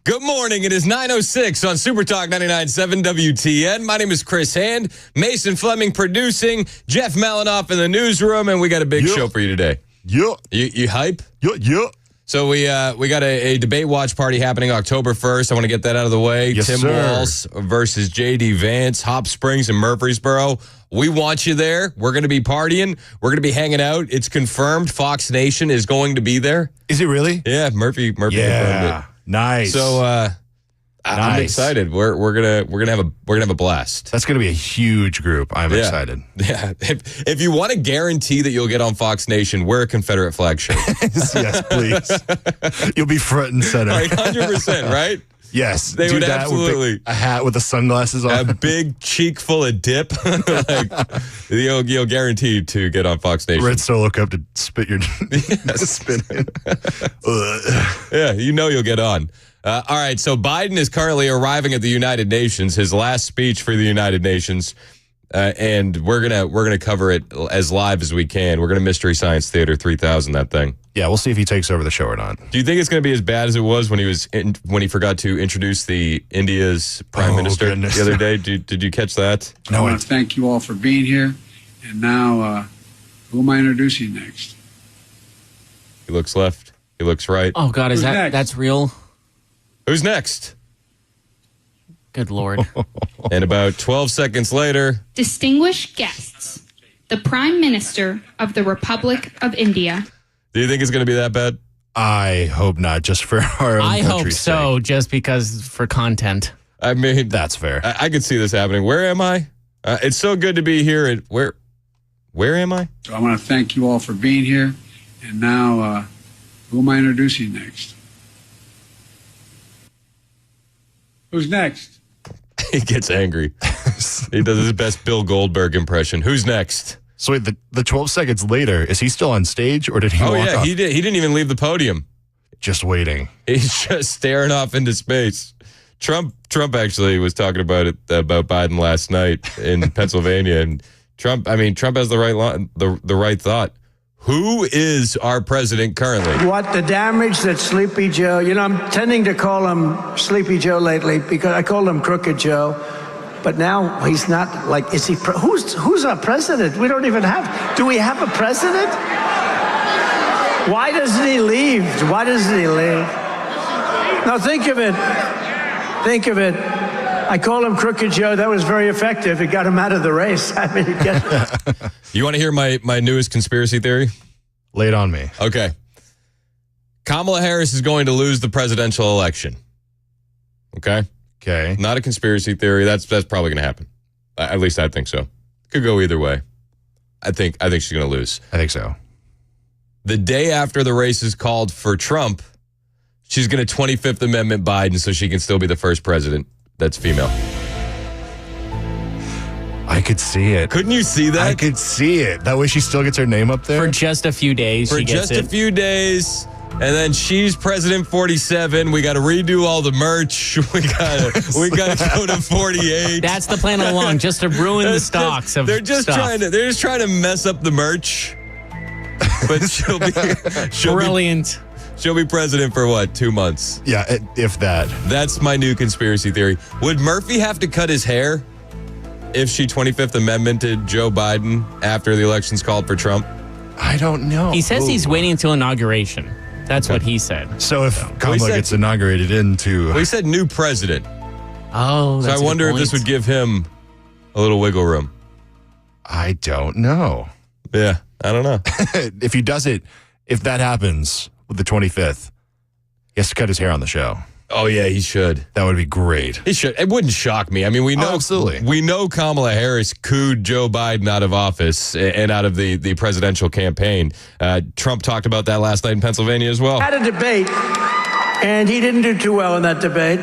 Good morning. It is 9:06 on Super Talk 99.7 WTN. My name is Chris Hand. Mason Fleming producing. Jeff Malinoff in the newsroom, and we got a big show for you today. Yeah. You hype? Yeah. So we got a debate watch party happening October 1st. I want to get that out of the way. Yes, Tim sir. Walz versus J.D. Vance, Hop Springs and Murfreesboro. We want you there. We're going to be partying. We're going to be hanging out. It's confirmed. Fox Nation is going to be there. Is it really? Yeah, Murphy confirmed it. Nice. So I'm excited. We're gonna have a blast. That's gonna be a huge group. I'm excited. Yeah. If you want to guarantee that you'll get on Fox Nation, wear a Confederate flag shirt. Yes, please. You'll be front and center. Like 100%, right? Yes. They would absolutely. With a hat with the sunglasses on. A big cheek full of dip. Like, you'll guaranteed to get on Fox Nation. Red Solo Cup to spit your spit in. Yeah, you'll get on. All right, so Biden is currently arriving at the United Nations, his last speech for the United Nations, and we're gonna cover it as live as we can. We're gonna Mystery Science Theater 3000 that thing. Yeah, we'll see if he takes over the show or not. Do you think it's going to be as bad as it was when he forgot to introduce the India's prime minister the other day? Did you catch that? No. I want to thank you all for being here. And now, who am I introducing next? He looks left. He looks right. Oh God, Who's next? that's real? Who's next? Good Lord. And about 12 seconds later, distinguished guests, the Prime Minister of the Republic of India. do you think it's going to be that bad? I hope not, just for our own I hope country's so, sake. just because for content. I mean, That's fair. I could see this happening. Where am I? It's so good to be here. Where am I? So I want to thank you all for being here. And now, who am I introducing next? Who's next? He gets angry. He does his best Bill Goldberg impression. Who's next? So wait, the 12 seconds later, is he still on stage or did he walk off? He didn't even leave the podium. Just waiting. He's just staring off into space. Trump actually was talking about Biden last night in Pennsylvania, and Trump has the right thought. Who is our president currently? What the damage that Sleepy Joe, I'm tending to call him Sleepy Joe lately because I called him Crooked Joe, but now he's not like, is he, who's our president? We don't even do we have a president? Why doesn't he leave? Why doesn't he leave? Now think of it. I called him Crooked Joe. That was very effective. It got him out of the race. I mean, You want to hear my newest conspiracy theory? Lay it on me. Okay. Kamala Harris is going to lose the presidential election. Okay? Okay. Not a conspiracy theory. That's probably going to happen. At least I think so. Could go either way. I think she's going to lose. I think so. The day after the race is called for Trump, she's going to 25th Amendment Biden so she can still be the first president that's female. I could see it. Couldn't you see that? I could see it. That way she still gets her name up there? For just a few days, For she gets just a few days, and then she's president 47. We got to redo all the merch. We got to go to 48. That's the plan all along, just to ruin the stocks of They're just stuff. trying to mess up the merch. But she'll Brilliant. She'll be president for what, 2 months? Yeah, if that. That's my new conspiracy theory. Would Murphy have to cut his hair if she 25th Amendmented Joe Biden after the election's called for Trump? I don't know. He says he's waiting until inauguration. That's what he said. So if Kamala gets inaugurated into... Well, he said new president. Oh, So that's I wonder if this would give him a little wiggle room. I don't know. Yeah, I don't know. If that happens with the 25th, he has to cut his hair on the show. Oh, yeah, he should. That would be great. He should. It wouldn't shock me. I mean, we know absolutely. We know Kamala Harris cooed Joe Biden out of office and out of the presidential campaign. Trump talked about that last night in Pennsylvania as well. had a debate, and he didn't do too well in that debate.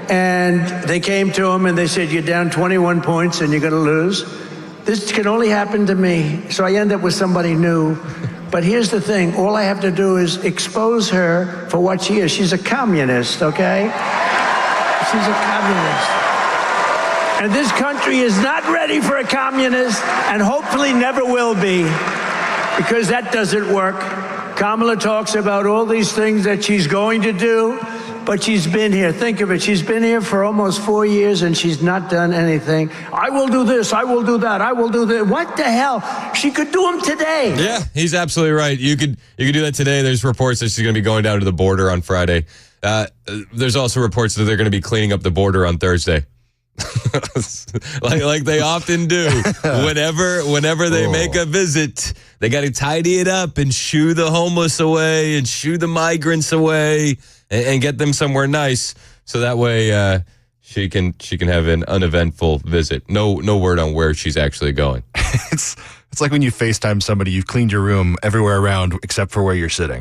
And they came to him and they said, you're down 21 points and you're going to lose. This can only happen to me. So I end up with somebody new. But here's the thing. All I have to do is expose her for what she is. She's a communist, okay? She's a communist. And this country is not ready for a communist and hopefully never will be, because that doesn't work. Kamala talks about all these things that she's going to do. but she's been here. Think of it. She's been here for almost 4 years, and she's not done anything. I will do this. I will do that. I will do that. What the hell? She could do them today. Yeah, he's absolutely right. You could do that today. There's reports that she's going to be going down to the border on Friday. There's also reports that they're going to be cleaning up the border on Thursday. like they often do. Whenever they make a visit, they got to tidy it up and shoo the homeless away and shoo the migrants away and get them somewhere nice, so that way she can have an uneventful visit. No word on where she's actually going. It's like when you FaceTime somebody, you've cleaned your room everywhere around except for where you're sitting.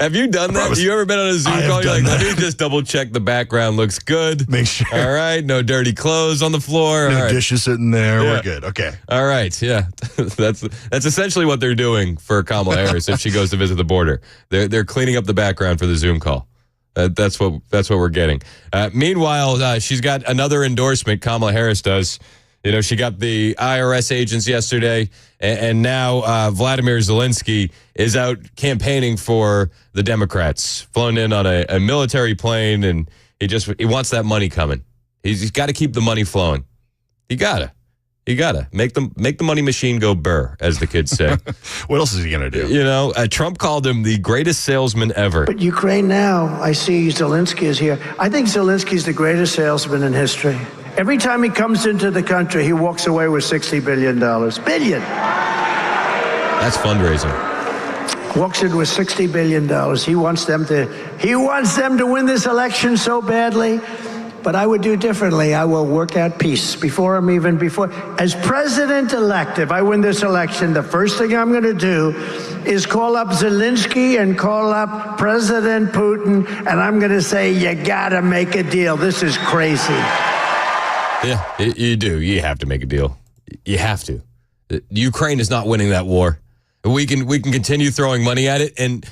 Have you done that? You ever been on a Zoom call? You're like, let me just double check the background looks good. Make sure. All right, no dirty clothes on the floor. No all right. dishes sitting there. Yeah. We're good. Okay. All right, yeah. That's essentially what they're doing for Kamala Harris if she goes to visit the border. They're cleaning up the background for the Zoom call. That's what we're getting. Meanwhile, she's got another endorsement. Kamala Harris does. You know, she got the IRS agents yesterday, and now Vladimir Zelensky is out campaigning for the Democrats, flown in on a military plane, and he wants that money coming. He's got to keep the money flowing. You gotta make the money machine go burr, as the kids say. What else is he gonna do? You know, Trump called him the greatest salesman ever. But Ukraine now, I see Zelensky is here. I think Zelensky's the greatest salesman in history. Every time he comes into the country, he walks away with $60 billion. Billion. That's fundraising. Walks in with $60 billion. He wants them to win this election so badly. But I would do differently. I will work out peace as president-elect. If I win this election, the first thing I'm going to do is call up Zelensky and call up President Putin, and I'm going to say, you got to make a deal. This is crazy. Yeah, you do. You have to make a deal. You have to. Ukraine is not winning that war. We can continue throwing money at it, and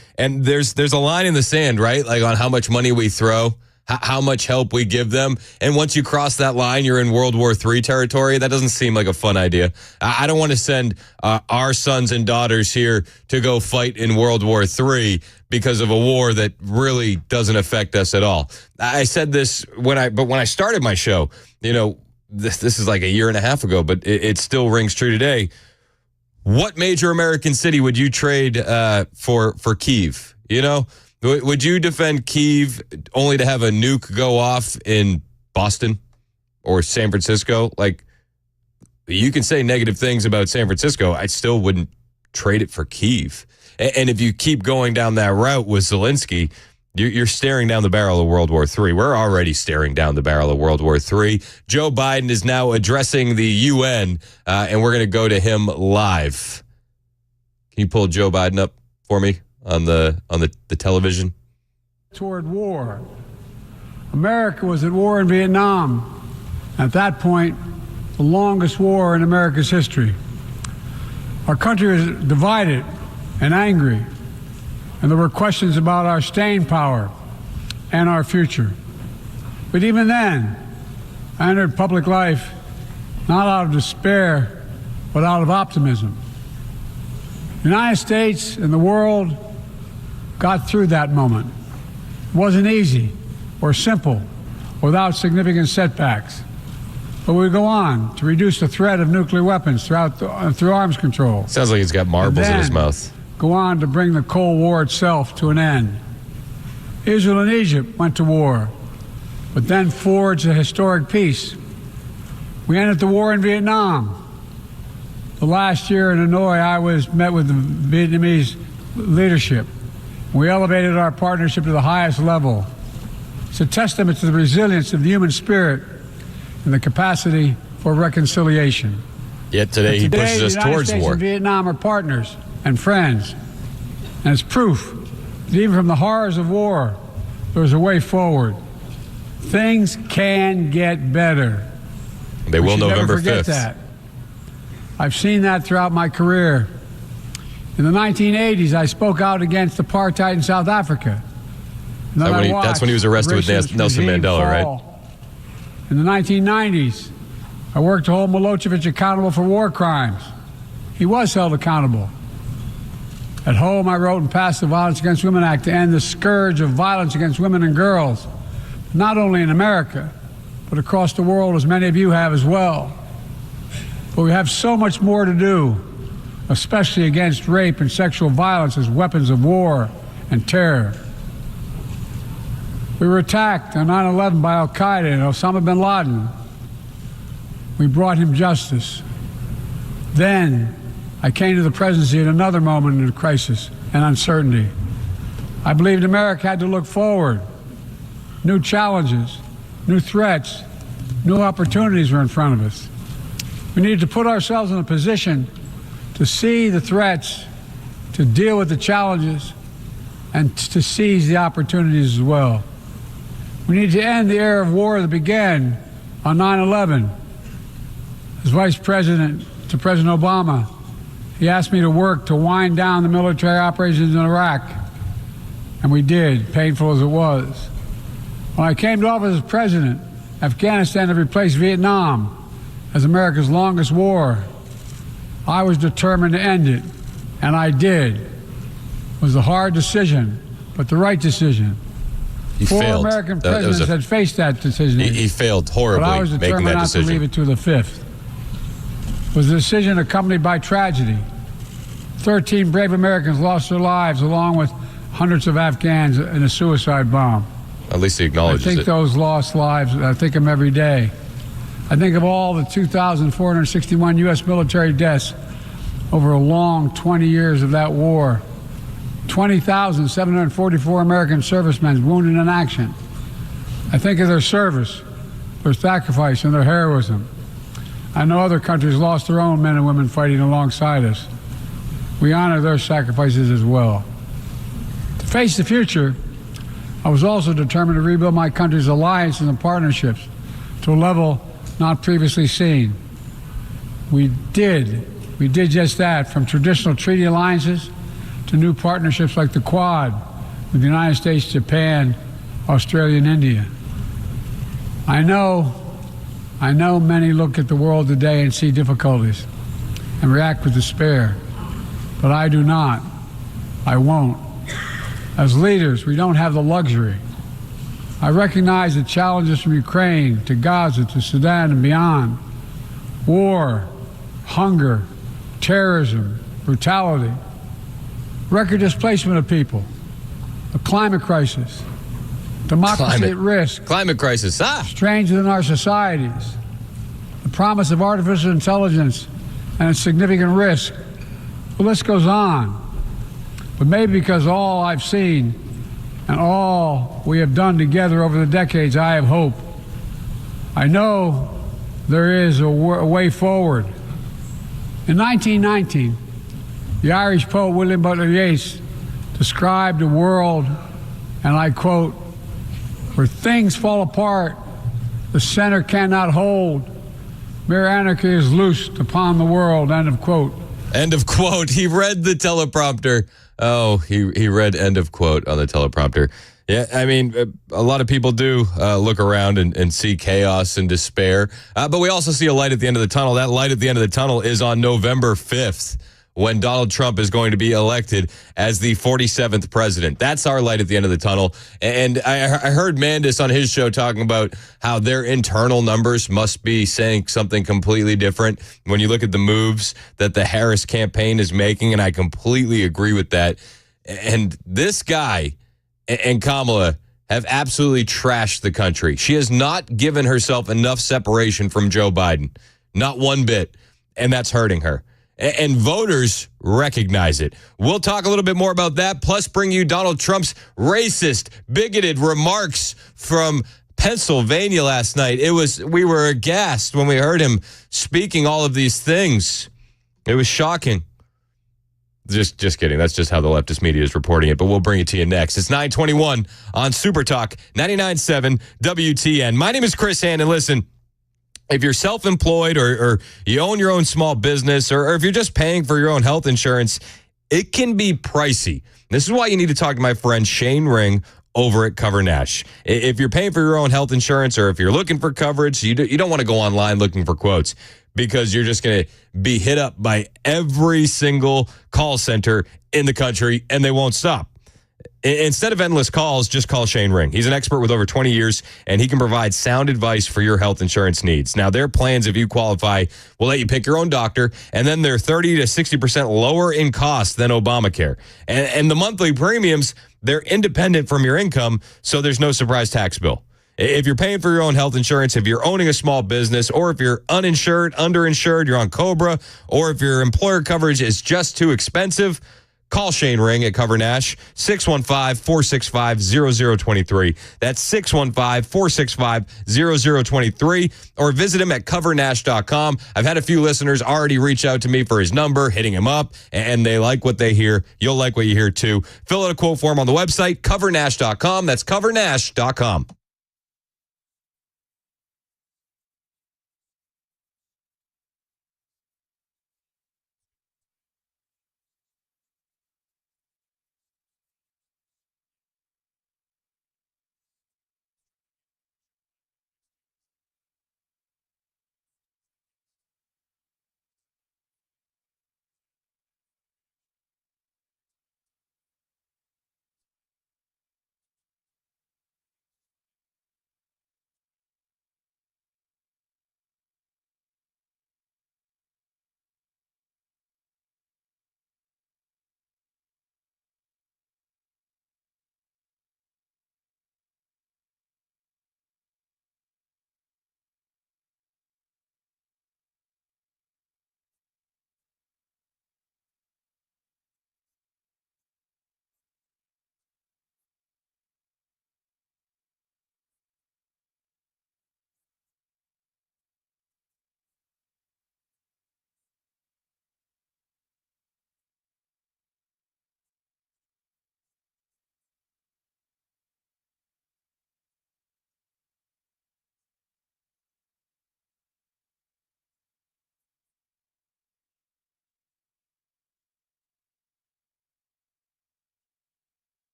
there's a line in the sand, right? Like on how much money we throw, how much help we give them, and once you cross that line, you're in World War III territory. That doesn't seem like a fun idea. I don't want to send our sons and daughters here to go fight in World War III because of a war that really doesn't affect us at all. I said this when I started my show. You know, this is like a year and a half ago, but it still rings true today. What major American city would you trade for Kyiv? You know, would you defend Kyiv only to have a nuke go off in Boston or San Francisco? Like, you can say negative things about San Francisco. I still wouldn't trade it for Kyiv. And if you keep going down that route with Zelensky, you're staring down the barrel of World War III. We're already staring down the barrel of World War III. Joe Biden is now addressing the UN, and we're going to go to him live. Can you pull Joe Biden up for me on the television? Toward war. America was at war in Vietnam. At that point, the longest war in America's history. Our country was divided and angry, and there were questions about our staying power and our future. But even then, I entered public life not out of despair, but out of optimism. The United States and the world got through that moment. It wasn't easy or simple without significant setbacks. But we go on to reduce the threat of nuclear weapons through arms control. Sounds like he's got marbles in his mouth. Go on to bring the Cold War itself to an end. Israel and Egypt went to war, but then forged a historic peace. We ended the war in Vietnam. The last year in Hanoi, I met with the Vietnamese leadership. We elevated our partnership to the highest level. It's a testament to the resilience of the human spirit and the capacity for reconciliation. Yet today he pushes us towards war. The United States and Vietnam are partners and friends. And it's proof that even from the horrors of war, there's a way forward. Things can get better. They will November 5th. Never forget that. I've seen that throughout my career. In the 1980s, I spoke out against apartheid in South Africa. That's when he was arrested with Nelson Mandela, right? In the 1990s, I worked to hold Milosevic accountable for war crimes. He was held accountable. At home, I wrote and passed the Violence Against Women Act to end the scourge of violence against women and girls, not only in America, but across the world, as many of you have as well. But we have so much more to do, especially against rape and sexual violence as weapons of war and terror. We were attacked on 9/11 by Al-Qaeda and Osama bin Laden. We brought him justice. Then I came to the presidency at another moment of crisis and uncertainty. I believed America had to look forward. New challenges, new threats, new opportunities were in front of us. We needed to put ourselves in a position to see the threats, to deal with the challenges, and to seize the opportunities as well. We need to end the era of war that began on 9/11. As Vice President to President Obama, he asked me to work to wind down the military operations in Iraq, and we did, painful as it was. When I came to office as president, Afghanistan had replaced Vietnam as America's longest war. I was determined to end it, and I did. It was a hard decision, but the right decision. He Four failed. American presidents had faced that decision. He failed horribly but I was making determined that not decision. to leave it to the fifth. It was a decision accompanied by tragedy. 13 brave Americans lost their lives, along with hundreds of Afghans in a suicide bomb. At least he I acknowledges think it. those lost lives, I think them every day. I think of all the 2,461 U.S. military deaths over a long 20 years of that war. 20,744 American servicemen wounded in action. I think of their service, their sacrifice, and their heroism. I know other countries lost their own men and women fighting alongside us. We honor their sacrifices as well. To face the future, I was also determined to rebuild my country's alliances and partnerships to a level not previously seen. We did just that, from traditional treaty alliances to new partnerships like the Quad with the United States, Japan, Australia, and India. I know many look at the world today and see difficulties and react with despair, but I do not. I won't. As leaders, we don't have the luxury. I recognize the challenges from Ukraine to Gaza to Sudan and beyond. War, hunger, terrorism, brutality, record displacement of people, a climate crisis, democracy at risk, Climate crisis. strains within our societies, the promise of artificial intelligence and its significant risk. The list goes on. But maybe because all I've seen and all we have done together over the decades, I have hope. I know there is a way forward. In 1919, the Irish poet William Butler Yeats described a world, and I quote, where things fall apart, the center cannot hold, mere anarchy is loosed upon the world, end of quote. End of quote. He read the teleprompter. Oh, he read end of quote on the teleprompter. Yeah, I mean, a lot of people do look around and see chaos and despair, but we also see a light at the end of the tunnel. That light at the end of the tunnel is on November 5th, when Donald Trump is going to be elected as the 47th president. That's our light at the end of the tunnel. And I heard Mandis on his show talking about how their internal numbers must be saying something completely different when you look at the moves that the Harris campaign is making, and I completely agree with that. And this guy and Kamala have absolutely trashed the country. She has not given herself enough separation from Joe Biden, not one bit, and that's hurting her. And voters recognize it. We'll talk a little bit more about that, plus bring you Donald Trump's racist, bigoted remarks from Pennsylvania last night. We were aghast when we heard him speaking all of these things. It was shocking. Just kidding. That's just how the leftist media is reporting it, but we'll bring it to you next. It's 9:21 on Super Talk 99.7 WTN. My name is Chris Hand, and listen, if you're self-employed or you own your own small business or if you're just paying for your own health insurance, it can be pricey. This is why you need to talk to my friend Shane Ring over at Cover Nash. If you're paying for your own health insurance or if you're looking for coverage, you don't want to go online looking for quotes because you're just going to be hit up by every single call center in the country and they won't stop. Instead of endless calls, just call Shane Ring. He's an expert with over 20 years, and he can provide sound advice for your health insurance needs. Now, their plans, if you qualify, will let you pick your own doctor, and then they're 30 to 60% lower in cost than Obamacare. And the monthly premiums, they're independent from your income, so there's no surprise tax bill. If you're paying for your own health insurance, if you're owning a small business, or if you're uninsured, underinsured, you're on COBRA, or if your employer coverage is just too expensive, call Shane Ring at Cover Nash, 615-465-0023. That's 615-465-0023. Or visit him at covernash.com. I've had a few listeners already reach out to me for his number, hitting him up, and they like what they hear. You'll like what you hear, too. Fill out a quote form on the website, covernash.com. That's covernash.com.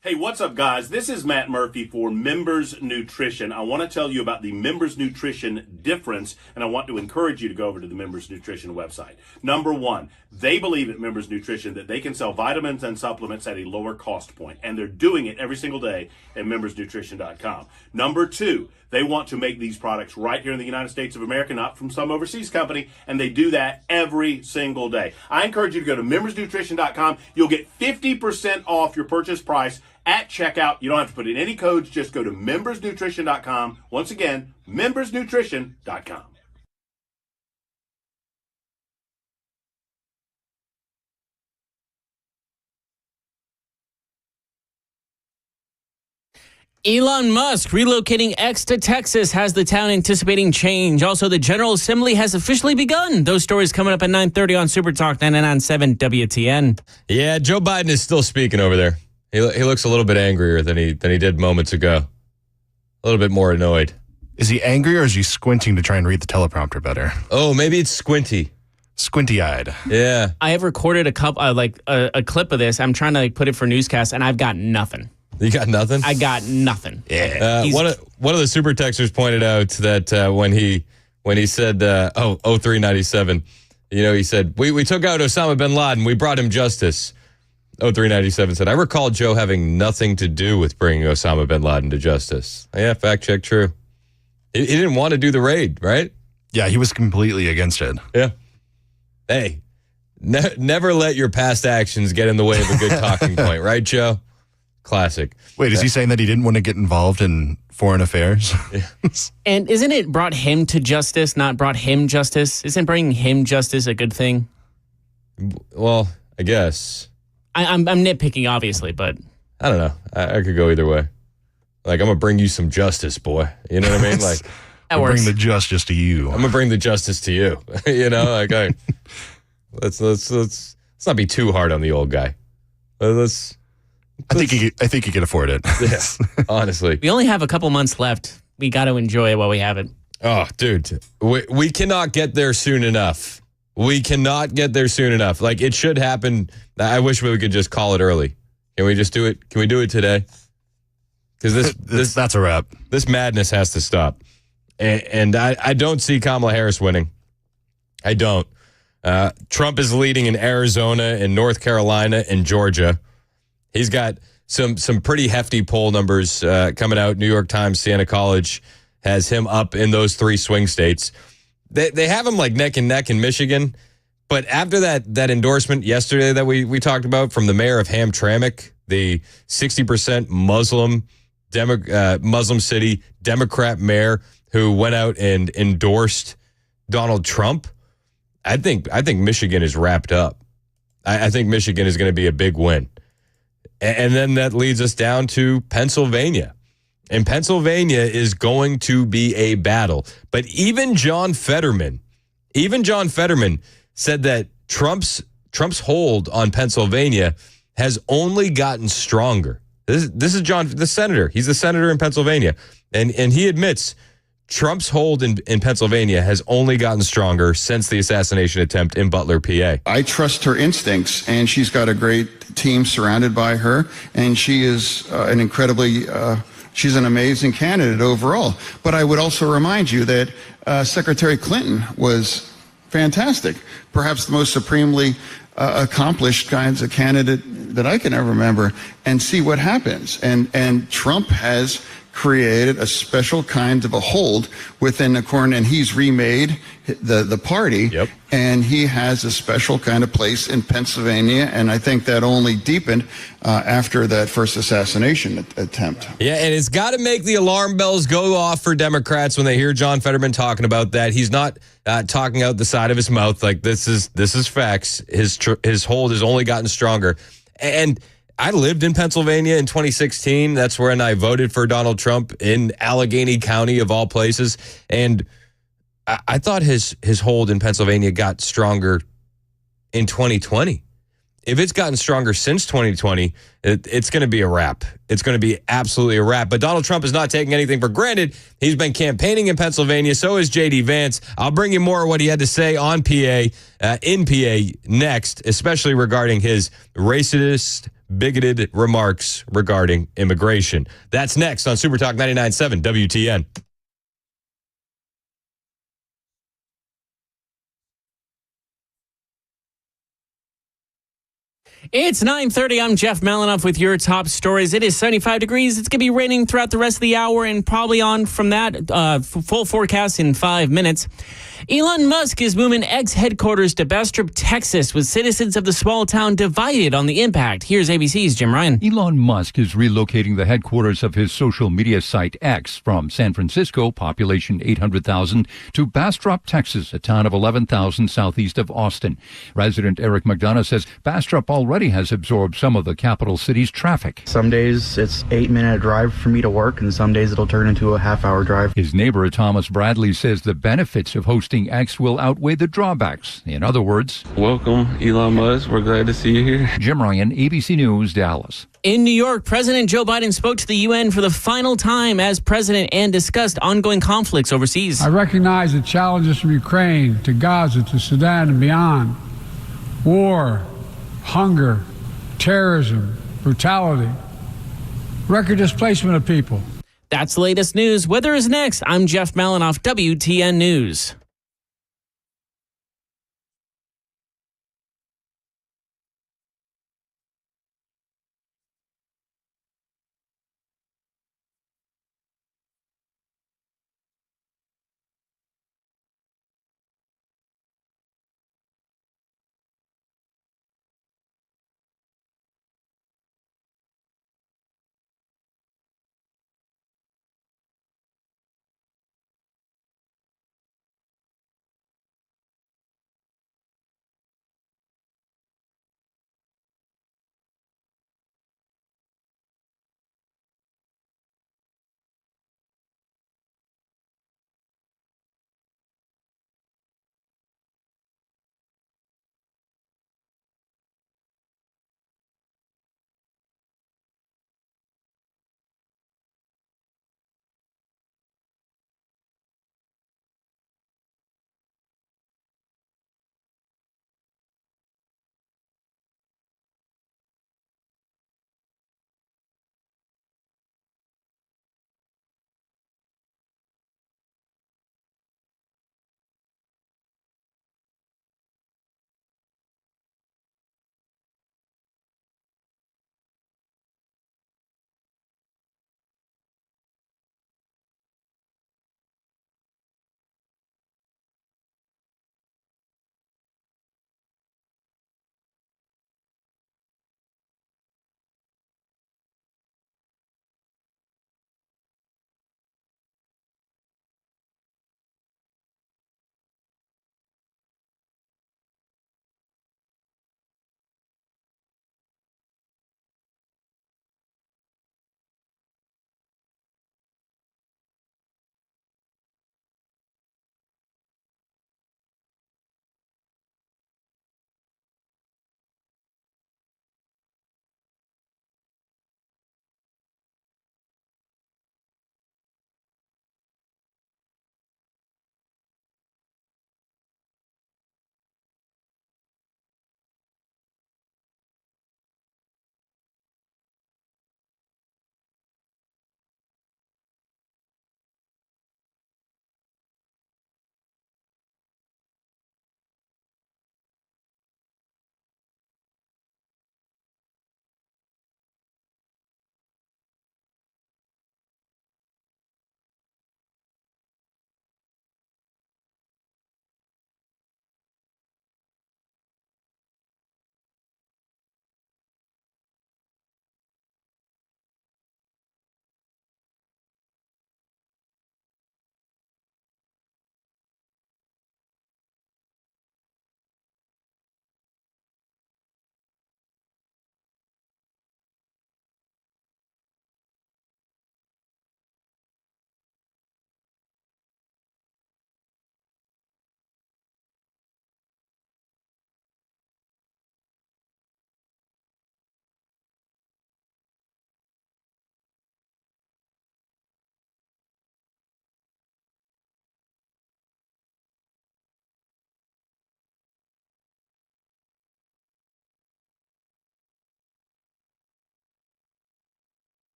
Hey, what's up, guys? This is Matt Murphy for Members Nutrition. I want to tell you about the Members Nutrition difference, and I want to encourage you to go over to the Members Nutrition website. Number one, they believe at Members Nutrition that they can sell vitamins and supplements at a lower cost point, and they're doing it every single day at membersnutrition.com. Number two, they want to make these products right here in the United States of America, not from some overseas company, and they do that every single day. I encourage you to go to membersnutrition.com. You'll get 50% off your purchase price at checkout. You don't have to put in any codes. Just go to membersnutrition.com. Once again, membersnutrition.com. Elon Musk relocating X to Texas has the town anticipating change. Also, the General Assembly has officially begun. Those stories coming up at 9:30 on Super Talk 99.7 WTN. Yeah, Joe Biden is still speaking over there. He looks a little bit angrier than he did moments ago. A little bit more annoyed. Is he angry or is he squinting to try and read the teleprompter better? Oh, maybe it's squinty. Squinty-eyed. Yeah. I have recorded a clip of this. I'm trying to put it for newscast, and I've got nothing. You got nothing? I got nothing. Yeah. One of the super texters pointed out that when he said 0397, he said we took out Osama bin Laden, we brought him justice. 0397 said, I recall Joe having nothing to do with bringing Osama bin Laden to justice. Yeah, fact check, true. He didn't want to do the raid, right? Yeah, he was completely against it. Yeah. Hey, never let your past actions get in the way of a good talking point, right, Joe? Classic. Wait, is he saying that he didn't want to get involved in foreign affairs? And isn't it brought him to justice, not brought him justice? Isn't bringing him justice a good thing? Well, I guess. I'm nitpicking, obviously, but I don't know. I could go either way. Like, I'm going to bring you some justice, boy. You know what I mean? Like, that works. Bring the justice to you. I'm going to bring the justice to you. Let's not be too hard on the old guy. I think he can afford it. Yeah, honestly. We only have a couple months left. We got to enjoy it while we have it. Oh, dude. We cannot get there soon enough. We cannot get there soon enough. Like, it should happen. I wish we could just call it early. Can we just do it? Can we do it today? Because that's a wrap. This madness has to stop. And I don't see Kamala Harris winning. I don't. Trump is leading in Arizona and North Carolina and Georgia. He's got some pretty hefty poll numbers coming out. New York Times, Siena College has him up in those three swing states. They have him like neck and neck in Michigan. But after that endorsement yesterday that we talked about from the mayor of Hamtramck, the 60% Muslim city Democrat mayor who went out and endorsed Donald Trump, I think Michigan is wrapped up. I think Michigan is going to be a big win. And then that leads us down to Pennsylvania. And Pennsylvania is going to be a battle. But even John Fetterman said that Trump's hold on Pennsylvania has only gotten stronger. This is John, the senator. He's the senator in Pennsylvania. And he admits Trump's hold in Pennsylvania has only gotten stronger since the assassination attempt in Butler, PA. I trust her instincts, and she's got a great team surrounded by her, and she is she's an amazing candidate overall. But I would also remind you that Secretary Clinton was fantastic, perhaps the most supremely accomplished kinds of candidate that I can ever remember, and see what happens. And Trump has created a special kind of a hold within the corner, and he's remade the party. Yep. And he has a special kind of place in Pennsylvania, and I think that only deepened after that first assassination attempt. Yeah, and it's got to make the alarm bells go off for Democrats when they hear John Fetterman talking about that. He's not talking out the side of his mouth. Like, this is facts. His hold has only gotten stronger. And I lived in Pennsylvania in 2016. That's when I voted for Donald Trump in Allegheny County, of all places. And I thought his hold in Pennsylvania got stronger in 2020. If it's gotten stronger since 2020, it's going to be a wrap. It's going to be absolutely a wrap. But Donald Trump is not taking anything for granted. He's been campaigning in Pennsylvania. So is J.D. Vance. I'll bring you more of what he had to say on PA, in PA next, especially regarding his racist bigoted remarks regarding immigration. That's next on Super Talk 99.7 WTN. It's 9:30. I'm Jeff Malinoff with your top stories. It is 75 degrees. It's going to be raining throughout the rest of the hour and probably on from that full forecast in 5 minutes. Elon Musk is moving X headquarters to Bastrop, Texas, with citizens of the small town divided on the impact. Here's ABC's Jim Ryan. Elon Musk is relocating the headquarters of his social media site X from San Francisco, population 800,000, to Bastrop, Texas, a town of 11,000 southeast of Austin. Resident Eric McDonough says Bastrop already has absorbed some of the capital city's traffic. Some days it's 8-minute drive for me to work, and some days it'll turn into a half-hour drive. His neighbor Thomas Bradley says the benefits of hosting X will outweigh the drawbacks. In other words, welcome, Elon Musk. We're glad to see you here. Jim Ryan, ABC News, Dallas. In New York, President Joe Biden spoke to the UN for the final time as president and discussed ongoing conflicts overseas. I recognize the challenges from Ukraine to Gaza to Sudan and beyond. War, hunger, terrorism, brutality, record displacement of people. That's the latest news. Weather is next. I'm Jeff Malinoff, WTN News.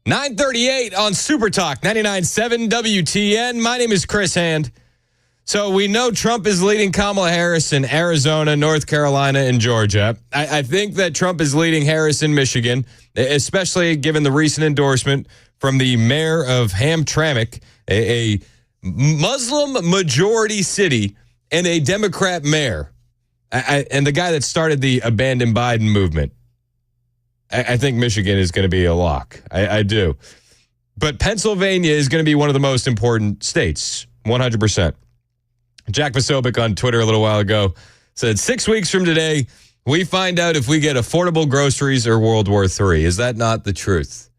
9:38 on Super Talk 99.7 WTN. My name is Chris Hand. So we know Trump is leading Kamala Harris in Arizona, North Carolina, and Georgia. I think that Trump is leading Harris in Michigan, especially given the recent endorsement from the mayor of Hamtramck, a Muslim majority city, and a Democrat mayor, and the guy that started the Abandon Biden movement. I think Michigan is going to be a lock. I do. But Pennsylvania is going to be one of the most important states, 100%. Jack Posobiec on Twitter a little while ago said, 6 weeks from today, we find out if we get affordable groceries or World War III. Is that not the truth?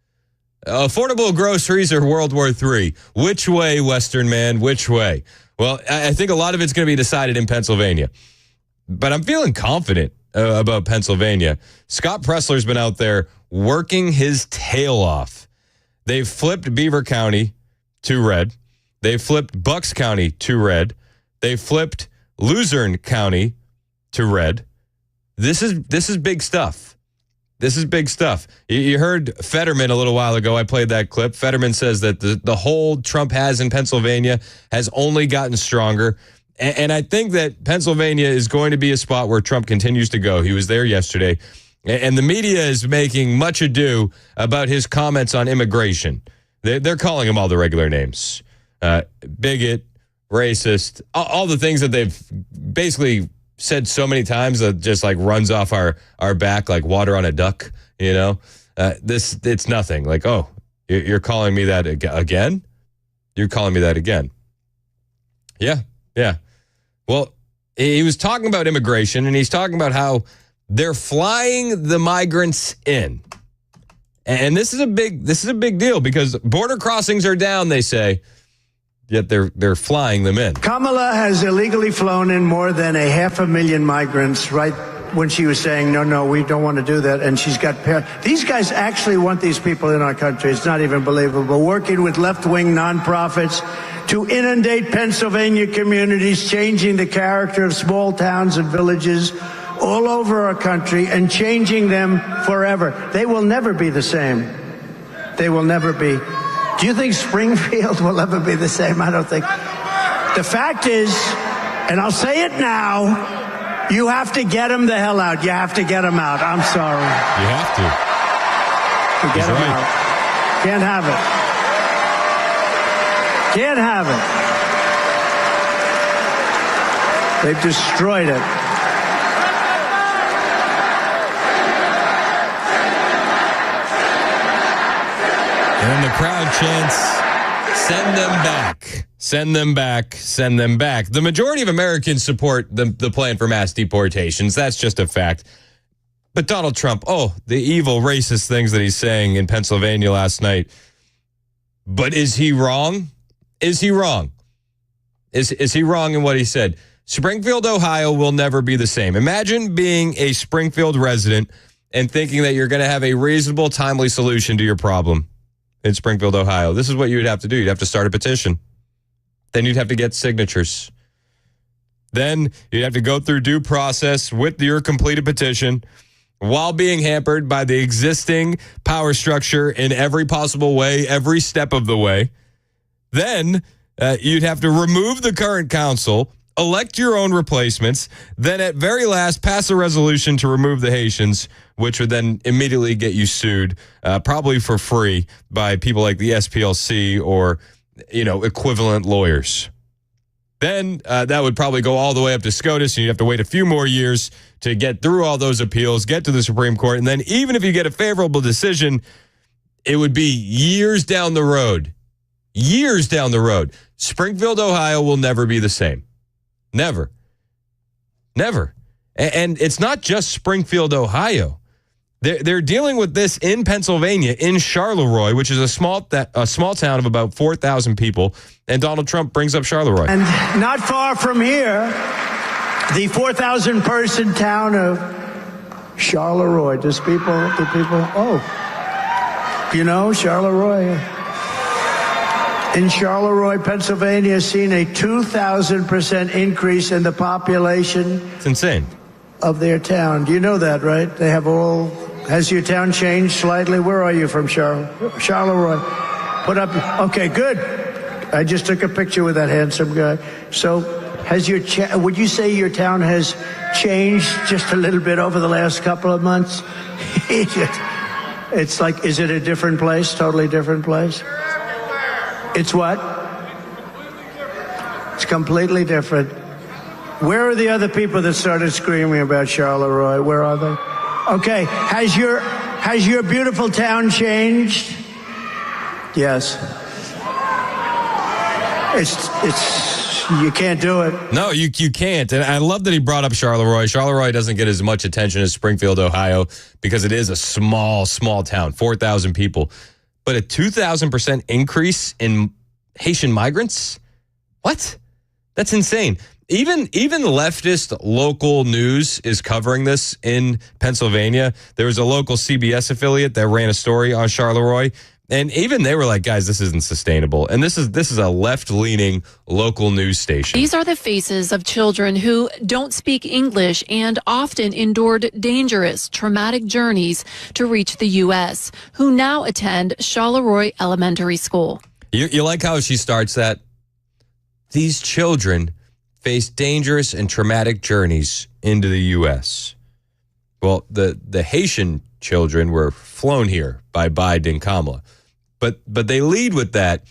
Affordable groceries or World War III? Which way, Western man? Which way? Well, I think a lot of it's going to be decided in Pennsylvania. But I'm feeling confident about Pennsylvania. Scott Pressler's been out there working his tail off. They've flipped Beaver County to red. They flipped Bucks County to red. They flipped Luzerne County to red. This is big stuff. This is big stuff. You heard Fetterman a little while ago. I played that clip. Fetterman says that the hold Trump has in Pennsylvania has only gotten stronger. And I think that Pennsylvania is going to be a spot where Trump continues to go. He was there yesterday. And the media is making much ado about his comments on immigration. They're calling him all the regular names. Bigot, racist, all the things that they've basically said so many times that just like runs off our back like water on a duck, you know? It's nothing. Like, oh, you're calling me that again? You're calling me that again. Yeah. Well, he was talking about immigration, and he's talking about how they're flying the migrants in. And this is a big deal because border crossings are down, they say. Yet they're flying them in. Kamala has illegally flown in more than 500,000 migrants right when she was saying, no, we don't want to do that. And she's got these guys actually want these people in our country. It's not even believable. Working with left-wing nonprofits to inundate Pennsylvania communities, changing the character of small towns and villages all over our country and changing them forever. They will never be the same. They will never be. Do you think Springfield will ever be the same? I don't think. The fact is, and I'll say it now, you have to get them the hell out. You have to get them out. I'm sorry. You have to. Get them out. Can't have it. Can't have it. They've destroyed it. And then the crowd chants, send them back, send them back, send them back. The majority of Americans support the plan for mass deportations. That's just a fact. But Donald Trump, the evil racist things that he's saying in Pennsylvania last night. But is he wrong? Is he wrong? Is he wrong in what he said? Springfield, Ohio will never be the same. Imagine being a Springfield resident and thinking that you're going to have a reasonable, timely solution to your problem in Springfield, Ohio. This is what you would have to do. You'd have to start a petition. Then you'd have to get signatures. Then you'd have to go through due process with your completed petition while being hampered by the existing power structure in every possible way, every step of the way. Then you'd have to remove the current council, elect your own replacements, then at very last pass a resolution to remove the Haitians, which would then immediately get you sued, probably for free by people like the SPLC or, equivalent lawyers. Then that would probably go all the way up to SCOTUS, and you'd have to wait a few more years to get through all those appeals, get to the Supreme Court, and then even if you get a favorable decision, it would be years down the road. Years down the road. Springfield, Ohio will never be the same. Never. Never. And it's not just Springfield, Ohio. They're dealing with this in Pennsylvania, in Charleroi, which is a small town of about 4,000 people. And Donald Trump brings up Charleroi. And not far from here, the 4,000-person town of Charleroi. Do people? Charleroi. In Charleroi, Pennsylvania, has seen a 2,000% increase in the population. It's insane. Of their town. Do you know that, right? They have all Has your town changed slightly? Where are you from, Charleroi? Put up. Okay, good. I just took a picture with that handsome guy. So, would you say your town has changed just a little bit over the last couple of months? It's like, is it a different place? Totally different place? It's what? It's completely different. Where are the other people that started screaming about Charleroi? Where are they? Okay, has your beautiful town changed? Yes. It's you can't do it. No, you can't. And I love that he brought up Charleroi. Charleroi doesn't get as much attention as Springfield, Ohio, because it is a small town, 4,000 people. But a 2,000% increase in Haitian migrants? What? That's insane. Even leftist local news is covering this in Pennsylvania. There was a local CBS affiliate that ran a story on Charleroi, and even they were like, guys, this isn't sustainable. And this is a left-leaning local news station. These are the faces of children who don't speak English and often endured dangerous, traumatic journeys to reach the U.S., who now attend Charleroi Elementary School. You like how she starts that? These children face dangerous and traumatic journeys into the U.S. Well, the Haitian children were flown here by Biden and Kamala. But they lead with that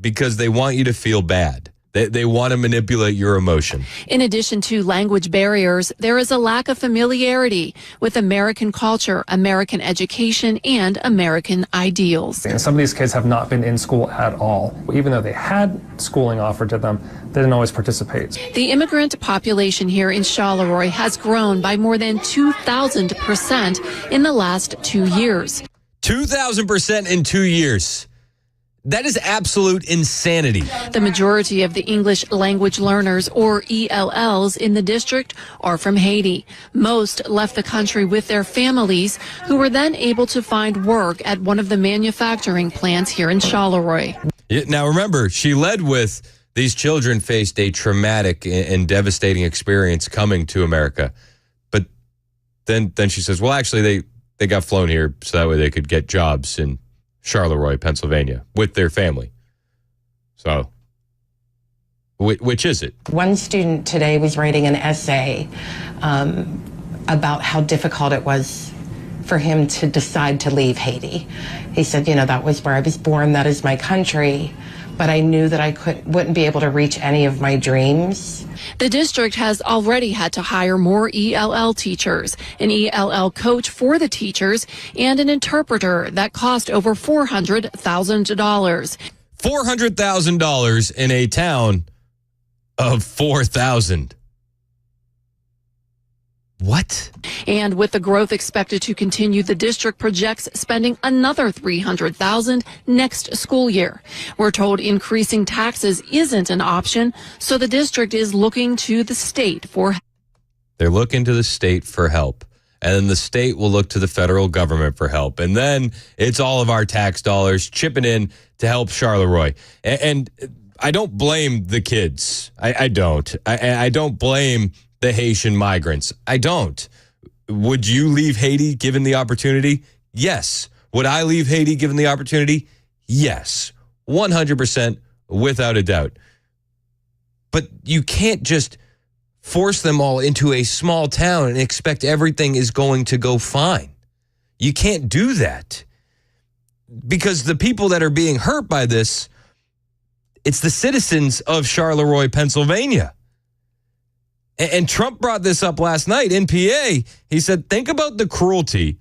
because they want you to feel bad. They want to manipulate your emotion. In addition to language barriers, there is a lack of familiarity with American culture, American education, and American ideals. And some of these kids have not been in school at all. Even though they had schooling offered to them, they didn't always participate. The immigrant population here in Charleroi has grown by more than 2,000% in the last 2 years. 2,000% in 2 years. That is absolute insanity. The majority of the English language learners, or ELLs, in the district are from Haiti. Most left the country with their families, who were then able to find work at one of the manufacturing plants here in Charleroi. Now, remember, she led with these children faced a traumatic and devastating experience coming to America. But then she says, well, actually, they got flown here so that way they could get jobs in Charleroi, Pennsylvania, with their family. So, which is it? One student today was writing an essay about how difficult it was for him to decide to leave Haiti. He said, that was where I was born, that is my country, but I knew that I wouldn't be able to reach any of my dreams. The district has already had to hire more ELL teachers, an ELL coach for the teachers, and an interpreter that cost over $400,000. $400,000 in a town of 4,000. What? And with the growth expected to continue, the district projects spending another $300,000 next school year. We're told increasing taxes isn't an option, so the district is looking to the state for help. They're looking to the state for help. And then the state will look to the federal government for help. And then it's all of our tax dollars chipping in to help Charleroi. And I don't blame the kids. I don't. I don't blame the Haitian migrants. I don't. Would you leave Haiti given the opportunity? Yes. Would I leave Haiti given the opportunity? Yes. 100% without a doubt. But you can't just force them all into a small town and expect everything is going to go fine. You can't do that. Because the people that are being hurt by this, it's the citizens of Charleroi, Pennsylvania. And Trump brought this up last night in PA. He said, think about the cruelty.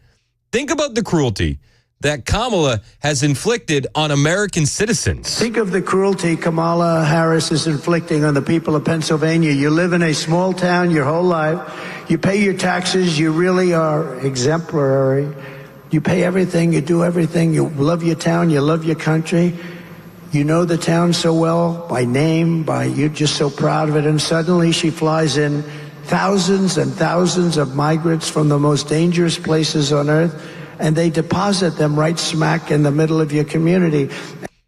Think about the cruelty that Kamala has inflicted on American citizens. Think of the cruelty Kamala Harris is inflicting on the people of Pennsylvania. You live in a small town your whole life. You pay your taxes. You really are exemplary. You pay everything. You do everything. You love your town. You love your country. You know the town so well, by name, you're just so proud of it. And suddenly she flies in thousands and thousands of migrants from the most dangerous places on earth, and they deposit them right smack in the middle of your community.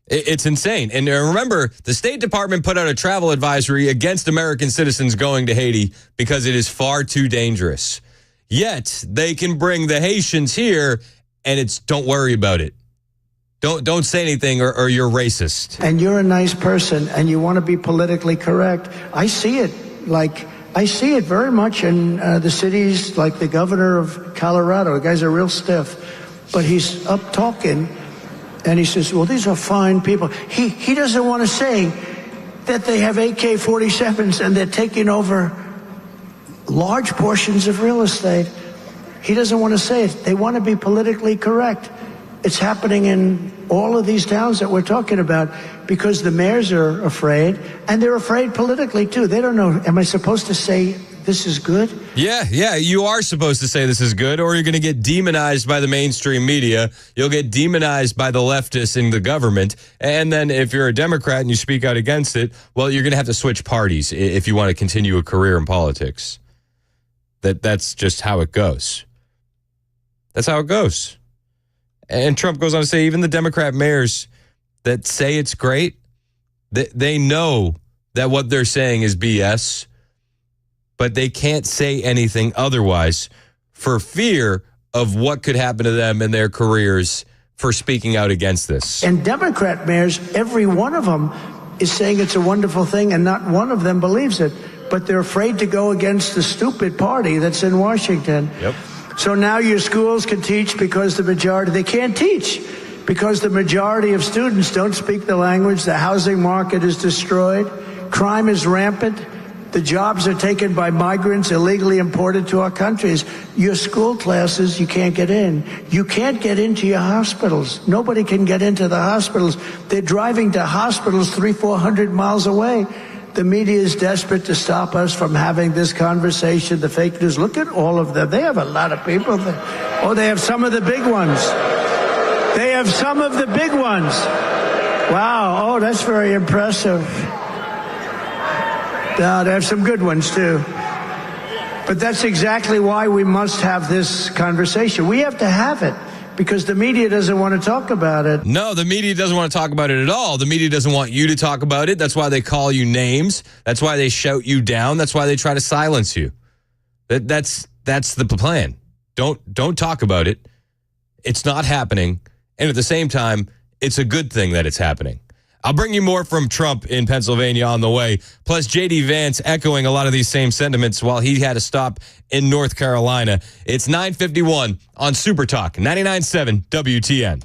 It's insane. And remember, the State Department put out a travel advisory against American citizens going to Haiti because it is far too dangerous. Yet they can bring the Haitians here, and it's don't worry about it. Don't say anything or you're racist. And you're a nice person and you want to be politically correct. I see it very much in the cities like the governor of Colorado. The guys are real stiff, but he's up talking and he says, well, these are fine people. He doesn't want to say that they have AK-47s and they're taking over large portions of real estate. He doesn't want to say it. They want to be politically correct. It's happening in all of these towns that we're talking about because the mayors are afraid, and they're afraid politically, too. They don't know, am I supposed to say this is good? Yeah, you are supposed to say this is good, or you're going to get demonized by the mainstream media. You'll get demonized by the leftists in the government, and then if you're a Democrat and you speak out against it, well, you're going to have to switch parties if you want to continue a career in politics. That's just how it goes. That's how it goes. And Trump goes on to say even the Democrat mayors that say it's great, they know that what they're saying is BS, but they can't say anything otherwise for fear of what could happen to them in their careers for speaking out against this. And Democrat mayors, every one of them is saying it's a wonderful thing, and not one of them believes it. But they're afraid to go against the stupid party that's in Washington. Yep. So now your schools can teach because they can't teach because the majority of students don't speak the language. The housing market is destroyed. Crime is rampant. The jobs are taken by migrants illegally imported to our countries. Your school classes, you can't get in. You can't get into your hospitals. Nobody can get into the hospitals. They're driving to hospitals 300-400 miles away. The media is desperate to stop us from having this conversation. The fake news, look at all of them. They have a lot of people. They have some of the big ones. They have some of the big ones. Wow, oh, that's very impressive. No, they have some good ones, too. But that's exactly why we must have this conversation. We have to have it. Because the media doesn't want to talk about it. No, the media doesn't want to talk about it at all. The media doesn't want you to talk about it. That's why they call you names. That's why they shout you down. That's why they try to silence you. That's the plan. Don't talk about it. It's not happening. And at the same time, it's a good thing that it's happening. I'll bring you more from Trump in Pennsylvania on the way. Plus, J.D. Vance echoing a lot of these same sentiments while he had a stop in North Carolina. It's 9:51 on Super Talk, 99.7 WTN.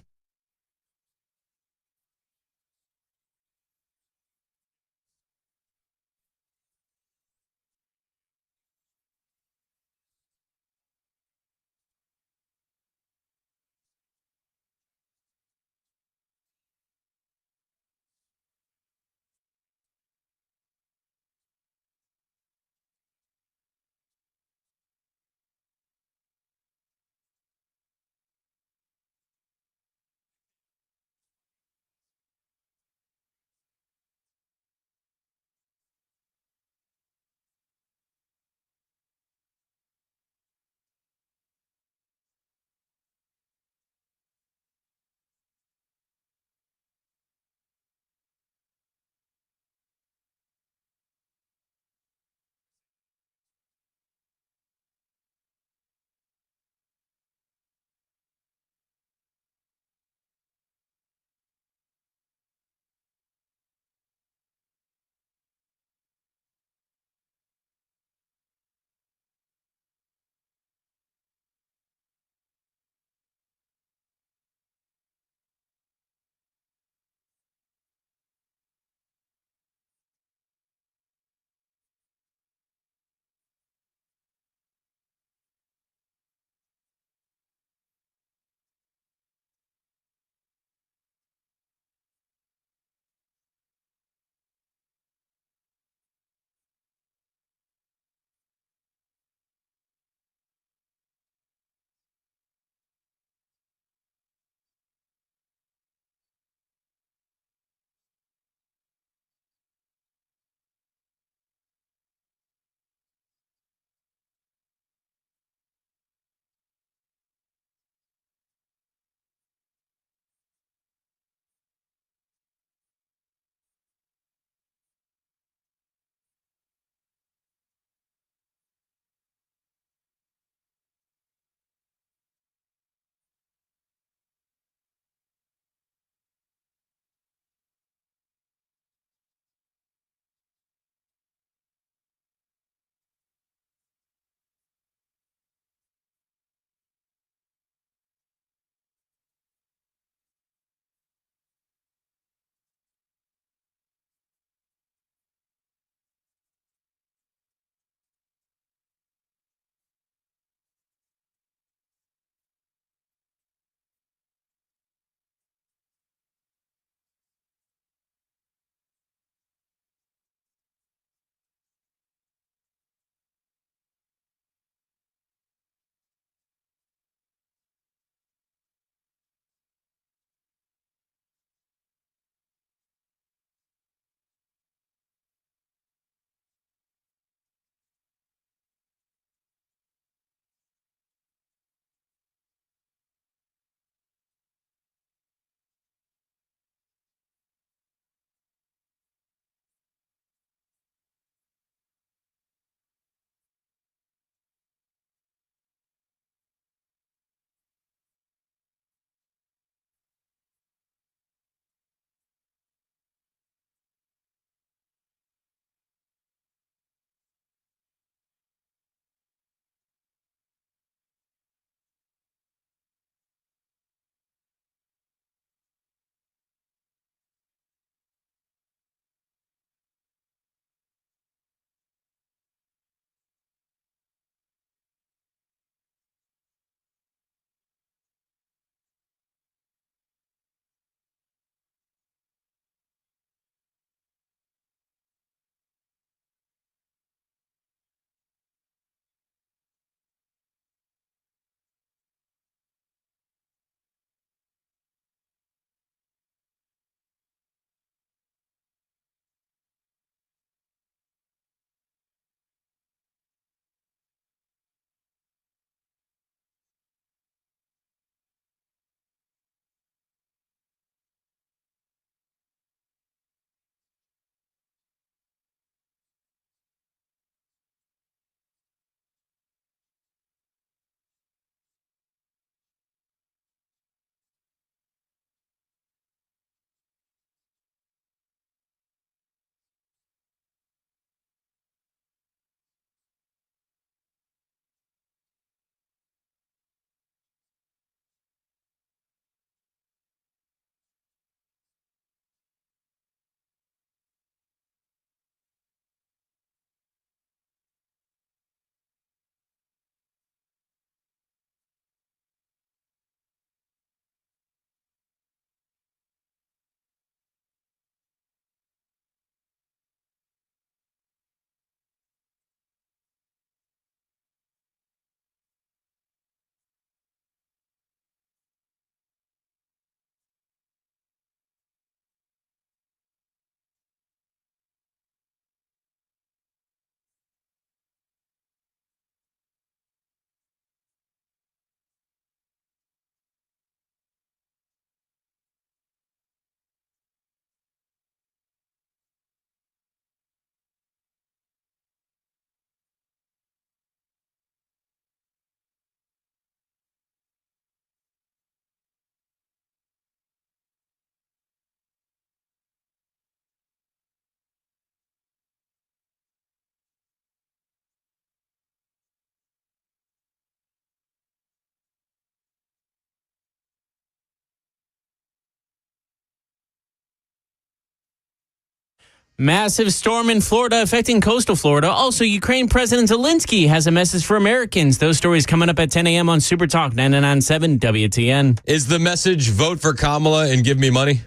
Massive storm in Florida affecting coastal Florida. Also, Ukraine President Zelensky has a message for Americans. Those stories coming up at 10 a.m. on Super Talk 99.7 WTN. Is the message vote for Kamala and give me money?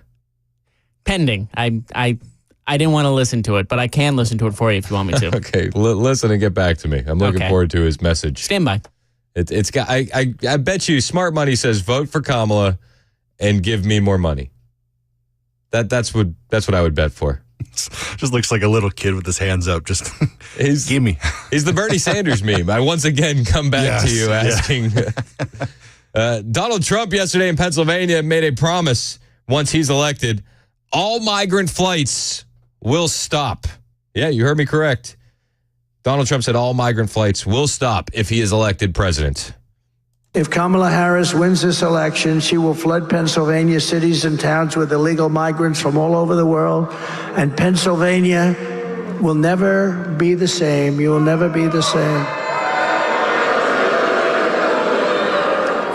Pending. I didn't want to listen to it, but I can listen to it for you if you want me to. Okay, listen and get back to me. I'm looking forward to his message. Stand by. It's got. I bet you Smart Money says vote for Kamala and give me more money. That's what I would bet for. Just looks like a little kid with his hands up. Just give me. He's the Bernie Sanders meme. I once again come back to you asking. Donald Trump yesterday in Pennsylvania made a promise once he's elected. All migrant flights will stop. Yeah, you heard me correct. Donald Trump said all migrant flights will stop if he is elected president. If Kamala Harris wins this election, she will flood Pennsylvania cities and towns with illegal migrants from all over the world. And Pennsylvania will never be the same. You will never be the same.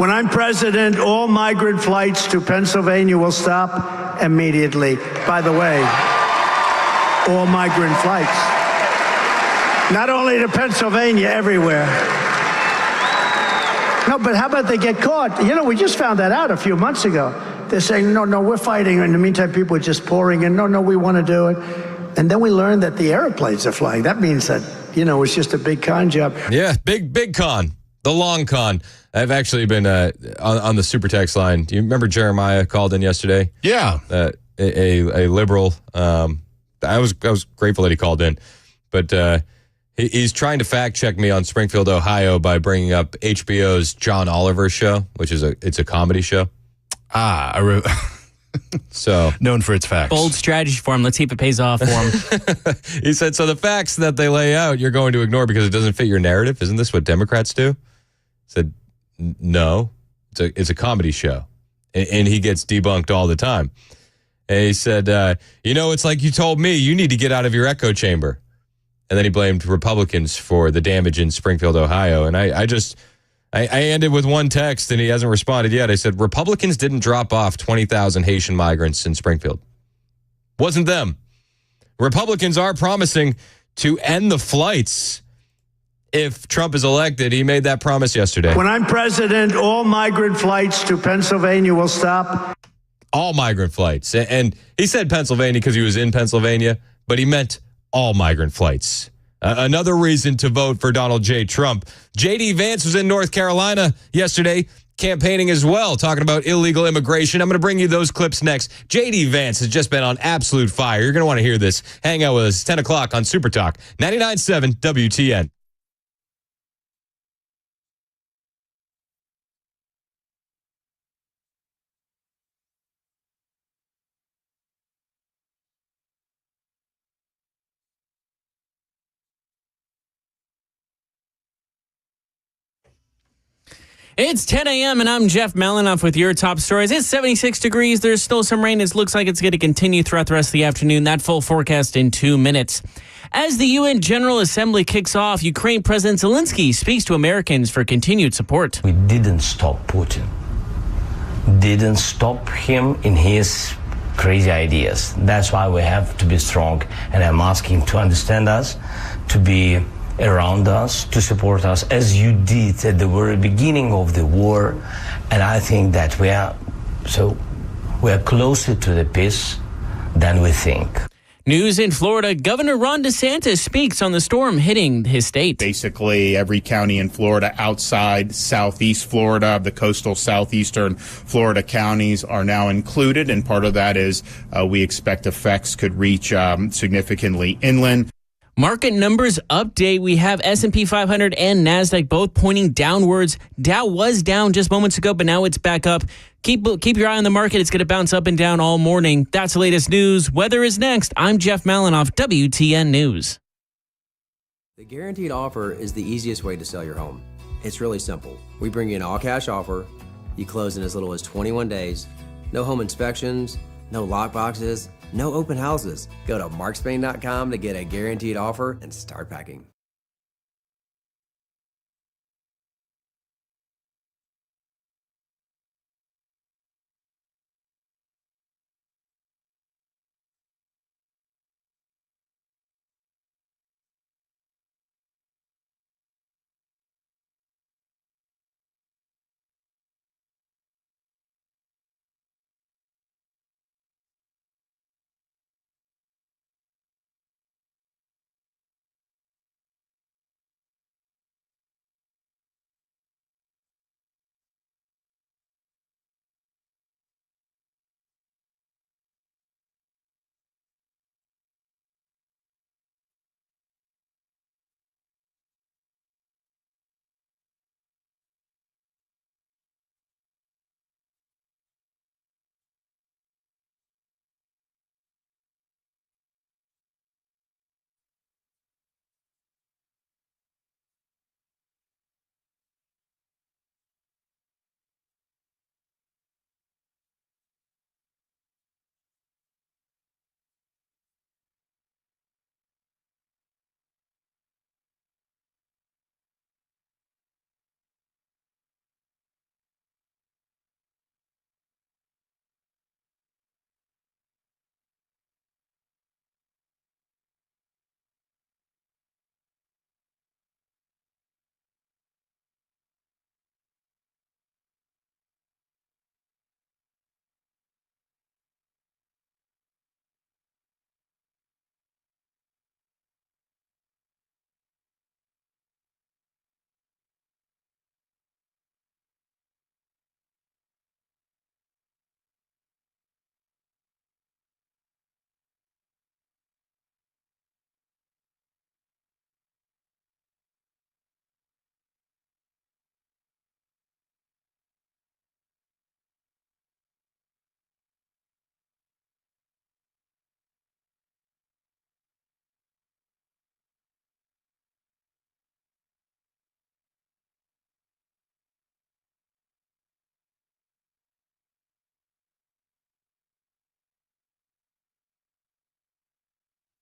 When I'm president, all migrant flights to Pennsylvania will stop immediately. By the way, all migrant flights. Not only to Pennsylvania, everywhere. No, but how about they get caught? You know, we just found that out a few months ago. They're saying, no, we're fighting. In the meantime, people are just pouring in. No, we want to do it. And then we learned that the airplanes are flying. That means that, it's just a big con job. Yeah, big con. The long con. I've actually been on the super text line. Do you remember Jeremiah called in yesterday? Yeah. A liberal. I was grateful that he called in. But he's trying to fact check me on Springfield, Ohio by bringing up HBO's John Oliver show, which is it's a comedy show. So known for its facts. Bold strategy for him. Let's see if it pays off for him. He said, so the facts that they lay out, you're going to ignore because it doesn't fit your narrative. Isn't this what Democrats do? I said, no, it's a comedy show. And he gets debunked all the time. And he said, it's like you told me, you need to get out of your echo chamber. And then he blamed Republicans for the damage in Springfield, Ohio. And I ended with one text, and he hasn't responded yet. I said, Republicans didn't drop off 20,000 Haitian migrants in Springfield. Wasn't them. Republicans are promising to end the flights if Trump is elected. He made that promise yesterday. When I'm president, all migrant flights to Pennsylvania will stop. All migrant flights. And he said Pennsylvania because he was in Pennsylvania, but he meant all migrant flights. Another reason to vote for Donald J. Trump. J.D. Vance was in North Carolina yesterday campaigning as well, talking about illegal immigration. I'm going to bring you those clips next. J.D. Vance has just been on absolute fire. You're going to want to hear this. Hang out with us 10 o'clock on Super Talk 99.7 WTN. It's 10 a.m. and I'm Jeff Malinoff with your top stories. It's 76 degrees. There's still some rain. It looks like it's going to continue throughout the rest of the afternoon. That full forecast in 2 minutes. As the UN General Assembly kicks off, Ukraine President Zelensky speaks to Americans for continued support. We didn't stop Putin. Didn't stop him in his crazy ideas. That's why we have to be strong. And I'm asking to understand us, to be around us, to support us as you did at the very beginning of the war. And I think that we are closer to the peace than we think. News in Florida, Governor Ron DeSantis speaks on the storm hitting his state. Basically, every county in Florida outside southeast Florida, the coastal southeastern Florida counties are now included. And part of that is we expect effects could reach significantly inland. Market numbers update. We have S&P 500 and NASDAQ both pointing downwards. Dow was down just moments ago, but now it's back up. Keep your eye on the market. It's going to bounce up and down all morning. That's the latest news. Weather is next. I'm Jeff Malinoff, WTN News. The guaranteed offer is the easiest way to sell your home. It's really simple. We bring you an all-cash offer. You close in as little as 21 days. No home inspections, no lockboxes, no open houses. Go to markspain.com to get a guaranteed offer and start packing.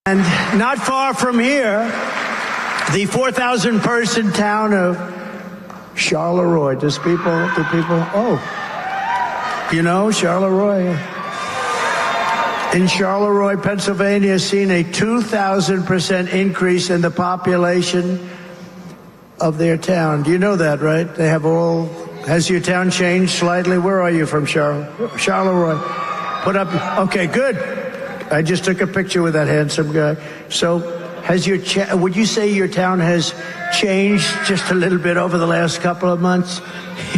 And not far from here, the 4,000 person town of Charleroi. Do people, you know Charleroi? In Charleroi, Pennsylvania, has seen a 2,000% increase in the population of their town. Do you know that, right? They have has your town changed slightly? Where are you from, Charleroi? Put up, okay, good. I just took a picture with that handsome guy. So would you say your town has changed just a little bit over the last couple of months?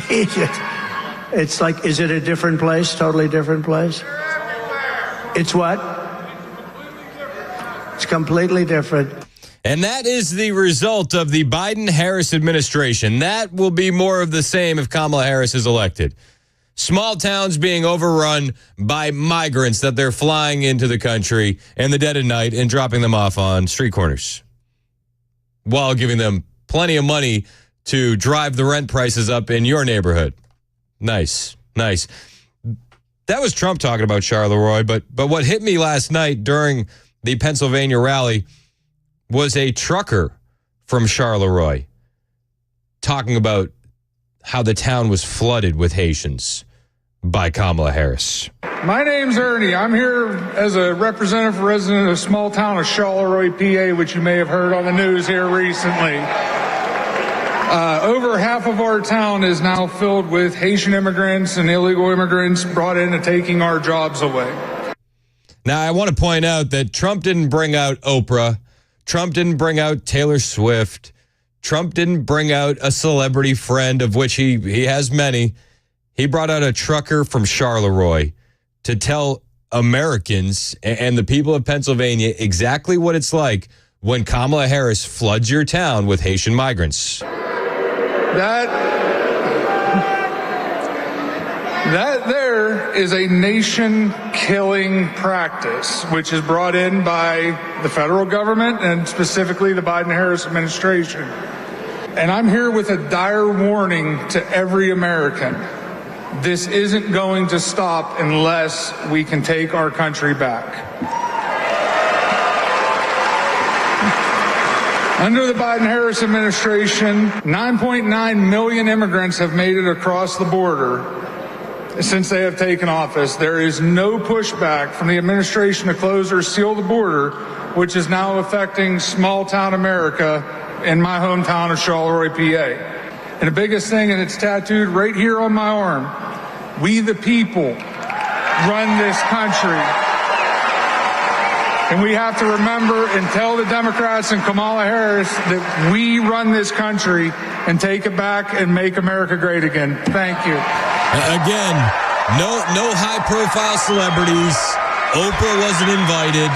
It's like, is it a different place, totally different place? It's what? It's completely different. And that is the result of the Biden-Harris administration. That will be more of the same if Kamala Harris is elected. Small towns being overrun by migrants that they're flying into the country in the dead of night and dropping them off on street corners while giving them plenty of money to drive the rent prices up in your neighborhood. Nice. That was Trump talking about Charleroi, but what hit me last night during the Pennsylvania rally was a trucker from Charleroi talking about how the town was flooded with Haitians by Kamala Harris. My name's Ernie. I'm here as a representative resident of the small town of Charleroi, PA, which you may have heard on the news here recently. Over half of our town is now filled with Haitian immigrants and illegal immigrants brought into taking our jobs away. Now, I want to point out that Trump didn't bring out Oprah. Trump didn't bring out Taylor Swift. Trump didn't bring out a celebrity friend, of which he has many. He brought out a trucker from Charleroi to tell Americans and the people of Pennsylvania exactly what it's like when Kamala Harris floods your town with Haitian migrants. That there is a nation-killing practice, which is brought in by the federal government and specifically the Biden-Harris administration. And I'm here with a dire warning to every American. This isn't going to stop unless we can take our country back. Under the Biden-Harris administration, 9.9 million immigrants have made it across the border since they have taken office. There is no pushback from the administration to close or seal the border, which is now affecting small-town America in my hometown of Charleroi, PA. And the biggest thing, and it's tattooed right here on my arm, we the people run this country. And we have to remember and tell the Democrats and Kamala Harris that we run this country and take it back and make America great again. Thank you. Again, no high-profile celebrities. Oprah wasn't invited.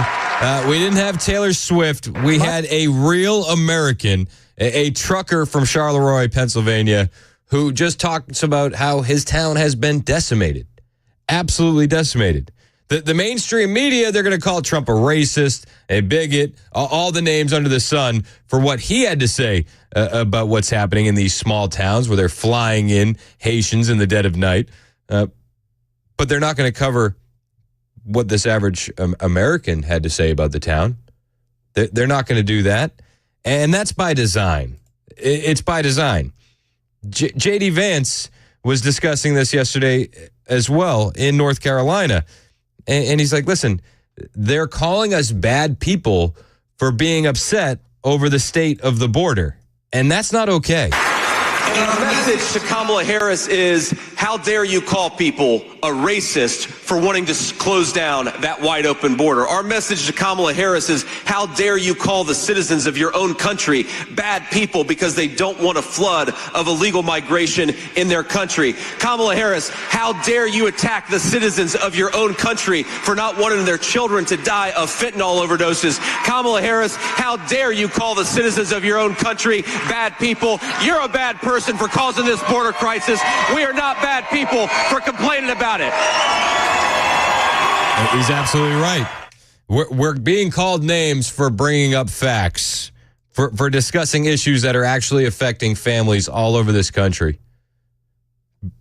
We didn't have Taylor Swift. We had a real American, a trucker from Charleroi, Pennsylvania, who just talks about how his town has been decimated. Absolutely decimated. The mainstream media, they're going to call Trump a racist, a bigot, all the names under the sun for what he had to say about what's happening in these small towns where they're flying in Haitians in the dead of night. But they're not going to cover what this average American had to say about the town. They're not going to do that. And that's by design. It's by design. J.D. Vance was discussing this yesterday as well in North Carolina. And he's like, listen, they're calling us bad people for being upset over the state of the border. And that's not okay. And our message to Kamala Harris is, how dare you call people a racist for wanting to close down that wide open border? Our message to Kamala Harris is, how dare you call the citizens of your own country bad people because they don't want a flood of illegal migration in their country? Kamala Harris, how dare you attack the citizens of your own country for not wanting their children to die of fentanyl overdoses? Kamala Harris, how dare you call the citizens of your own country bad people? You're a bad person for causing this border crisis. We are not bad people for complaining about it. He's absolutely right. We're being called names for bringing up facts, for discussing issues that are actually affecting families all over this country.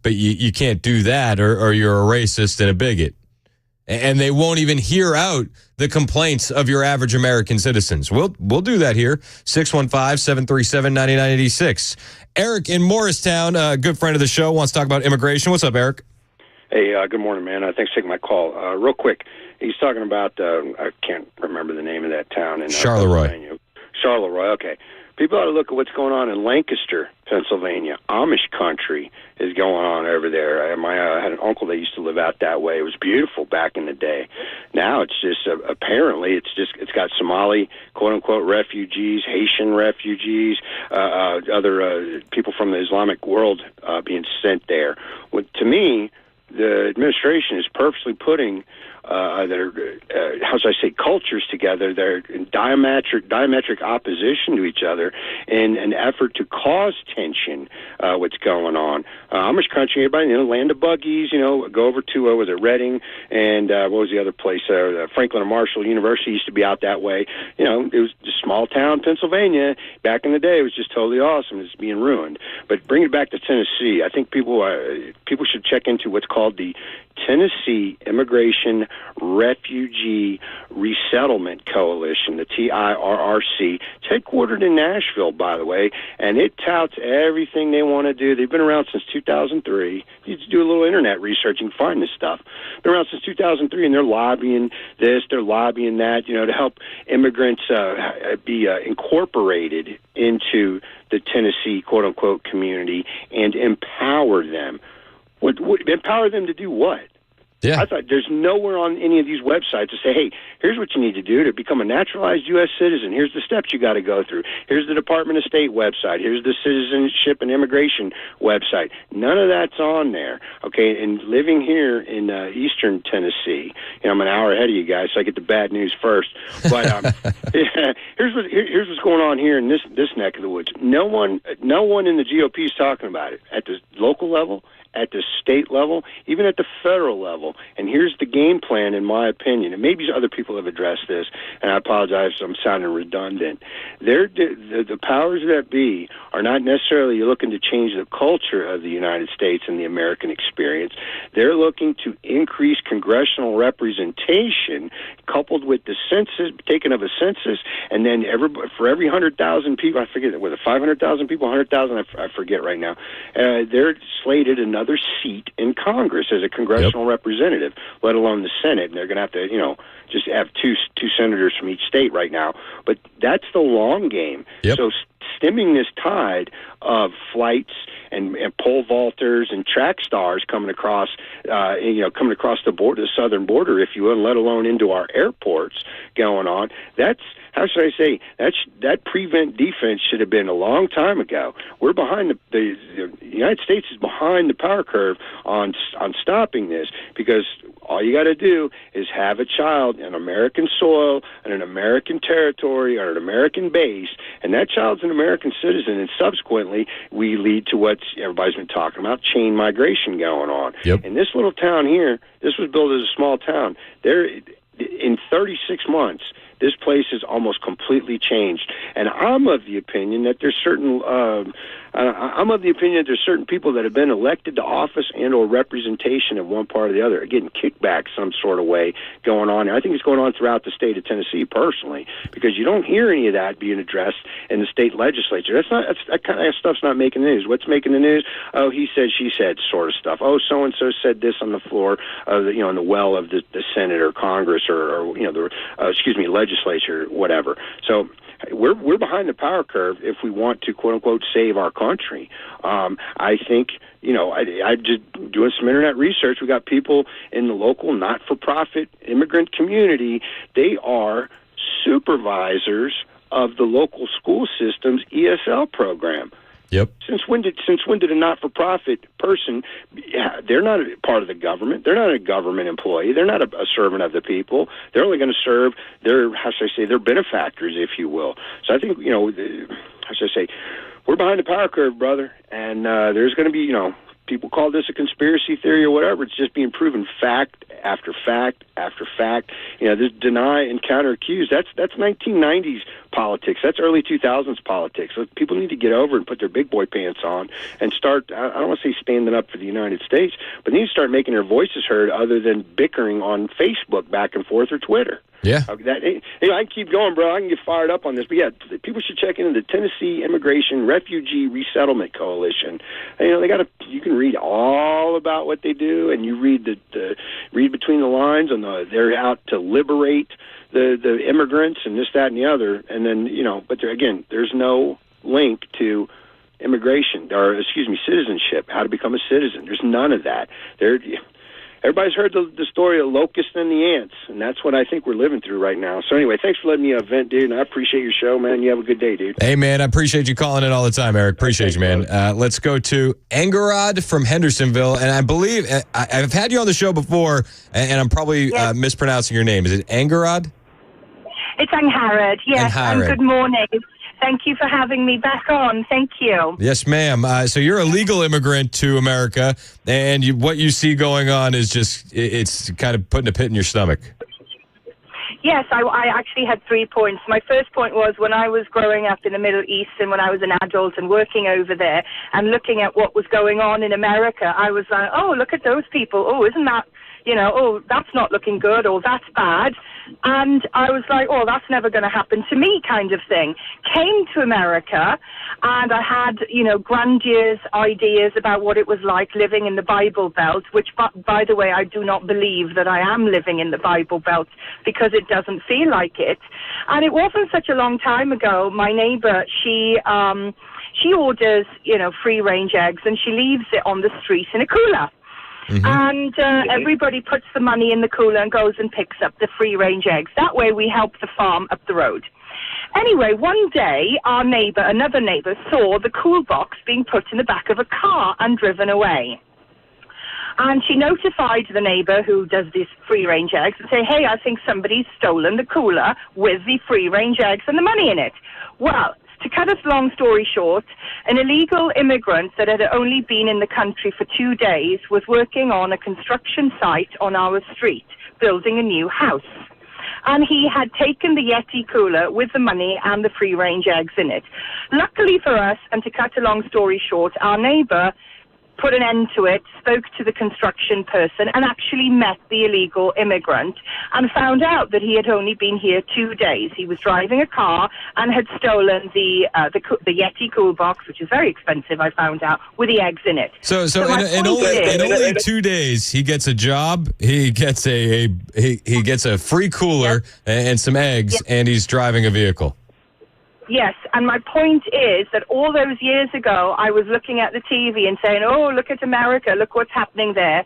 But you can't do that or you're a racist and a bigot. and they won't even hear out the complaints of your average American citizens. We'll do that here. 615-737-9986. Eric in Morristown, a good friend of the show, wants to talk about immigration. What's up, Eric? Hey, good morning, man. Thanks for taking my call. Real quick, he's talking about, I can't remember the name of that town. In Charleroi. Charleroi, okay. People ought to look at what's going on in Lancaster, Pennsylvania. Amish country is going on over there. I had an uncle that used to live out that way. It was beautiful back in the day. Now it's just, apparently, it's got Somali, quote-unquote, refugees, Haitian refugees, other people from the Islamic world being sent there. Well, to me, the administration is purposely putting cultures together. They're in diametric opposition to each other in an effort to cause tension. What's going on? Amish country, everybody, land of buggies. Go over to was it Reading and what was the other place? Franklin and Marshall University used to be out that way. It was just small town Pennsylvania back in the day. It was just totally awesome. It's being ruined. But bring it back to Tennessee. I think people should check into what's called the Tennessee Immigration Refugee Resettlement Coalition, the TIRRC. It's headquartered in Nashville, by the way, and it touts everything they want to do. They've been around since 2003. You just do a little internet research and find this stuff. Been around since 2003, and they're lobbying this, they're lobbying that, to help immigrants be incorporated into the Tennessee quote-unquote community and empower them. Empower them to do what? Yeah. I thought there's nowhere on any of these websites to say, hey, here's what you need to do to become a naturalized U.S. citizen. Here's the steps you got to go through. Here's the Department of State website. Here's the Citizenship and Immigration website. None of that's on there. Okay, and living here in eastern Tennessee, I'm an hour ahead of you guys, so I get the bad news first. But here's what's going on here in this neck of the woods. No one in the GOP is talking about it at the local level, at the state level, even at the federal level. And here's the game plan, in my opinion. And maybe other people have addressed this, and I apologize if I'm sounding redundant. The powers that be are not necessarily looking to change the culture of the United States and the American experience. They're looking to increase congressional representation coupled with the census, taking of a census, and then for every 100,000 people, I forget, was it 500,000 people, 100,000? I forget right now. They're slated another seat in Congress as a congressional representative, let alone the Senate. And they're going to have to, just have two senators from each state right now. But that's the long game. Yep. So stemming this tide of flights and pole vaulters and track stars coming across, the border, the southern border, if you will, let alone into our airports going on. That's, how should I say, that prevent defense should have been a long time ago. We're behind the United States is behind the power curve on stopping this, because all you got to do is have a child in American soil and an American territory or an American base, and that child's an American citizen, and subsequently we lead to what everybody's been talking about, chain migration going on. Yep. In this little town here, this was built as a small town. In 36 months, this place is almost completely changed. And I'm of the opinion that there's certain people that have been elected to office and or representation of one part or the other are getting kickback some sort of way going on. And I think it's going on throughout the state of Tennessee personally, because you don't hear any of that being addressed in the state legislature. That kind of stuff's not making the news. What's making the news? Oh, he said, she said sort of stuff. Oh, so-and-so said this on the floor of in the well of the Senate or Congress or legislature, whatever. So we're behind the power curve if we want to, quote unquote, save our country. I think, I just doing some internet research. We got people in the local not-for-profit immigrant community. They are supervisors of the local school system's ESL program. Yep. Since when did a not-for-profit person? They're not a part of the government. They're not a government employee. They're not a servant of the people. They're only going to serve their benefactors, if you will. So I think we're behind the power curve, brother. And there's going to be people call this a conspiracy theory or whatever. It's just being proven fact after fact after fact. This deny and counter accuse. That's 1990s politics. That's early 2000s politics. So people need to get over and put their big boy pants on and start, I don't want to say standing up for the United States, but they need to start making their voices heard other than bickering on Facebook back and forth or Twitter. Yeah. I can keep going, bro. I can get fired up on this. But, yeah, people should check into the Tennessee Immigration Refugee Resettlement Coalition. You can read all about what they do, and you read read between the lines on they're out to liberate the immigrants and this, that, and the other. And then, but there's no link to immigration citizenship, how to become a citizen. There's none of that. Everybody's heard the story of locusts and the ants, and that's what I think we're living through right now. So anyway, thanks for letting me vent, dude, and I appreciate your show, man. You have a good day, dude. Hey, man, I appreciate you calling in all the time, Eric. Appreciate you, man. Let's go to Angarad from Hendersonville, and I believe I've had you on the show before, and I'm probably mispronouncing your name. Is it Angarad? It's Angharad, yes, Angharad. and good morning. Thank you for having me back on. Thank you. Yes, ma'am. So you're a legal immigrant to America, and what you see going on is it's kind of putting a pit in your stomach. Yes, I actually had 3 points. My first point was when I was growing up in the Middle East and when I was an adult and working over there and looking at what was going on in America, I was like, oh, look at those people. Oh, isn't that, that's not looking good or that's bad. And I was like, oh, that's never going to happen to me kind of thing. Came to America and I had, grandiose ideas about what it was like living in the Bible Belt, which, by the way, I do not believe that I am living in the Bible Belt because it doesn't feel like it. And it wasn't such a long time ago. My neighbor, she orders, free-range eggs and she leaves it on the street in a cooler. Mm-hmm. And everybody puts the money in the cooler and goes and picks up the free-range eggs. That way we help the farm up the road. Anyway, one day, another neighbor, saw the cool box being put in the back of a car and driven away. And she notified the neighbor who does these free-range eggs and say, hey, I think somebody's stolen the cooler with the free-range eggs and the money in it. Well, to cut a long story short, an illegal immigrant that had only been in the country for 2 days was working on a construction site on our street, building a new house. And he had taken the Yeti cooler with the money and the free-range eggs in it. Luckily for us, and to cut a long story short, our neighbor put an end to it, spoke to the construction person, and actually met the illegal immigrant and found out that he had only been here 2 days. He was driving a car and had stolen the Yeti cool box, which is very expensive, I found out, with the eggs in it. So in only 2 days, he gets a job, he gets he gets a free cooler and some eggs, and he's driving a vehicle. Yes, and my point is that all those years ago, I was looking at the TV and saying, oh, look at America, look what's happening there.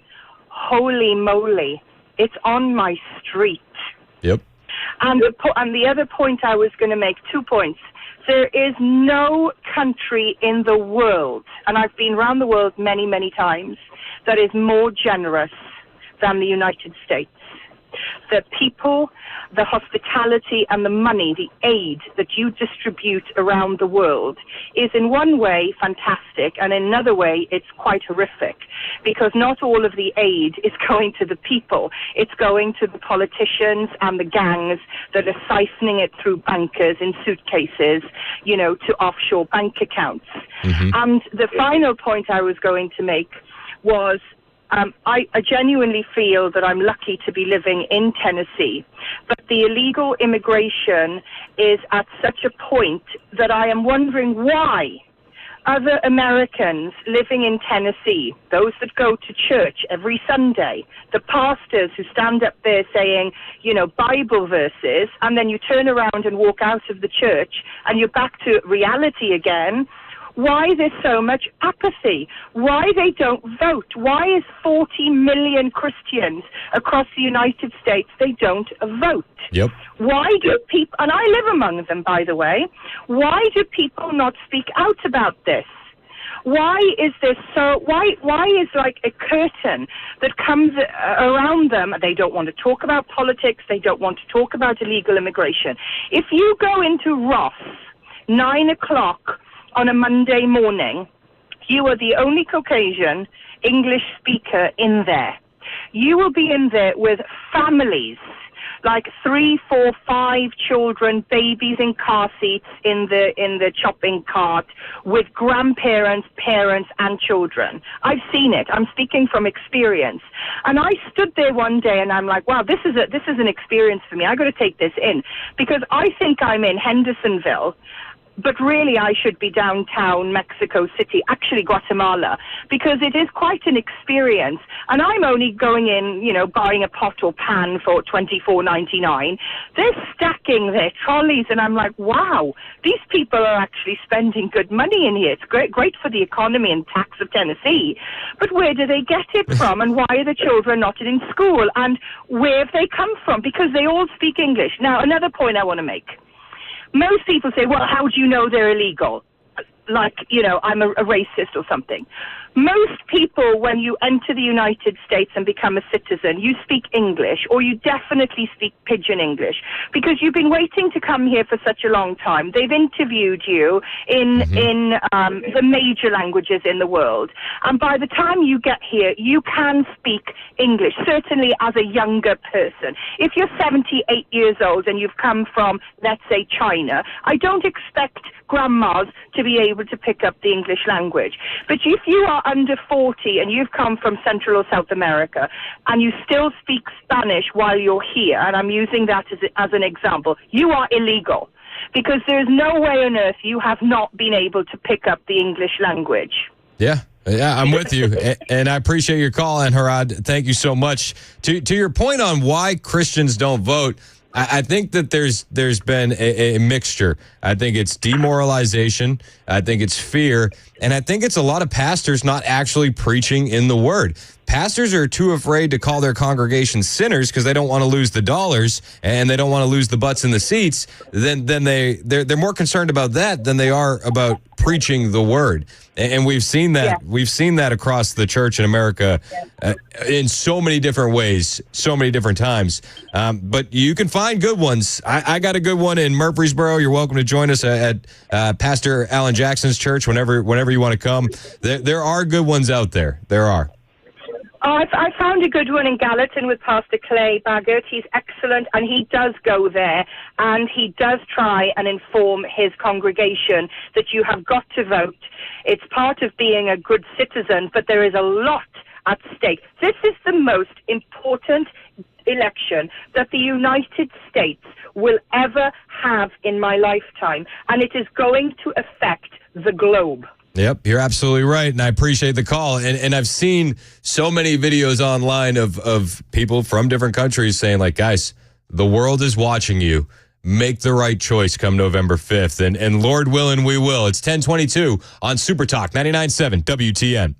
Holy moly, it's on my street. Yep. And the other point I was going to make, 2 points. There is no country in the world, and I've been around the world many, many times, that is more generous than the United States. The people, the hospitality and the money, the aid that you distribute around the world is in one way fantastic and in another way it's quite horrific because not all of the aid is going to the people. It's going to the politicians and the gangs that are siphoning it through bankers in suitcases, to offshore bank accounts. Mm-hmm. And the final point I was going to make was I genuinely feel that I'm lucky to be living in Tennessee, but the illegal immigration is at such a point that I am wondering why other Americans living in Tennessee, those that go to church every Sunday, the pastors who stand up there saying, Bible verses, and then you turn around and walk out of the church and you're back to reality again, why there's so much apathy, why they don't vote, why is 40 million Christians across the United States, they don't vote. Yep. Why do people, and I live among them, by the way, why do people not speak out about this? Why is this so, why is like a curtain that comes around them? They don't want to talk about politics, they don't want to talk about illegal immigration. If you go into Ross, 9 o'clock, on a Monday morning, you are the only Caucasian English speaker in there. you will be in there with families, like 3, 4, 5 children, babies in car seats in the shopping cart, with grandparents, parents, and children. I've seen it. I'm speaking from experience. And I stood there one day and I'm like, wow, this is an experience for me. I got to take this in, because I think I'm in Hendersonville, but really I should be downtown Mexico City, actually Guatemala, because it is quite an experience. And I'm only going in, buying a pot or pan for $24.99. They're stacking their trolleys, and I'm like, wow, these people are actually spending good money in here. It's great for the economy and tax of Tennessee. But where do they get it from, and why are the children not in school, and where have they come from? Because they all speak English. Now, another point I want to make. Most people say, well, how do you know they're illegal? Like, I'm a racist or something. Most people, when you enter the United States and become a citizen, you speak English, or you definitely speak Pidgin English, because you've been waiting to come here for such a long time. They've interviewed you in the major languages in the world. And by the time you get here, you can speak English, certainly as a younger person. If you're 78 years old and you've come from, let's say, China, I don't expect grandmas to be able to pick up the English language. But if you are under 40 and you've come from Central or South America and you still speak Spanish while you're here, and I'm using that as an example, you are illegal, because there's no way on earth you have not been able to pick up the English language. Yeah, I'm with you, and I appreciate your call, Anharad. Thank you so much. To your point on why Christians don't vote, I think that there's been a mixture. I think it's demoralization. I think it's fear. And I think it's a lot of pastors not actually preaching in the word. Pastors are too afraid to call their congregation sinners because they don't want to lose the dollars and they don't want to lose the butts in the seats. Then they're more concerned about that than they are about preaching the word. And we've seen that. Yeah. We've seen that across the church in America in so many different ways, so many different times. But you can find good ones. I got a good one in Murfreesboro. You're welcome to join us at Pastor Alan Jackson's church whenever you want to come. There are good ones out there. There are. Oh, I found a good one in Gallatin with Pastor Clay Baggett. He's excellent, and he does go there, and he does try and inform his congregation that you have got to vote. It's part of being a good citizen, but there is a lot at stake. This is the most important election that the United States will ever have in my lifetime, and it is going to affect the globe. Yep, you're absolutely right, and I appreciate the call. And I've seen so many videos online of people from different countries saying, like, guys, the world is watching you. Make the right choice come November 5th. And Lord willing, we will. It's 10:22 on Super Talk 99.7 WTN.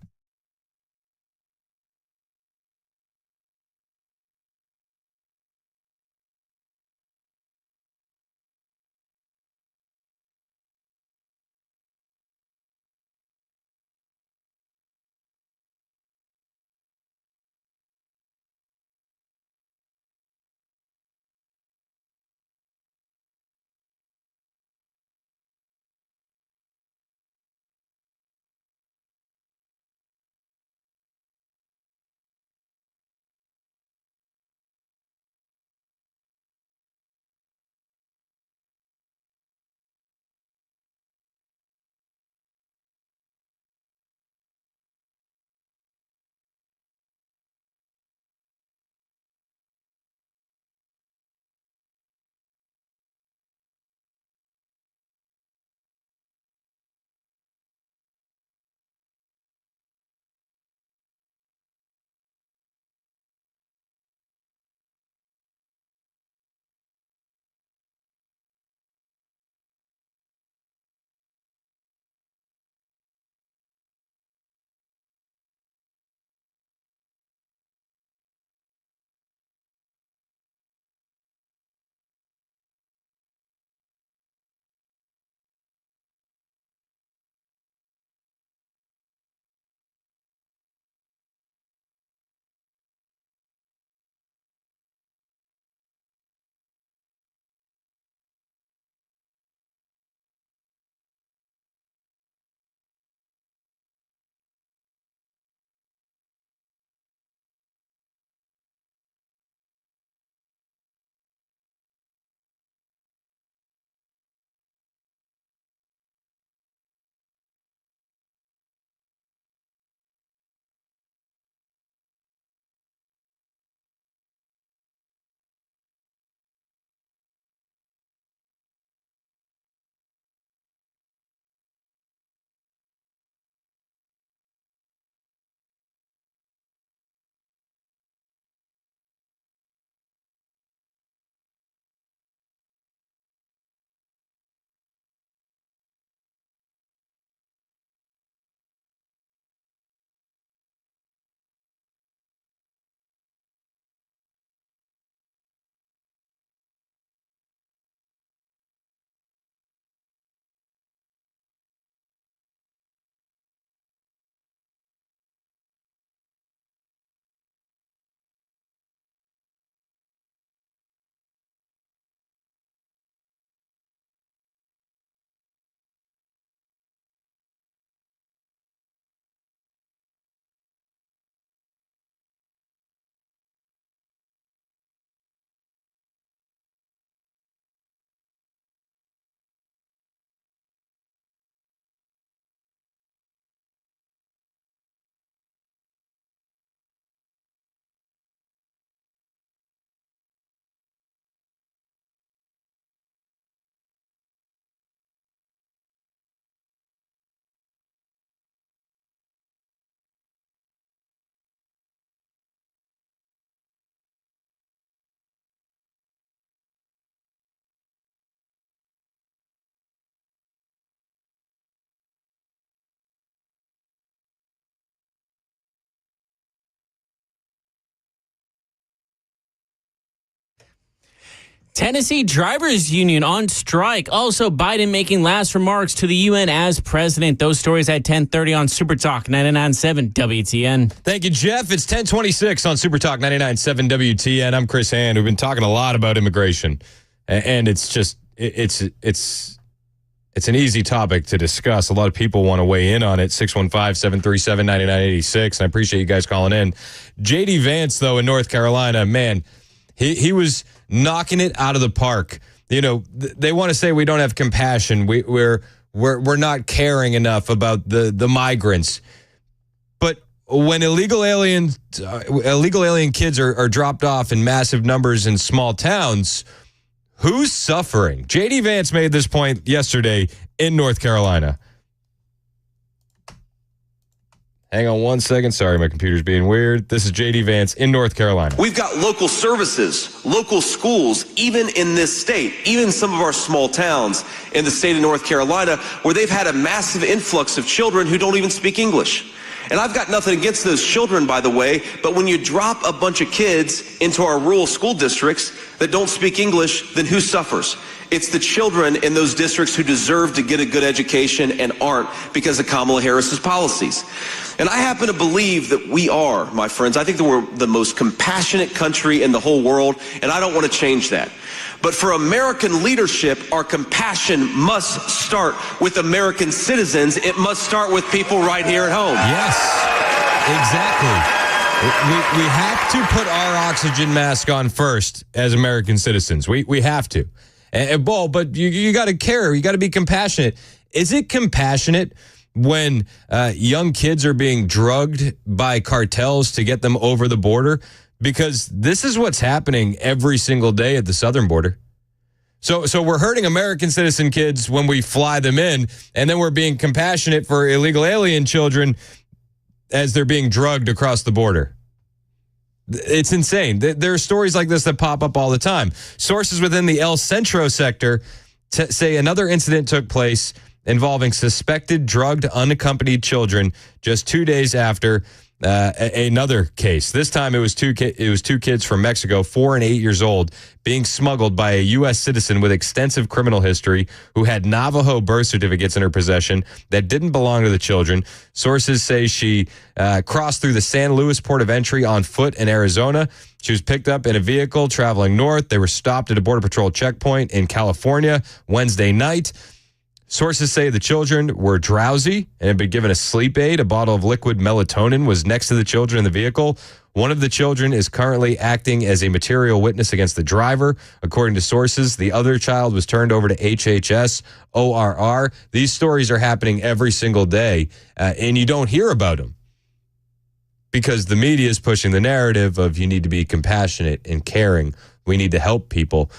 Tennessee Drivers Union on strike. Also, Biden making last remarks to the UN as president. Those stories at 10:30 on Super Talk 99.7 WTN. Thank you, Jeff. It's 10:26 on Super Talk 99.7 WTN. I'm Chris Hand. We've been talking a lot about immigration, and it's just it's an easy topic to discuss. A lot of people want to weigh in on it. 615-737-9986. And I appreciate you guys calling in. J.D. Vance, though, in North Carolina, man, he was knocking it out of the park. You know, they want to say we don't have compassion. We're not caring enough about the migrants. But when illegal alien kids are dropped off in massive numbers in small towns, who's suffering? J.D. Vance made this point yesterday in North Carolina. Hang on one second. Sorry, my computer's being weird. This is J.D. Vance in North Carolina. We've got local services, local schools, even in this state, even some of our small towns in the state of North Carolina, where they've had a massive influx of children who don't even speak English. And I've got nothing against those children, by the way, but when you drop a bunch of kids into our rural school districts that don't speak English, then who suffers? It's the children in those districts who deserve to get a good education and aren't because of Kamala Harris's policies. And I happen to believe that we are, my friends. I think that we're the most compassionate country in the whole world, and I don't want to change that. But for American leadership, our compassion must start with American citizens. It must start with people right here at home. Yes, exactly. We have to put our oxygen mask on first as American citizens. We have to. But you got to care. You got to be compassionate. Is it compassionate when young kids are being drugged by cartels to get them over the border? Because this is what's happening every single day at the southern border. So we're hurting American citizen kids when we fly them in, and then we're being compassionate for illegal alien children as they're being drugged across the border. It's insane. There are stories like this that pop up all the time. Sources within the El Centro sector say another incident took place involving suspected drugged unaccompanied children just 2 days after another case. This time it was two kids from Mexico, 4 and 8 years old, being smuggled by a U.S. citizen with extensive criminal history who had Navajo birth certificates in her possession that didn't belong to the children. Sources say she crossed through the San Luis port of entry on foot in Arizona. She was picked up in a vehicle traveling north. They were stopped at a Border Patrol checkpoint in California Wednesday night. Sources say the children were drowsy and had been given a sleep aid. A bottle of liquid melatonin was next to the children in the vehicle. One of the children is currently acting as a material witness against the driver. According to sources, the other child was turned over to HHS ORR. These stories are happening every single day, and you don't hear about them because the media is pushing the narrative of you need to be compassionate and caring. We need to help people.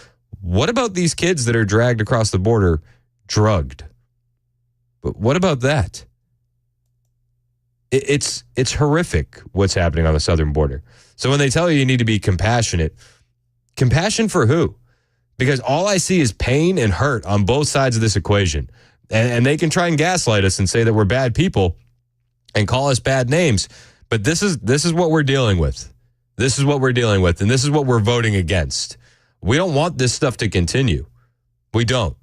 What about these kids that are dragged across the border drugged? But what about that? It's horrific what's happening on the southern border. So when they tell you need to be compassionate, compassion for who? Because all I see is pain and hurt on both sides of this equation. And they can try and gaslight us and say that we're bad people and call us bad names. But this is what we're dealing with. This is what we're dealing with. And this is what we're voting against. We don't want this stuff to continue. We don't.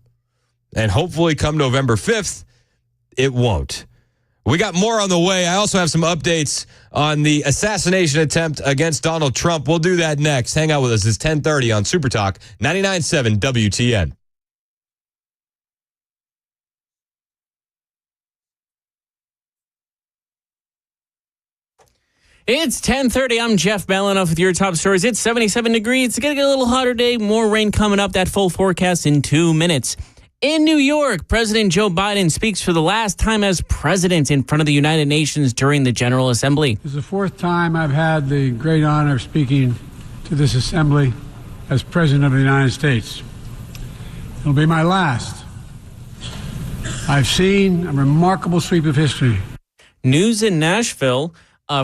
And hopefully come November 5th, it won't. We got more on the way. I also have some updates on the assassination attempt against Donald Trump. We'll do that next. Hang out with us. It's 10:30 on Super Talk 99.7 WTN. It's 10:30. I'm Jeff Malinoff with your top stories. It's 77 degrees. It's going to get a little hotter today. More rain coming up. That full forecast in 2 minutes. In New York, President Joe Biden speaks for the last time as president in front of the United Nations during the General Assembly. This is the fourth time I've had the great honor of speaking to this assembly as President of the United States. It'll be my last. I've seen a remarkable sweep of history. News in Nashville.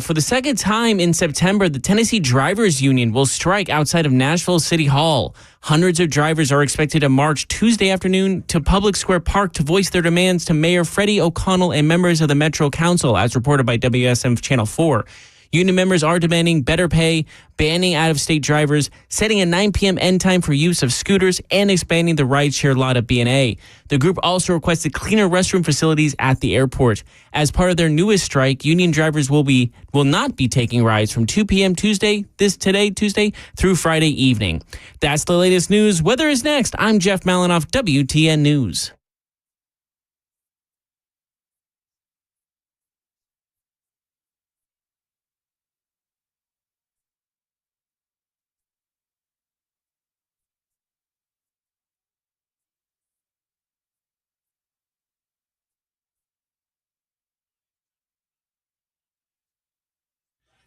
For the second time in September, the Tennessee Drivers Union will strike outside of Nashville City Hall. Hundreds of drivers are expected to march Tuesday afternoon to Public Square Park to voice their demands to Mayor Freddie O'Connell and members of the Metro Council, as reported by WSM Channel 4. Union members are demanding better pay, banning out-of-state drivers, setting a 9 p.m. end time for use of scooters, and expanding the rideshare lot at B&A. The group also requested cleaner restroom facilities at the airport. As part of their newest strike, union drivers will not be taking rides from 2 p.m. Tuesday through Friday evening. That's the latest news. Weather is next. I'm Jeff Malinoff, WTN News.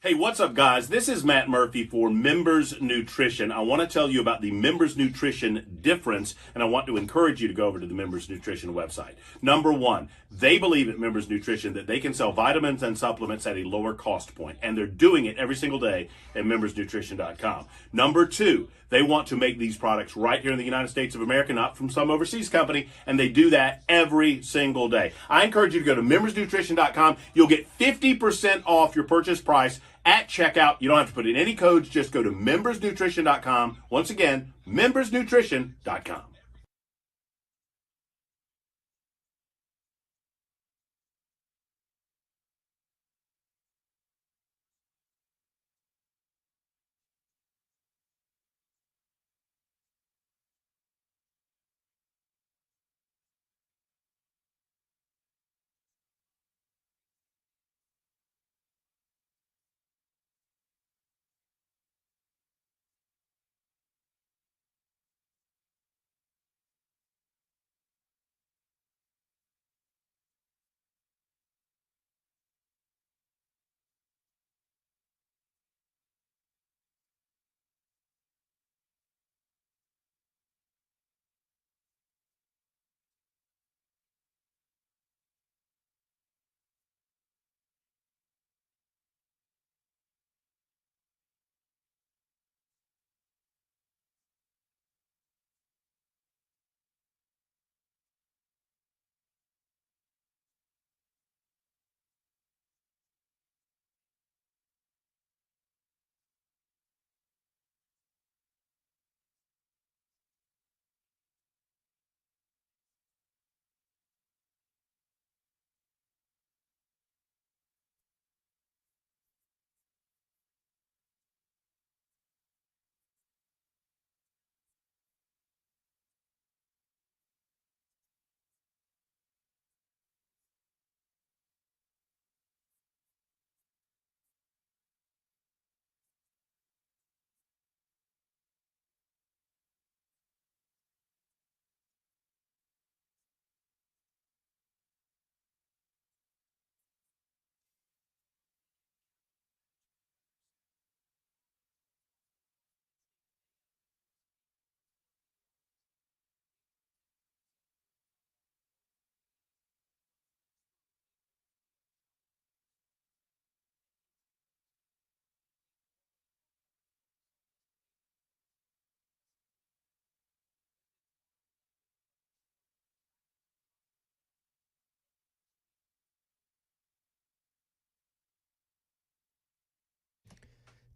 Hey, what's up, guys? This is Matt Murphy for Members Nutrition. I want to tell you about the Members Nutrition difference, and I want to encourage you to go over to the Members Nutrition website. Number one, they believe at Members Nutrition that they can sell vitamins and supplements at a lower cost point, and they're doing it every single day at membersnutrition.com. Number two, they want to make these products right here in the United States of America, not from some overseas company, and they do that every single day. I encourage you to go to membersnutrition.com. You'll get 50% off your purchase price at checkout. You don't have to put in any codes. Just go to membersnutrition.com. Once again, membersnutrition.com.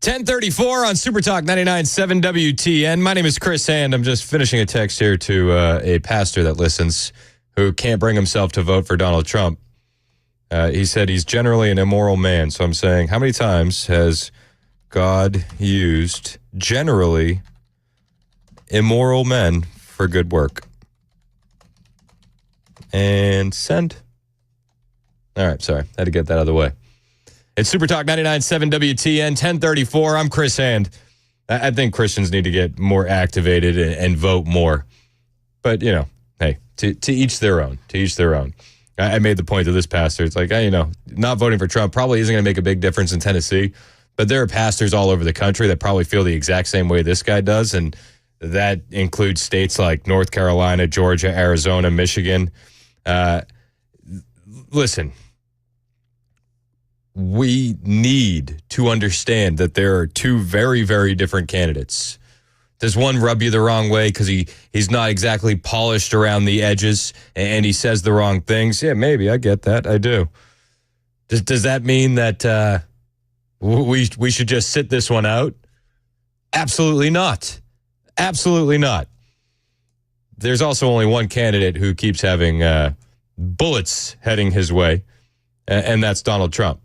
.34 on Super Talk 99.7 WTN. My name is Chris Hand. I'm just finishing a text here to a pastor that listens who can't bring himself to vote for Donald Trump. He said he's generally an immoral man. So I'm saying, how many times has God used generally immoral men for good work? And send. All right, sorry. Had to get that out of the way. It's Super Talk 99.7 WTN, 1034. I'm Chris Hand. I think Christians need to get more activated and vote more. But, you know, hey, to each their own. To each their own. I made the point to this pastor. It's like, not voting for Trump probably isn't going to make a big difference in Tennessee. But there are pastors all over the country that probably feel the exact same way this guy does. And that includes states like North Carolina, Georgia, Arizona, Michigan. Listen. We need to understand that there are two very, very different candidates. Does one rub you the wrong way because he's not exactly polished around the edges and he says the wrong things? Yeah, maybe. I get that. I do. Does that mean that We should just sit this one out? Absolutely not. Absolutely not. There's also only one candidate who keeps having bullets heading his way, and that's Donald Trump.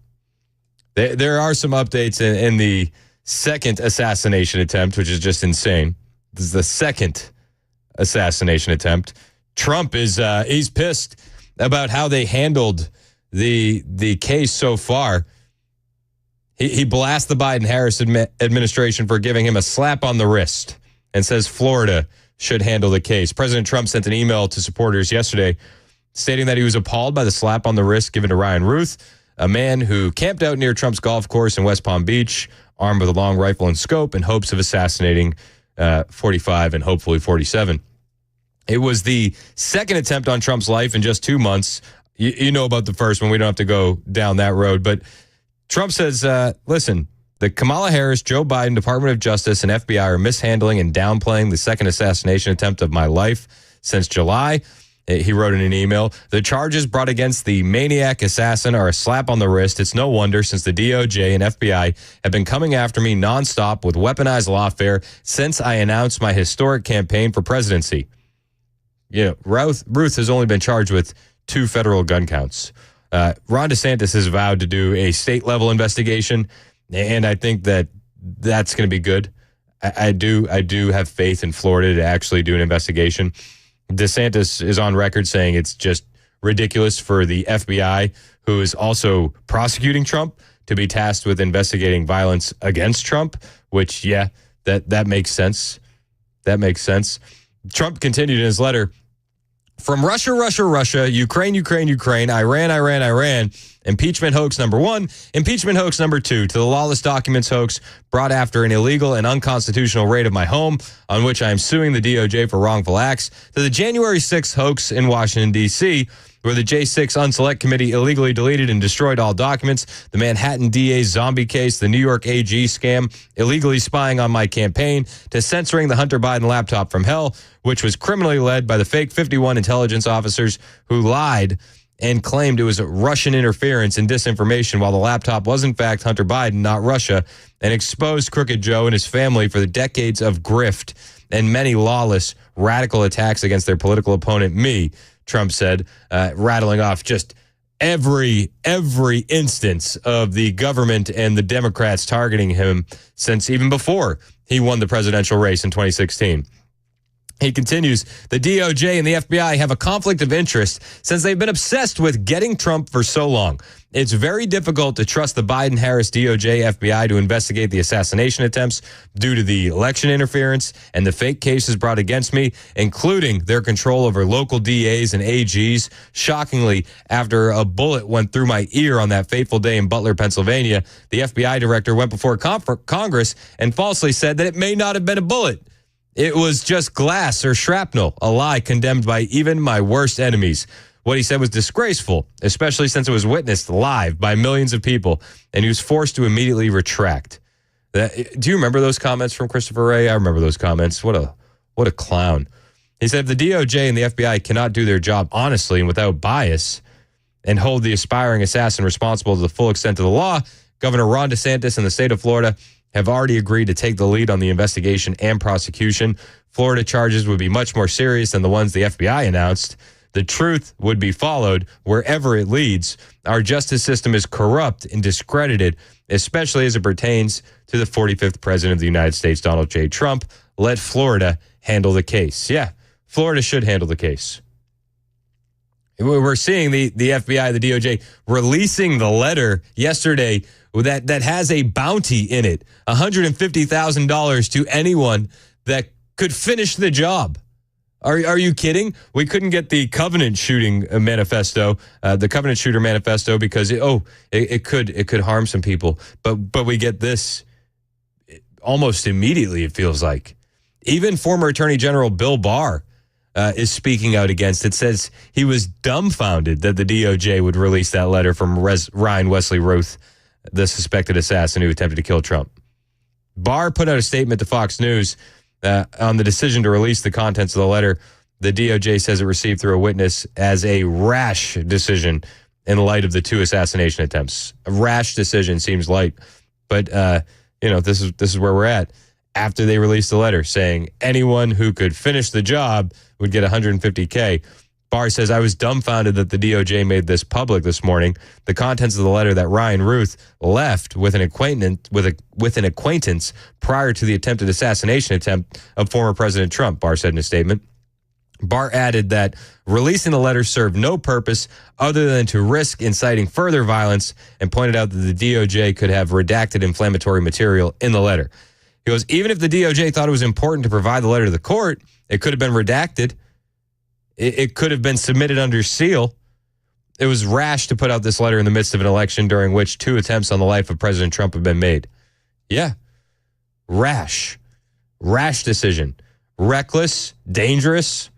There are some updates in the second assassination attempt, which is just insane. This is the second assassination attempt. Trump is he's pissed about how they handled the case so far. He blasts the Biden-Harris administration for giving him a slap on the wrist and says Florida should handle the case. President Trump sent an email to supporters yesterday stating that he was appalled by the slap on the wrist given to Ryan Ruth, a man who camped out near Trump's golf course in West Palm Beach, armed with a long rifle and scope in hopes of assassinating 45 and hopefully 47. It was the second attempt on Trump's life in just 2 months. You know about the first one. We don't have to go down that road. But Trump says, listen, the Kamala Harris, Joe Biden, Department of Justice, and FBI are mishandling and downplaying the second assassination attempt of my life since July. He wrote in an email, the charges brought against the maniac assassin are a slap on the wrist. It's no wonder since the DOJ and FBI have been coming after me nonstop with weaponized lawfare since I announced my historic campaign for presidency. Ruth has only been charged with 2 federal gun counts. Ron DeSantis has vowed to do a state-level investigation, and I think that's going to be good. I do have faith in Florida to actually do an investigation. DeSantis is on record saying it's just ridiculous for the FBI, who is also prosecuting Trump, to be tasked with investigating violence against Trump, which, that makes sense. That makes sense. Trump continued in his letter, from Russia, Ukraine, Iran, impeachment hoax number 1, impeachment hoax number 2, to the lawless documents hoax brought after an illegal and unconstitutional raid of my home, on which I am suing the DOJ for wrongful acts, to the January 6th hoax in Washington, D.C., where the J6 Unselect Committee illegally deleted and destroyed all documents, the Manhattan DA's zombie case, the New York AG scam, illegally spying on my campaign, to censoring the Hunter Biden laptop from hell, which was criminally led by the fake 51 intelligence officers who lied and claimed it was Russian interference and disinformation while the laptop was in fact Hunter Biden, not Russia, and exposed Crooked Joe and his family for the decades of grift and many lawless, radical attacks against their political opponent, me, Trump said, rattling off just every instance of the government and the Democrats targeting him since even before he won the presidential race in 2016. He continues, the DOJ and the FBI have a conflict of interest since they've been obsessed with getting Trump for so long. It's very difficult to trust the Biden-Harris DOJ FBI to investigate the assassination attempts due to the election interference and the fake cases brought against me, including their control over local DAs and AGs. Shockingly, after a bullet went through my ear on that fateful day in Butler, Pennsylvania, the FBI director went before Congress and falsely said that it may not have been a bullet. It was just glass or shrapnel, a lie condemned by even my worst enemies. What he said was disgraceful, especially since it was witnessed live by millions of people, and he was forced to immediately retract. Do you remember those comments from Christopher Wray? I remember those comments. What a clown. He said, if the DOJ and the FBI cannot do their job honestly and without bias and hold the aspiring assassin responsible to the full extent of the law, Governor Ron DeSantis and the state of Florida have already agreed to take the lead on the investigation and prosecution. Florida charges would be much more serious than the ones the FBI announced. The truth would be followed wherever it leads. Our justice system is corrupt and discredited, especially as it pertains to the 45th president of the United States, Donald J. Trump. Let Florida handle the case. Yeah, Florida should handle the case. We're seeing the FBI, the DOJ, releasing the letter yesterday that has a bounty in it, $150,000 to anyone that could finish the job. Are you kidding? We couldn't get the Covenant shooting manifesto, the Covenant shooter manifesto, because it could harm some people. But we get this almost immediately. It feels like even former Attorney General Bill Barr is speaking out against it. Says he was dumbfounded that the DOJ would release that letter from Ryan Wesley Ruth, the suspected assassin who attempted to kill Trump. Barr put out a statement to Fox News on the decision to release the contents of the letter. The DOJ says it received through a witness as a rash decision in light of the 2 assassination attempts. A rash decision seems light. But, this is where we're at. After they released the letter saying anyone who could finish the job would get $150K. Barr says, I was dumbfounded that the DOJ made this public this morning. The contents of the letter that Ryan Ruth left with an acquaintance prior to the attempted assassination attempt of former President Trump, Barr said in a statement. Barr added that releasing the letter served no purpose other than to risk inciting further violence, and pointed out that the DOJ could have redacted inflammatory material in the letter. He goes, even if the DOJ thought it was important to provide the letter to the court, it could have been redacted. It could have been submitted under seal. It was rash to put out this letter in the midst of an election during which 2 attempts on the life of President Trump have been made. Yeah. Rash. Rash decision. Reckless. Dangerous.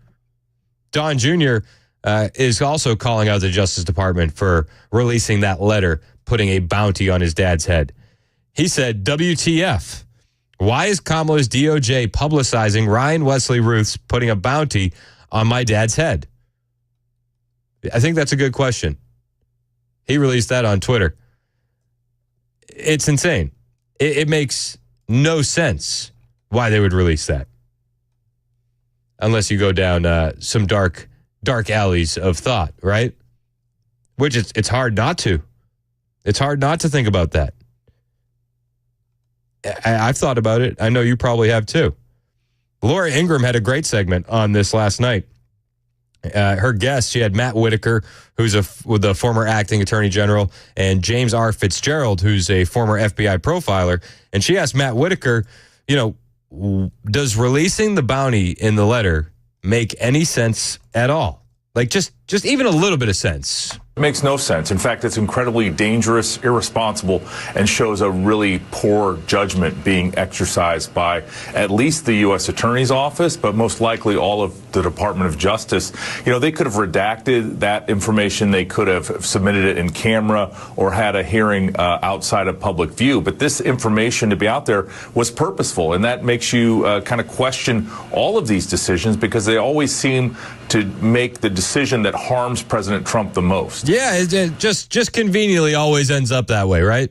Don Jr. Is also calling out the Justice Department for releasing that letter, putting a bounty on his dad's head. He said, WTF. Why is Kamala's DOJ publicizing Ryan Wesley Ruth's putting a bounty on my dad's head? I think that's a good question. He released that on Twitter. It's insane. It makes no sense why they would release that. Unless you go down some dark alleys of thought, right? Which it's hard not to. It's hard not to think about that. I've thought about it. I know you probably have too. Laura Ingraham had a great segment on this last night. Her guest, she had Matt Whitaker, who's the former acting attorney general, and James R. Fitzgerald, who's a former FBI profiler. And she asked Matt Whitaker, does releasing the bounty in the letter make any sense at all? Like just even a little bit of sense. It makes no sense. In fact, it's incredibly dangerous, irresponsible, and shows a really poor judgment being exercised by at least the U.S. Attorney's Office, but most likely all of the Department of Justice. They could have redacted that information. They could have submitted it in camera or had a hearing outside of public view. But this information to be out there was purposeful, and that makes you kind of question all of these decisions, because they always seem to make the decision that harms President Trump the most. Yeah, it just conveniently always ends up that way, right?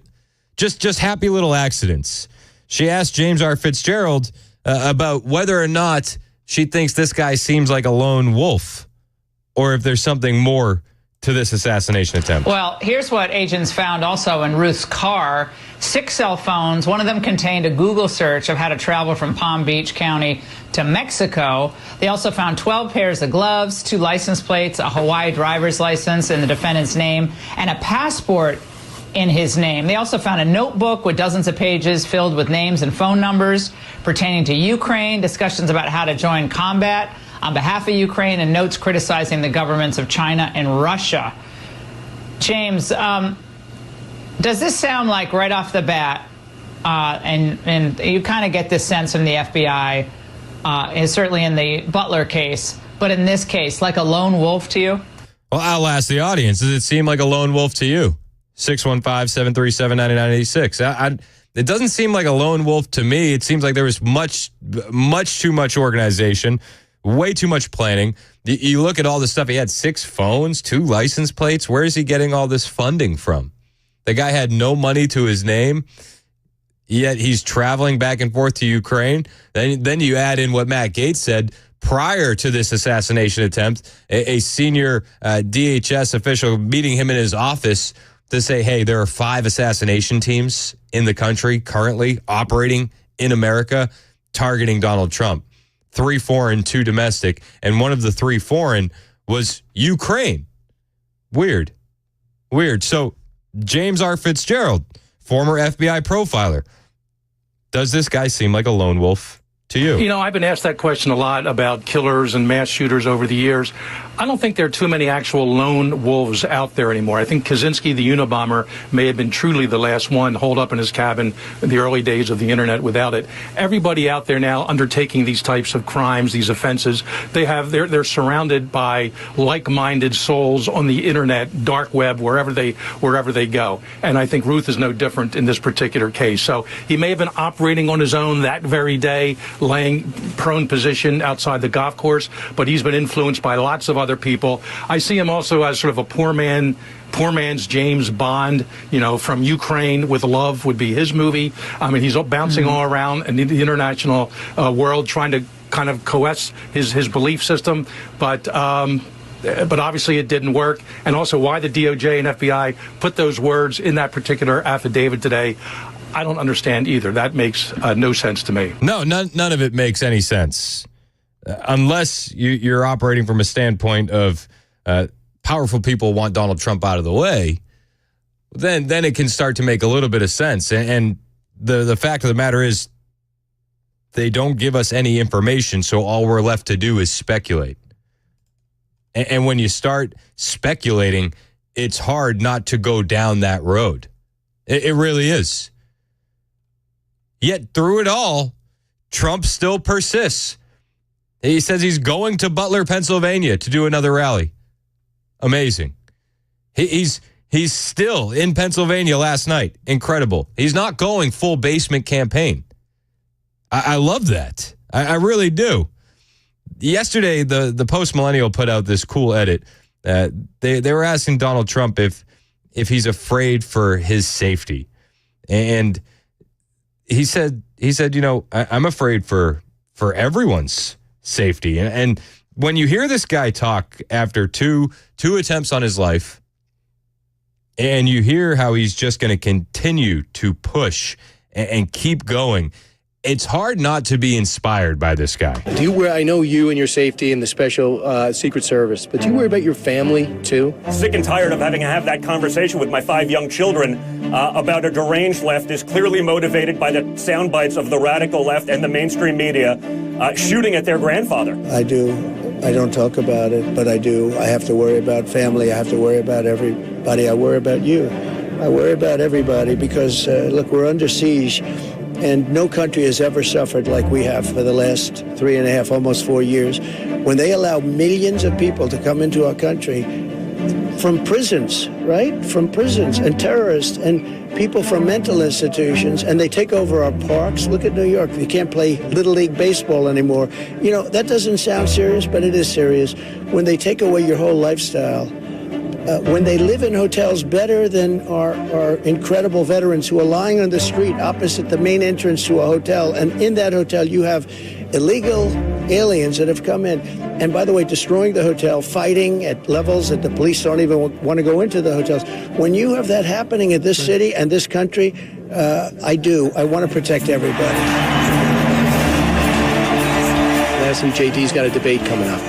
Just happy little accidents. She asked James R. Fitzgerald about whether or not she thinks this guy seems like a lone wolf, or if there's something more to this assassination attempt. Well, here's what agents found also in Ruth's car. 6 cell phones. One of them contained a Google search of how to travel from Palm Beach County to Mexico. They also found 12 pairs of gloves, 2 license plates, a Hawaii driver's license in the defendant's name, and a passport in his name. They also found a notebook with dozens of pages filled with names and phone numbers pertaining to Ukraine, discussions about how to join combat on behalf of Ukraine, and notes criticizing the governments of China and Russia. James, does this sound like right off the bat, and you kind of get this sense from the FBI, and certainly in the Butler case, but in this case, like a lone wolf to you? Well, I'll ask the audience. Does it seem like a lone wolf to you? 615-737-9986. It doesn't seem like a lone wolf to me. It seems like there was much too much organization, way too much planning. You look at all the stuff. He had 6 phones, 2 license plates. Where is he getting all this funding from? The guy had no money to his name, yet he's traveling back and forth to Ukraine. Then you add in what Matt Gaetz said prior to this assassination attempt, a senior DHS official meeting him in his office to say, hey, there are 5 assassination teams in the country currently operating in America targeting Donald Trump. 3 foreign, 2 domestic, and one of the 3 foreign was Ukraine. Weird. So James R. Fitzgerald, former FBI profiler. Does this guy seem like a lone wolf to you? I've been asked that question a lot about killers and mass shooters over the years. I don't think there are too many actual lone wolves out there anymore. I think Kaczynski, the Unabomber, may have been truly the last one holed up in his cabin in the early days of the internet without it. Everybody out there now undertaking these types of crimes, these offenses, they're surrounded by like-minded souls on the internet, dark web, wherever they go. And I think Ruth is no different in this particular case. So he may have been operating on his own that very day, laying prone position outside the golf course, but he's been influenced by lots of other people. I see him also as sort of a poor man's James Bond, from Ukraine with Love would be his movie. I mean, he's bouncing all around in the international world, trying to kind of coerce his belief system, but obviously it didn't work. And also why the DOJ and FBI put those words in that particular affidavit today, I don't understand either. That makes no sense to me. No, none of it makes any sense. Unless you're operating from a standpoint of powerful people want Donald Trump out of the way, then it can start to make a little bit of sense. And the fact of the matter is they don't give us any information, so all we're left to do is speculate. And when you start speculating, it's hard not to go down that road. It really is. Yet through it all, Trump still persists. He says he's going to Butler, Pennsylvania to do another rally. Amazing. He's still in Pennsylvania last night. Incredible. He's not going full basement campaign. I love that. I really do. Yesterday, the Post Millennial put out this cool edit. They were asking Donald Trump if he's afraid for his safety, and he said, I'm afraid for everyone's safety. And when you hear this guy talk after two attempts on his life, and you hear how he's just going to continue to push and keep going, it's hard not to be inspired by this guy. Do you worry? I know you and your safety and the special Secret Service, but do you worry about your family too? Sick and tired of having to have that conversation with my 5 young children about a deranged leftist clearly motivated by the sound bites of the radical left and the mainstream media shooting at their grandfather. I do. I don't talk about it, but I do. I have to worry about family. I have to worry about everybody. I worry about you. I worry about everybody because, look, we're under siege. And no country has ever suffered like we have for the last 3.5, almost 4 years, when they allow millions of people to come into our country from prisons, right? From prisons and terrorists and people from mental institutions, and they take over our parks. Look at New York. You can't play Little League baseball anymore. That doesn't sound serious, but it is serious. When they take away your whole lifestyle, when they live in hotels better than our incredible veterans who are lying on the street opposite the main entrance to a hotel, and in that hotel you have illegal aliens that have come in, and by the way, destroying the hotel, fighting at levels that the police don't even want to go into the hotels. When you have that happening in this city and this country, I want to protect everybody. Last and JD's got a debate coming up.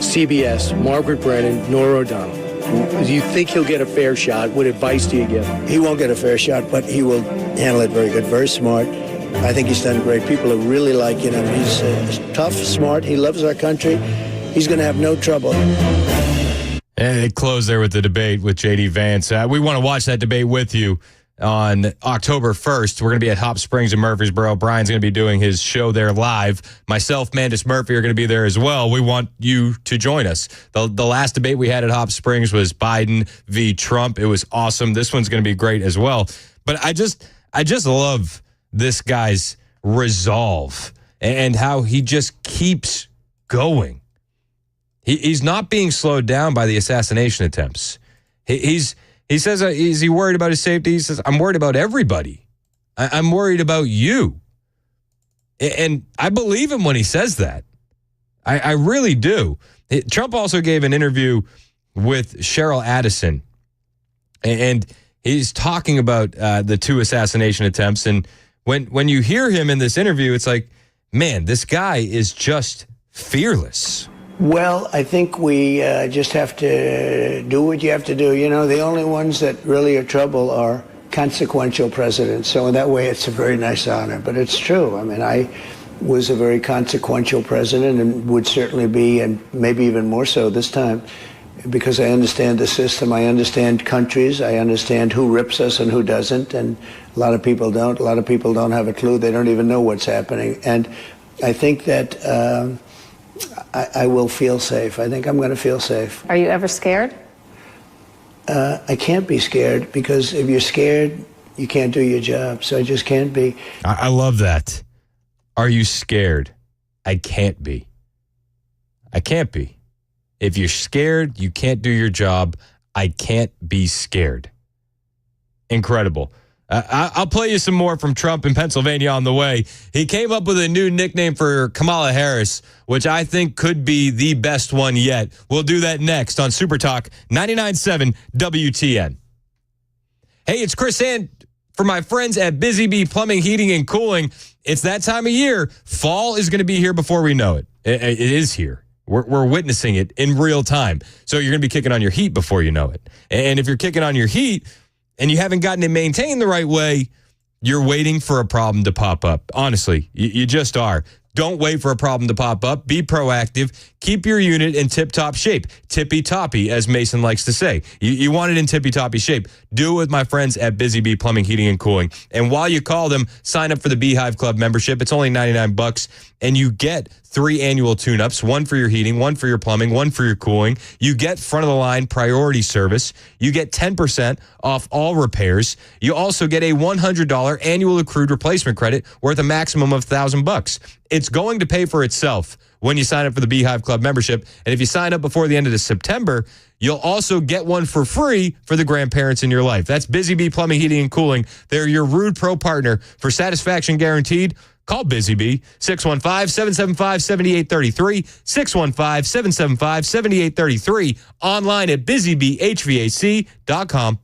CBS, Margaret Brennan, Norah O'Donnell. Do you think he'll get a fair shot? What advice do you give him? He won't get a fair shot, but he will handle it very good, very smart. I think he's done great. People are really liking him. He's tough, smart. He loves our country. He's going to have no trouble. And it closed there with the debate with J.D. Vance. We want to watch that debate with you on October 1st. We're going to be at Hop Springs in Murfreesboro. Brian's going to be doing his show there live. Myself, Mandis Murphy are going to be there as well. We want you to join us. The last debate we had at Hop Springs was Biden v. Trump. It was awesome. This one's going to be great as well. But I just love this guy's resolve and how he just keeps going. He's not being slowed down by the assassination attempts. He says, is he worried about his safety? He says, I'm worried about everybody. I'm worried about you. And I believe him when he says that. I really do. Trump also gave an interview with Cheryl Addison, and he's talking about the 2 assassination attempts. And when you hear him in this interview, it's like, man, this guy is just fearless. Well, I think we just have to do what you have to do. The only ones that really are trouble are consequential presidents. So in that way, it's a very nice honor. But it's true. I mean, I was a very consequential president and would certainly be, and maybe even more so this time, because I understand the system. I understand countries. I understand who rips us and who doesn't. And a lot of people don't. A lot of people don't have a clue. They don't even know what's happening. And I think that I will feel safe. I think I'm going to feel safe. Are you ever scared? I can't be scared, because if you're scared, you can't do your job. So I just can't be. I love that. Are you scared? I can't be. I can't be. If you're scared, you can't do your job. I can't be scared. Incredible. I'll play you some more from Trump in Pennsylvania on the way. He came up with a new nickname for Kamala Harris, which I think could be the best one yet. We'll do that next on Super Talk 99.7 WTN. Hey, it's Chris and for my friends at Busy Bee Plumbing, Heating, and Cooling. It's that time of year. Fall is going to be here before we know it. It is here. We're witnessing it in real time. So you're going to be kicking on your heat before you know it. And if you're kicking on your heat and you haven't gotten it maintained the right way, you're waiting for a problem to pop up. Honestly, you just are. Don't wait for a problem to pop up. Be proactive. Keep your unit in tip-top shape. Tippy-toppy, as Mason likes to say. You want it in tippy-toppy shape. Do it with my friends at Busy Bee Plumbing, Heating, and Cooling. And while you call them, sign up for the Beehive Club membership. It's only $99, and you get 3 annual tune-ups, 1 for your heating, 1 for your plumbing, 1 for your cooling. You get front-of-the-line priority service. You get 10% off all repairs. You also get a $100 annual accrued replacement credit worth a maximum of $1,000. It's going to pay for itself when you sign up for the Beehive Club membership. And if you sign up before the end of September, you'll also get one for free for the grandparents in your life. That's Busy Bee Plumbing, Heating, and Cooling. They're your Rude Pro partner for satisfaction guaranteed. Call Busy Bee, 615-775-7833, 615-775-7833, online at busybeehvac.com.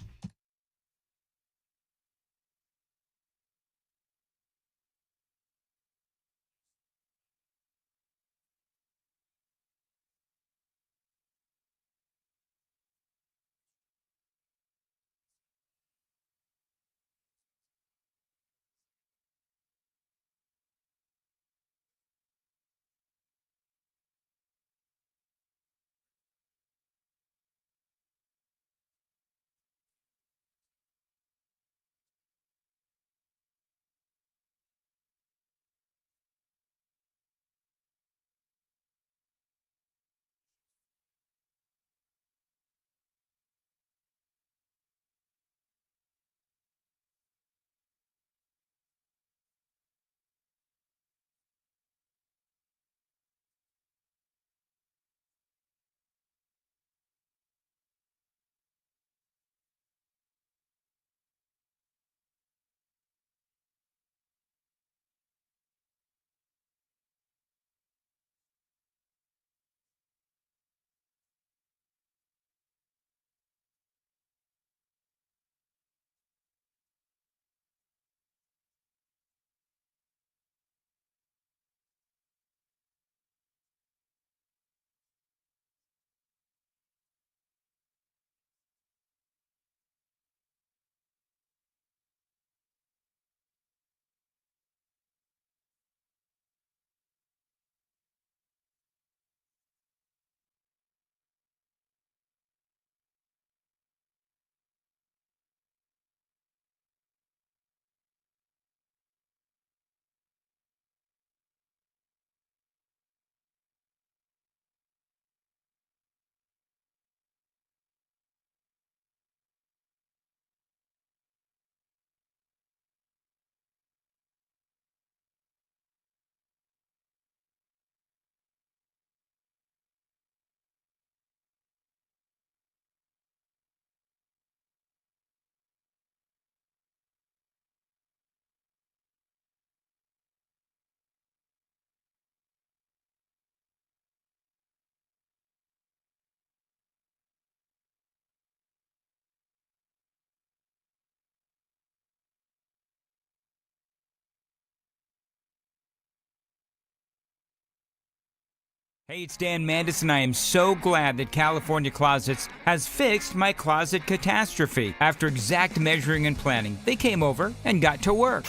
Hey, it's Dan Mandis, and I am so glad that California Closets has fixed my closet catastrophe. After exact measuring and planning, they came over and got to work.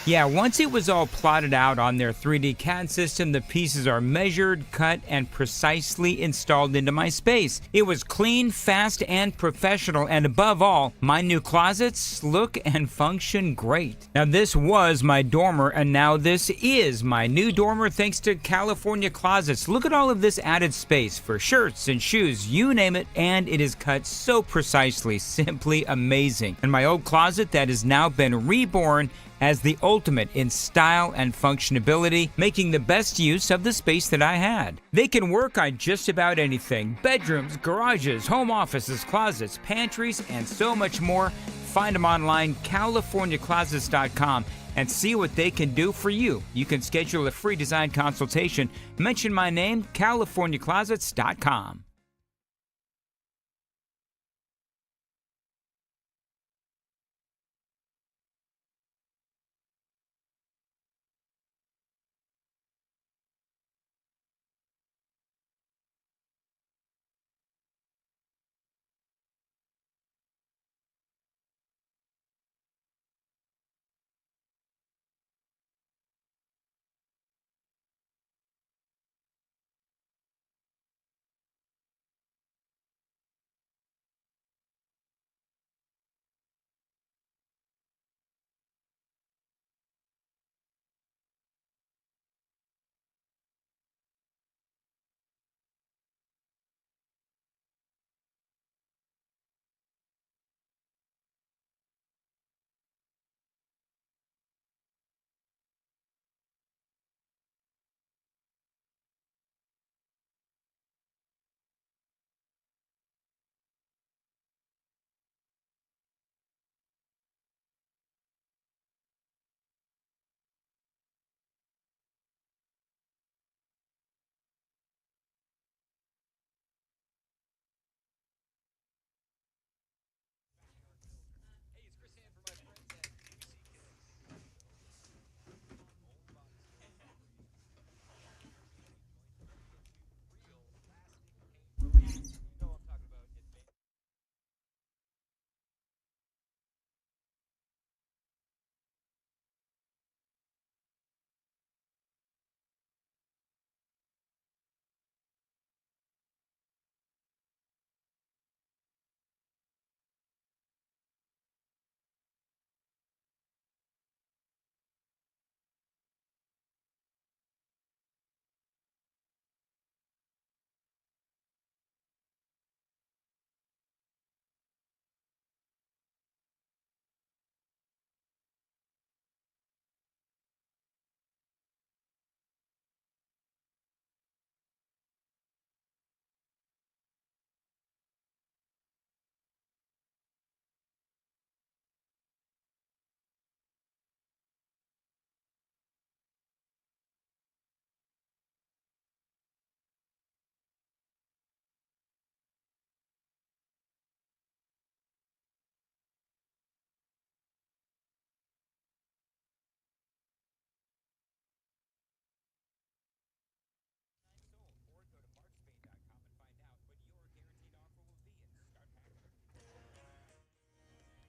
Yeah, once it was all plotted out on their 3D CAD system, the pieces are measured, cut, and precisely installed into my space. It was clean, fast, and professional, and above all, my new closets look and function great. Now, this was my dormer, and now this is my new dormer thanks to California Closets. Look at all of this added space for shirts and shoes, you name it, and it is cut so precisely, simply amazing. And my old closet that has now been reborn as the ultimate in style and functionability, making the best use of the space that I had. They can work on just about anything: bedrooms, garages, home offices, closets, pantries, and so much more. Find them online, CaliforniaClosets.com, and see what they can do for you. You can schedule a free design consultation. Mention my name, CaliforniaClosets.com.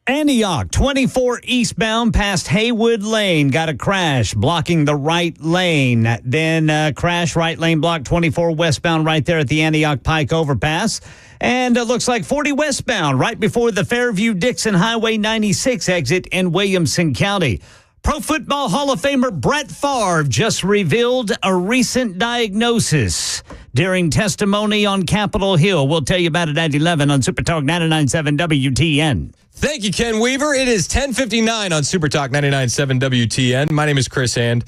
Antioch, 24 eastbound past Haywood Lane. Got a crash blocking the right lane. Then crash right lane block 24 westbound right there at the Antioch Pike overpass. And it looks like 40 westbound right before the Fairview-Dixon Highway 96 exit in Williamson County. Pro Football Hall of Famer Brett Favre just revealed a recent diagnosis during testimony on Capitol Hill. We'll tell you about it at 11 on Super Talk 99.7 WTN. Thank you, Ken Weaver. It is 10:59 on Super Talk 99.7 WTN. My name is Chris Hand.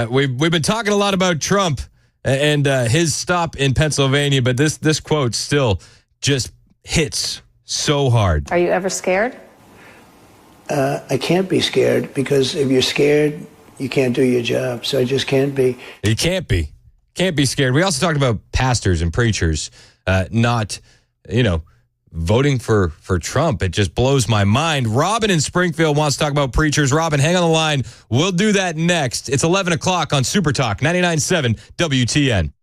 We've been talking a lot about Trump and his stop in Pennsylvania, but this quote still just hits so hard. Are you ever scared? I can't be scared, because if you're scared, you can't do your job. So I just can't be. You can't be. Can't be scared. We also talked about pastors and preachers not, voting for Trump. It just blows my mind. Robin in Springfield wants to talk about preachers. Robin, hang on the line. We'll do that next. It's 11 o'clock on Super Talk 99.7 WTN.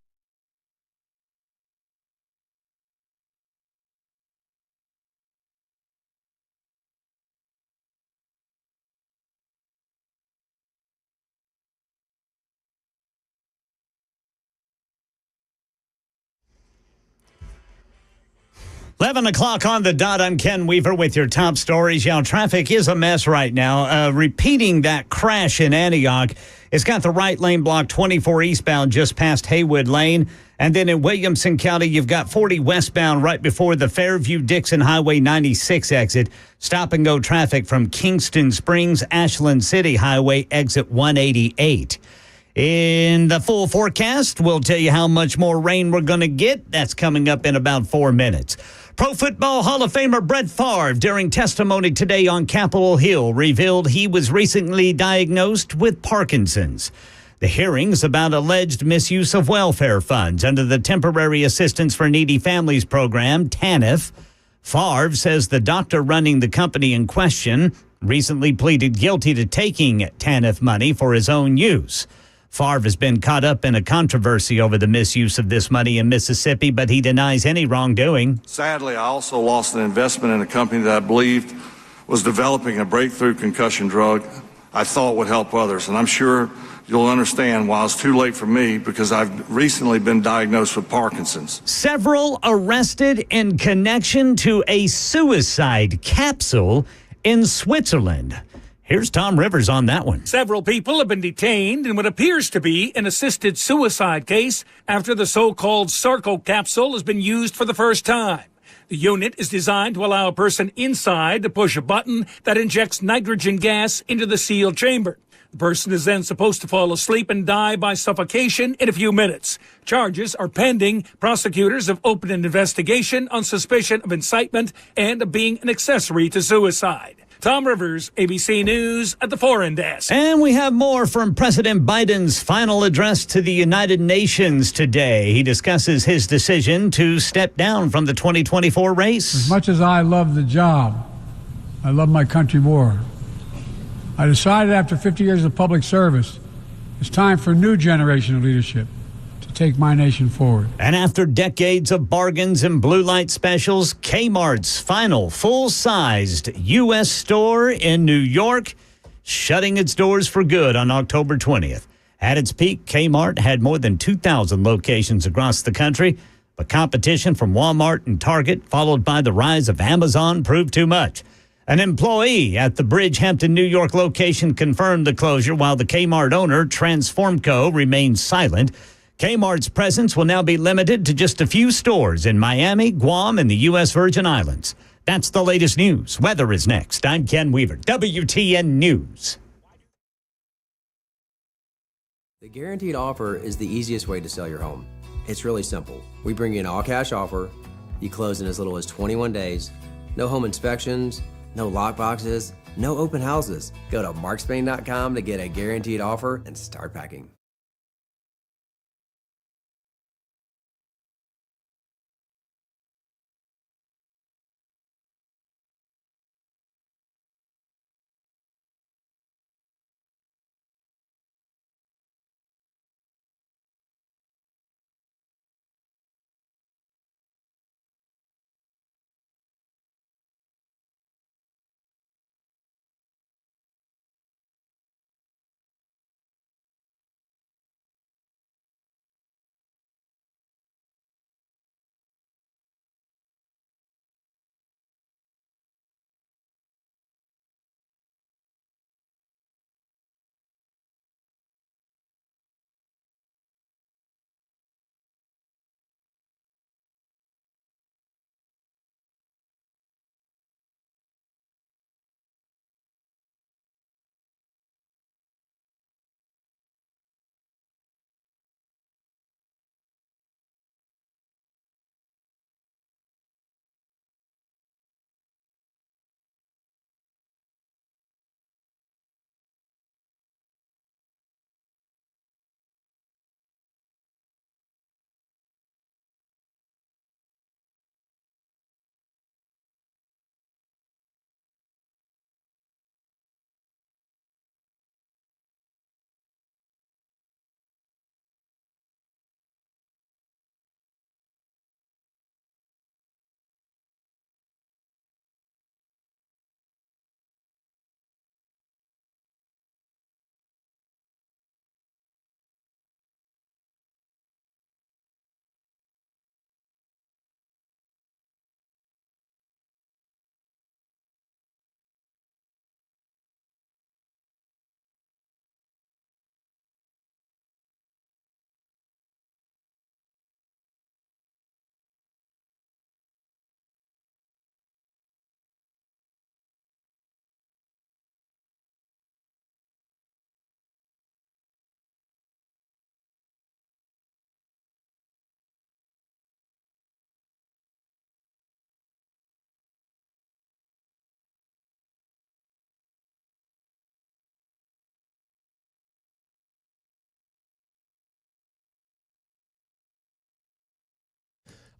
Eleven o'clock on the dot. I'm Ken Weaver with your top stories. Traffic is a mess right now. Repeating that crash in Antioch. It's got the right lane blocked 24 eastbound just past Haywood Lane. And then in Williamson County, you've got 40 westbound right before the Fairview-Dixon Highway 96 exit. Stop-and-go traffic from Kingston Springs, Ashland City Highway exit 188. In the full forecast, we'll tell you how much more rain we're going to get. That's coming up in about 4 minutes. Pro Football Hall of Famer Brett Favre, during testimony today on Capitol Hill, revealed he was recently diagnosed with Parkinson's. The hearings about alleged misuse of welfare funds under the Temporary Assistance for Needy Families program, TANF. Favre says the doctor running the company in question recently pleaded guilty to taking TANF money for his own use. Favre has been caught up in a controversy over the misuse of this money in Mississippi, but he denies any wrongdoing. Sadly, I also lost an investment in a company that I believed was developing a breakthrough concussion drug I thought would help others. And I'm sure you'll understand why it's too late for me, because I've recently been diagnosed with Parkinson's. Several arrested in connection to a suicide capsule in Switzerland. Here's Tom Rivers on that one. Several people have been detained in what appears to be an assisted suicide case after the so-called Sarco capsule has been used for the first time. The unit is designed to allow a person inside to push a button that injects nitrogen gas into the sealed chamber. The person is then supposed to fall asleep and die by suffocation in a few minutes. Charges are pending. Prosecutors have opened an investigation on suspicion of incitement and of being an accessory to suicide. Tom Rivers, ABC News at the Foreign Desk. And we have more from President Biden's final address to the United Nations today. He discusses his decision to step down from the 2024 race. As much as I love the job, I love my country more. I decided after 50 years of public service, it's time for a new generation of leadership to take my nation forward. And after decades of bargains and blue light specials, Kmart's final full-sized U.S. store in New York, shutting its doors for good on October 20th. At its peak, Kmart had more than 2,000 locations across the country, but competition from Walmart and Target, followed by the rise of Amazon, proved too much. An employee at the Bridgehampton, New York location confirmed the closure, while the Kmart owner, Transformco, remains silent. Kmart's presence will now be limited to just a few stores in Miami, Guam, and the U.S. Virgin Islands. That's the latest news. Weather is next. I'm Ken Weaver, WTN News. The guaranteed offer is the easiest way to sell your home. It's really simple. We bring you an all-cash offer. You close in as little as 21 days. No home inspections, no lock boxes, no open houses. Go to markspain.com to get a guaranteed offer and start packing.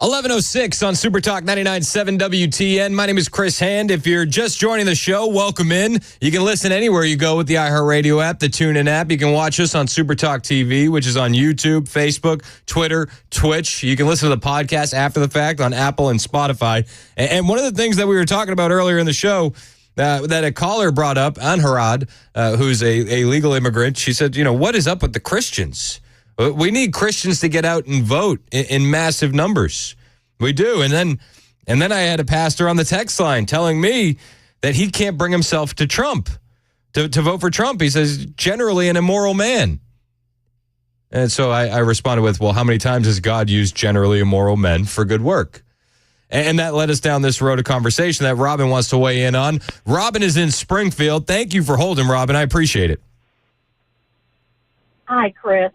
11:06 on Super Talk 99.7 WTN. My name is Chris Hand. If you're just joining the show, welcome in. You can listen anywhere you go with the iHeartRadio app, the TuneIn app. You can watch us on Super Talk TV, which is on YouTube, Facebook, Twitter, Twitch. You can listen to the podcast after the fact on Apple and Spotify. And one of the things that we were talking about earlier in the show that a caller brought up, Anharad, who's a legal immigrant, she said, what is up with the Christians? We need Christians to get out and vote in massive numbers. We do. And then I had a pastor on the text line telling me that he can't bring himself to Trump, to vote for Trump. He says, generally an immoral man. And so I responded with, well, how many times has God used generally immoral men for good work? And that led us down this road of conversation that Robin wants to weigh in on. Robin is in Springfield. Thank you for holding, Robin. I appreciate it. Hi, Chris.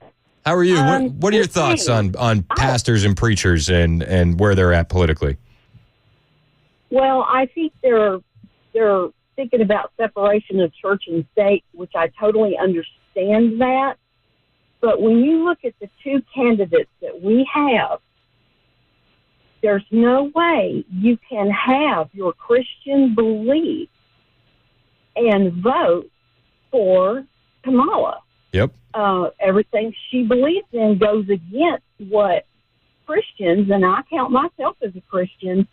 How are you? What are your thoughts on pastors and preachers and where they're at politically? Well, I think they're thinking about separation of church and state, which I totally understand that. But when you look at the two candidates that we have, there's no way you can have your Christian belief and vote for Kamala. Yep. Everything she believes in goes against what Christians, and I count myself as a Christian,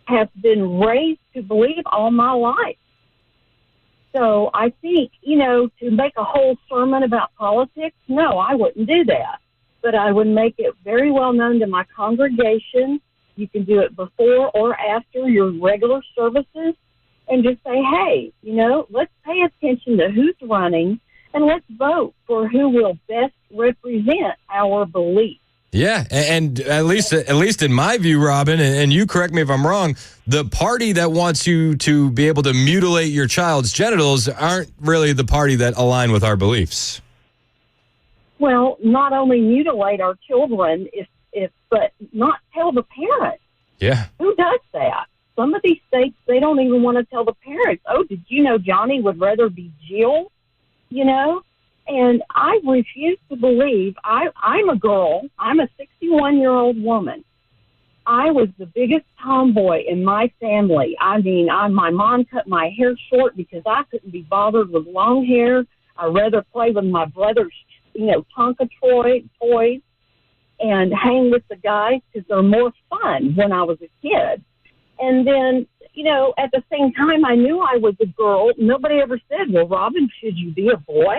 have been raised to believe all my life. So I think, to make a whole sermon about politics, no, I wouldn't do that. But I would make it very well known to my congregation. You can do it before or after your regular services and just say, hey, let's pay attention to who's running and let's vote for who will best represent our beliefs. Yeah, and at least in my view, Robin, and you correct me if I'm wrong, the party that wants you to be able to mutilate your child's genitals aren't really the party that align with our beliefs. Well, not only mutilate our children, but not tell the parents. Yeah. Who does that? Some of these states, they don't even want to tell the parents, oh, did you know Johnny would rather be Jill? And I refuse to believe, I'm a girl, I'm a 61-year-old woman. I was the biggest tomboy in my family. I mean, my mom cut my hair short because I couldn't be bothered with long hair. I'd rather play with my brother's, Tonka toys and hang with the guys because they're more fun when I was a kid. And then, at the same time, I knew I was a girl. Nobody ever said, well, Robin, should you be a boy?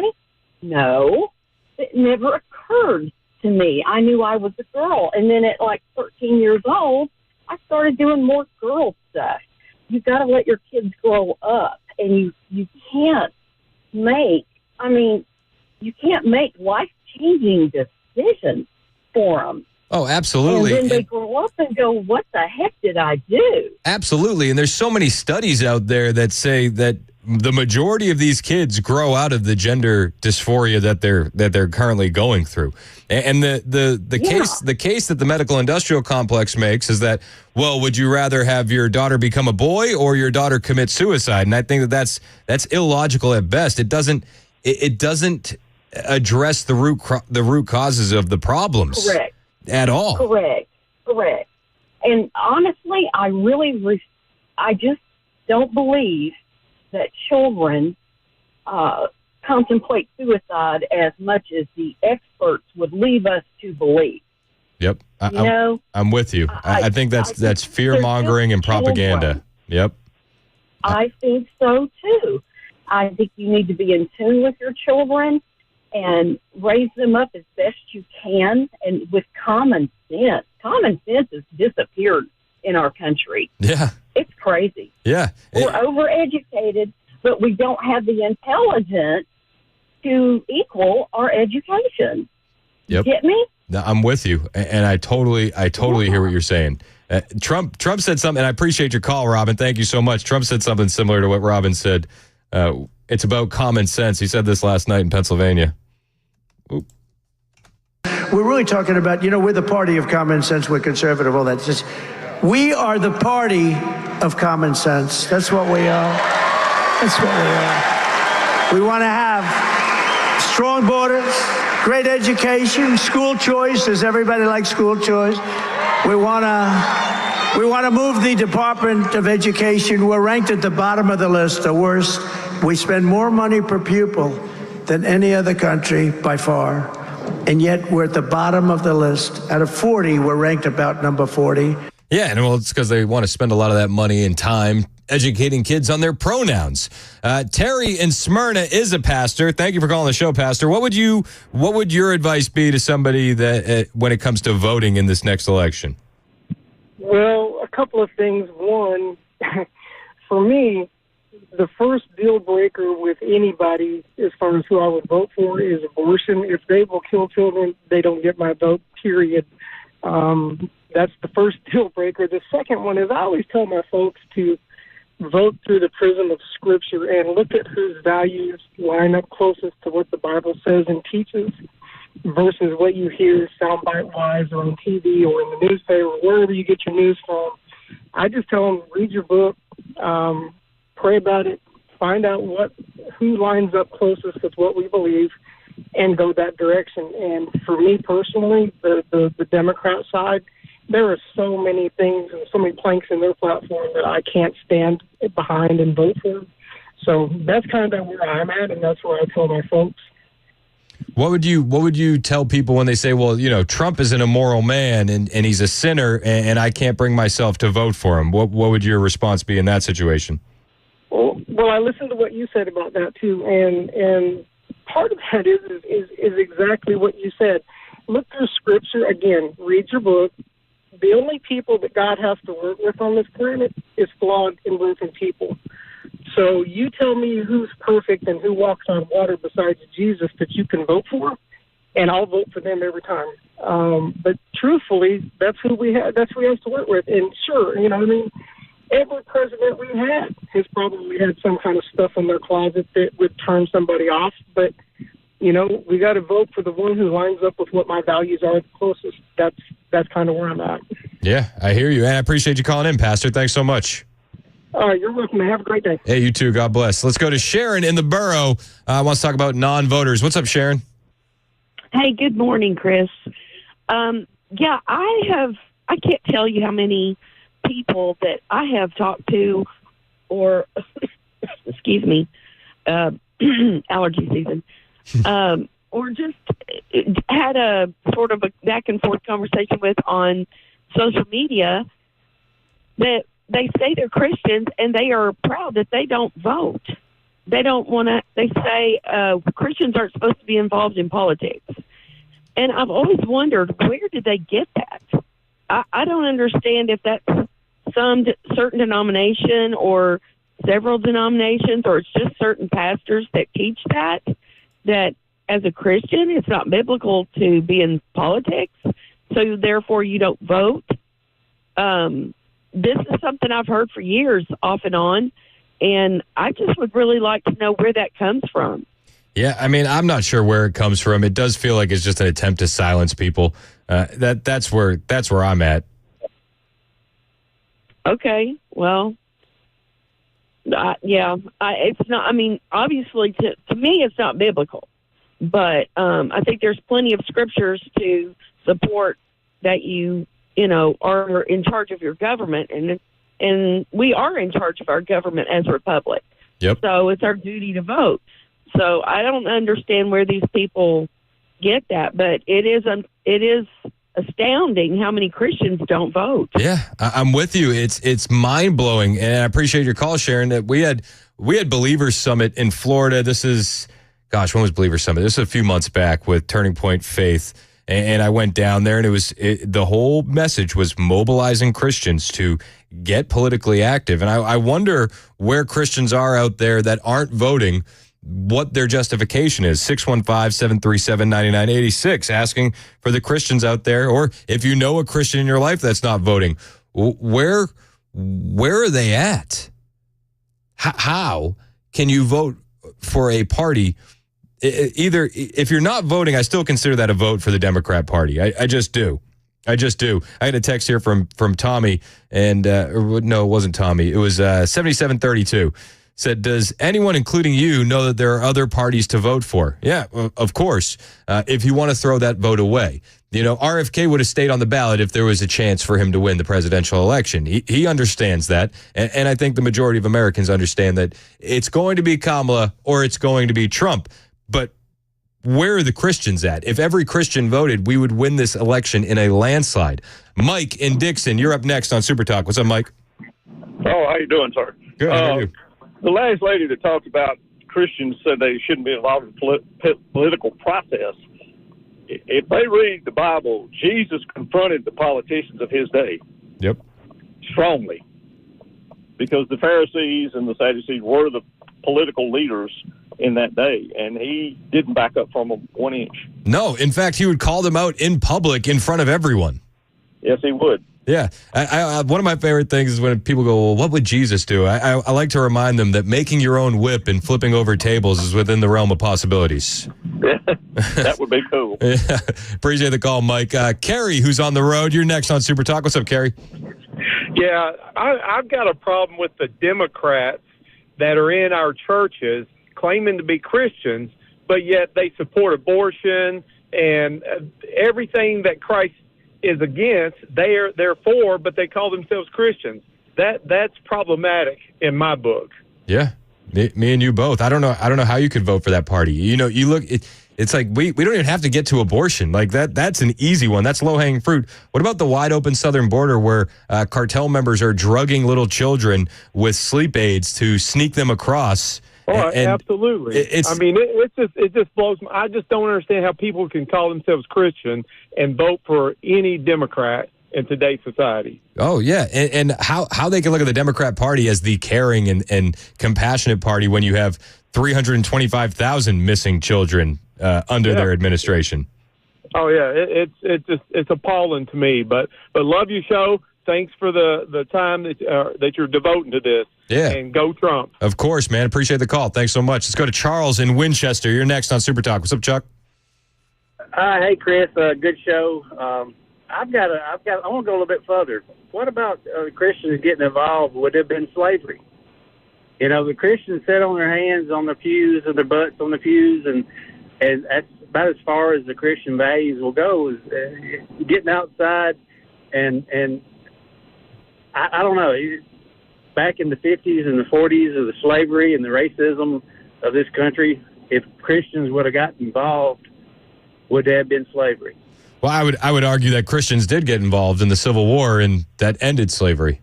No, it never occurred to me. I knew I was a girl. And then at 13 years old, I started doing more girl stuff. You've got to let your kids grow up. And you can't make life-changing decisions for them. Oh, absolutely. And then they grow up and go, what the heck did I do? Absolutely. And there's so many studies out there that say that the majority of these kids grow out of the gender dysphoria that they're currently going through. And the case that the medical industrial complex makes is that, well, would you rather have your daughter become a boy or your daughter commit suicide? And I think that's illogical at best. It doesn't address the root causes of the problems. Correct. At all. Correct. And honestly, I just don't believe that children contemplate suicide as much as the experts would leave us to believe. Yep. I'm with you. I think that's fear-mongering and propaganda. Children. Yep. I think so, too. I think you need to be in tune with your children and raise them up as best you can and with common sense. Common sense has disappeared in our country. Yeah. It's crazy. Yeah. We're overeducated, but we don't have the intelligence to equal our education. Yep. Get me? No, I'm with you. And I totally hear what you're saying. Trump said something, and I appreciate your call, Robin. Thank you so much. Trump said something similar to what Robin said. It's about common sense. He said this last night in Pennsylvania. Oop. We're really talking about, we're the party of common sense, we're conservative, all that. We are the party of common sense. That's what we are. That's what we are. We want to have strong borders, great education, school choice. Does everybody like school choice? We want to move the Department of Education. We're ranked at the bottom of the list, the worst. We spend more money per pupil than any other country by far, and yet we're at the bottom of the list. Out of 40, we're ranked about number 40. Yeah, and well, it's because they want to spend a lot of that money and time educating kids on their pronouns. Terry in Smyrna is a pastor. Thank you for calling the show, Pastor. What would your advice be to somebody that when it comes to voting in this next election? Well, a couple of things. One, for me, the first deal breaker with anybody as far as who I would vote for is abortion. If they will kill children, they don't get my vote, period. That's the first deal breaker. The second one is I always tell my folks to vote through the prism of Scripture and look at whose values line up closest to what the Bible says and teaches versus what you hear soundbite-wise or on TV or in the newspaper, wherever you get your news from. I just tell them, read your book, pray about it, find out who lines up closest with what we believe, and go that direction. And for me personally, the Democrat side, there are so many things and so many planks in their platform that I can't stand behind and vote for. So that's kind of where I'm at, and that's where I tell my folks. What would you tell people when they say, well, Trump is an immoral man and he's a sinner and I can't bring myself to vote for him? What would your response be in that situation? Well, I listened to what you said about that too, and part of that is exactly what you said. Look through Scripture again. Read your book. The only people that God has to work with on this planet is flawed and broken people. So you tell me who's perfect and who walks on water besides Jesus that you can vote for, and I'll vote for them every time. But truthfully, that's who we have. That's who he has to work with. And sure, every president we had has probably had some kind of stuff in their closet that would turn somebody off. But we got to vote for the one who lines up with what my values are the closest. That's kind of where I'm at. Yeah, I hear you. And I appreciate you calling in, Pastor. Thanks so much. You're welcome. Have a great day. Hey, you too. God bless. Let's go to Sharon in the borough. Wants to talk about non-voters. What's up, Sharon? Hey, good morning, Chris. I can't tell you how many people that I have talked to or, excuse me, allergy season, or just had a sort of a back and forth conversation with on social media that they say they're Christians and they are proud that they don't vote. They don't want to, they say Christians aren't supposed to be involved in politics. And I've always wondered, where did they get that? I don't understand if that's some certain denomination or several denominations, or it's just certain pastors that teach that as a Christian, it's not biblical to be in politics, so therefore you don't vote. This is something I've heard for years off and on, and I just would really like to know where that comes from. Yeah, I mean, I'm not sure where it comes from. It does feel like it's just an attempt to silence people. That's where I'm at. Okay, well, it's not. I mean, obviously, to me, it's not biblical, but I think there's plenty of scriptures to support that you are in charge of your government, and we are in charge of our government as a republic. Yep. So it's our duty to vote. So I don't understand where these people get that, but it is astounding how many Christians don't vote. Yeah, I'm with you. It's mind blowing, and I appreciate your call, Sharon. That we had Believers Summit in Florida. This is, when was Believers Summit? This was a few months back with Turning Point Faith, and I went down there, and the whole message was mobilizing Christians to get politically active. And I wonder where Christians are out there that aren't voting, what their justification is. 615-737-9986, asking for the Christians out there, or if you know a Christian in your life that's not voting, where are they at? How can you vote for a party? Either, if you're not voting, I still consider that a vote for the Democrat Party. I just do. I had a text here from Tommy, and no, it wasn't Tommy. It was 7732. said, does anyone, including you, know that there are other parties to vote for? Yeah, of course, if you want to throw that vote away. You know, RFK would have stayed on the ballot if there was a chance for him to win the presidential election. He understands that, and I think the majority of Americans understand that it's going to be Kamala or it's going to be Trump. But where are the Christians at? If every Christian voted, we would win this election in a landslide. Mike in Dixon, you're up next on Super Talk. What's up, Mike? Oh, how you doing, sir? Good. How are you? The last lady that talked about Christians said they shouldn't be involved in the political process. If they read the Bible, Jesus confronted the politicians of his day. Yep. Strongly. Because the Pharisees and the Sadducees were the political leaders in that day, and he didn't back up from them 1 inch. No, in fact, he would call them out in public in front of everyone. Yes, he would. Yeah. One of my favorite things is when people go, well, what would Jesus do? I like to remind them that making your own whip and flipping over tables is within the realm of possibilities. That would be cool. Yeah. Appreciate the call, Mike. Carrie, who's on the road, you're next on Super Talk. What's up, Carrie? Yeah, I've got a problem with the Democrats that are in our churches claiming to be Christians, but yet they support abortion and everything that Christ is against. They're for, but they call themselves Christians. That's problematic in my book. Yeah, me and you both. I don't know how you could vote for that party. You know, you look. It's like we don't even have to get to abortion. Like that's an easy one. That's low hanging fruit. What about the wide open southern border where cartel members are drugging little children with sleep aids to sneak them across? Oh, absolutely. It just blows me. I just don't understand how people can call themselves Christian and vote for any Democrat in today's society. Oh, yeah. And how they can look at the Democrat Party as the caring and compassionate party when you have 325,000 missing children under their administration. Oh, yeah. It's appalling to me. But love your show. Thanks for the time that you're devoting to this. Yeah. And go Trump. Of course, man. Appreciate the call. Thanks so much. Let's go to Charles in Winchester. You're next on Super Talk. What's up, Chuck? Hey, Chris. Good show. I want to go a little bit further. What about Christians getting involved? Would it have been slavery? You know, the Christians sat on their hands on the pews and their butts on the pews, and that's about as far as the Christian values will go, is getting outside and I don't know. Back in the 50s and the 40s of the slavery and the racism of this country, if Christians would have gotten involved, would there have been slavery? Well, I would argue that Christians did get involved in the Civil War, and that ended slavery.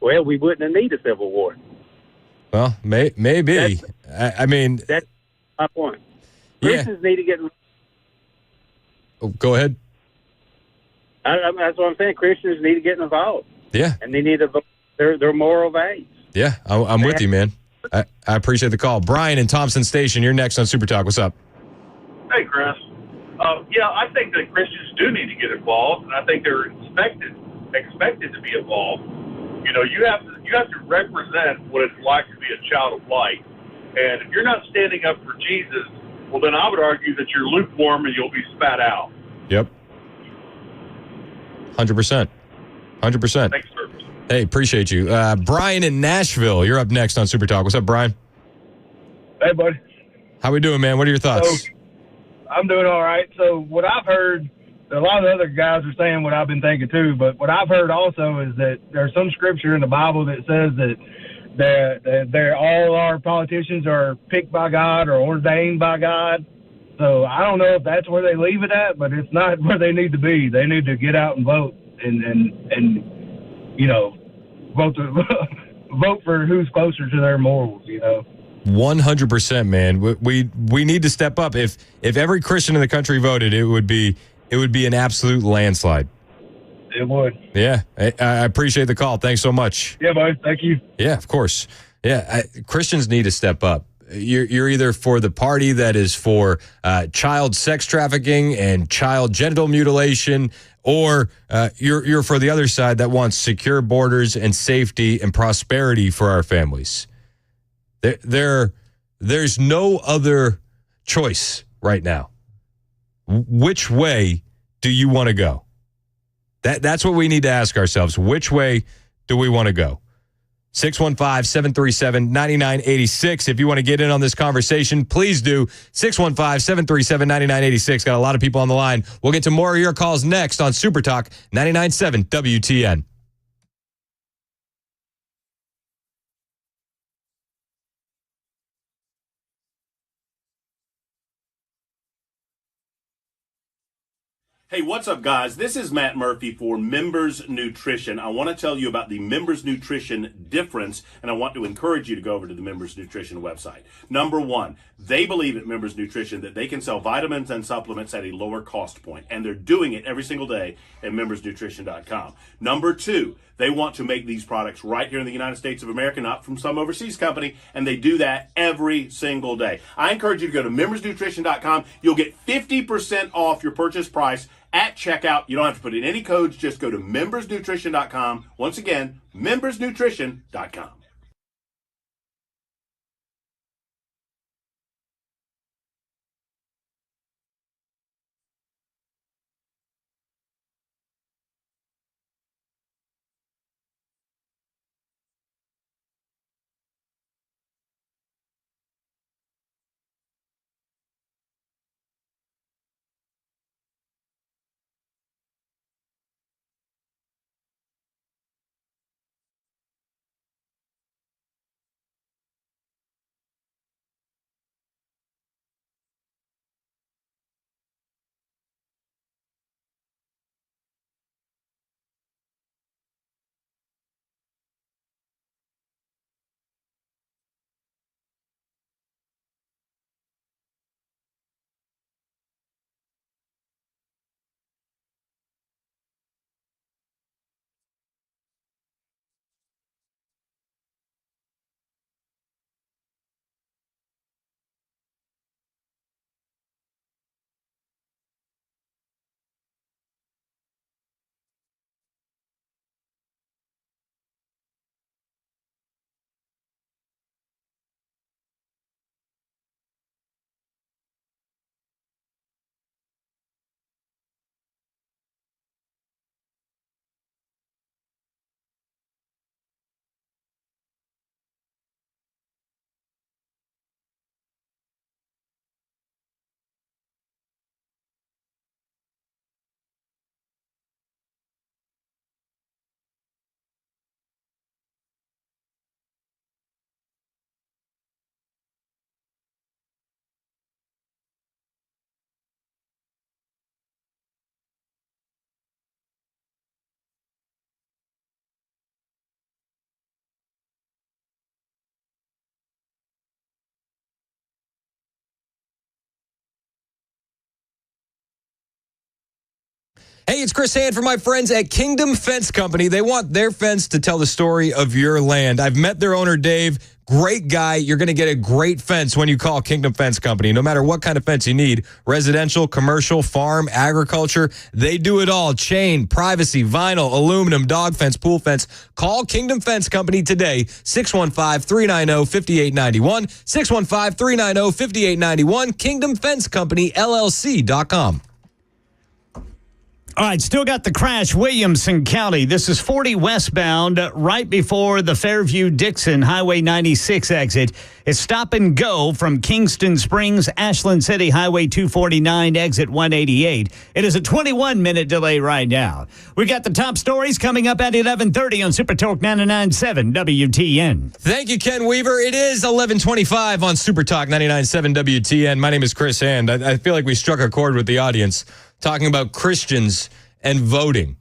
Well, we wouldn't have needed a Civil War. Well, maybe. I mean... That's my point. Christians need to get... Oh, go ahead. That's what I'm saying. Christians need to get involved. Yeah. And they need to vote their moral values. Yeah, I'm with you, man. I appreciate the call. Brian in Thompson Station, you're next on Super Talk. What's up? Hey, Chris. Yeah, I think that Christians do need to get involved, and I think they're expected to be involved. You know, you have to represent what it's like to be a child of light. And if you're not standing up for Jesus, well, then I would argue that you're lukewarm and you'll be spat out. Yep. 100%. 100%. Thanks, sir. Hey, appreciate you. Brian in Nashville, you're up next on Super Talk. What's up, Brian? Hey, buddy. How we doing, man? What are your thoughts? So, I'm doing all right. So what I've heard, a lot of the other guys are saying what I've been thinking too, but what I've heard also is that there's some scripture in the Bible that says that all our politicians are picked by God or ordained by God. So I don't know if that's where they leave it at, but it's not where they need to be. They need to get out and vote and you know, vote for who's closer to their morals, you know. 100%, man. We need to step up. If every Christian in the country voted, it would be an absolute landslide. It would. Yeah, I appreciate the call. Thanks so much. Yeah, buddy. Thank you. Yeah, of course. Yeah, Christians need to step up. You're either for the party that is for child sex trafficking and child genital mutilation, or you're for the other side that wants secure borders and safety and prosperity for our families. There's no other choice right now. Which way do you want to go? That's what we need to ask ourselves. Which way do we want to go? 615-737-9986. If you want to get in on this conversation, please do. 615-737-9986. Got a lot of people on the line. We'll get to more of your calls next on Super Talk 99.7 WTN. Hey, what's up, guys? This is Matt Murphy for Members Nutrition. I want to tell you about the Members Nutrition difference, and I want to encourage you to go over to the Members Nutrition website. Number one, they believe at Members Nutrition that they can sell vitamins and supplements at a lower cost point, and they're doing it every single day at membersnutrition.com. Number two, they want to make these products right here in the United States of America, not from some overseas company, and they do that every single day. I encourage you to go to membersnutrition.com. You'll get 50% off your purchase price at checkout. You don't have to put in any codes. Just go to membersnutrition.com. Once again, membersnutrition.com. Hey, it's Chris Hand from my friends at Kingdom Fence Company. They want their fence to tell the story of your land. I've met their owner, Dave. Great guy. You're going to get a great fence when you call Kingdom Fence Company. No matter what kind of fence you need, residential, commercial, farm, agriculture, they do it all. Chain, privacy, vinyl, aluminum, dog fence, pool fence. Call Kingdom Fence Company today, 615-390-5891, 615-390-5891, KingdomFenceCompanyLLC.com. All right, still got the crash, Williamson County. This is 40 westbound, right before the Fairview-Dixon Highway 96 exit. It's stop and go from Kingston Springs, Ashland City, Highway 249, exit 188. It is a 21-minute delay right now. We got the top stories coming up at 11:30 on Super Talk 99.7 WTN. Thank you, Ken Weaver. It is 11:25 on Super Talk 99.7 WTN. My name is Chris Hand. I feel like we struck a chord with the audience talking about Christians and voting.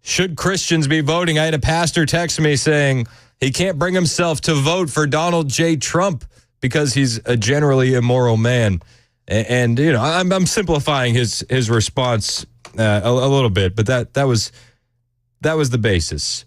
Should Christians be voting? I had a pastor text me saying he can't bring himself to vote for Donald J. Trump because he's a generally immoral man. And you know, I'm simplifying his response a little bit, but that was the basis.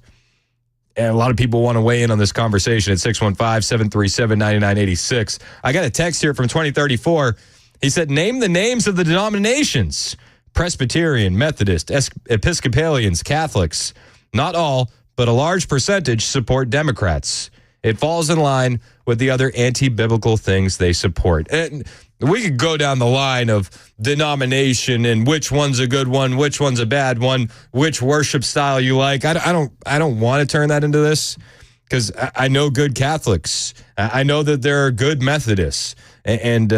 And a lot of people want to weigh in on this conversation at 615-737-9986. I got a text here from 2034. He said, name the names of the denominations. Presbyterian, Methodist, Episcopalians, Catholics. Not all, but a large percentage support Democrats. It falls in line with the other anti-biblical things they support. And we could go down the line of denomination and which one's a good one, which one's a bad one, which worship style you like. I don't want to turn that into this. because I know good Catholics. I know that there are good Methodists, and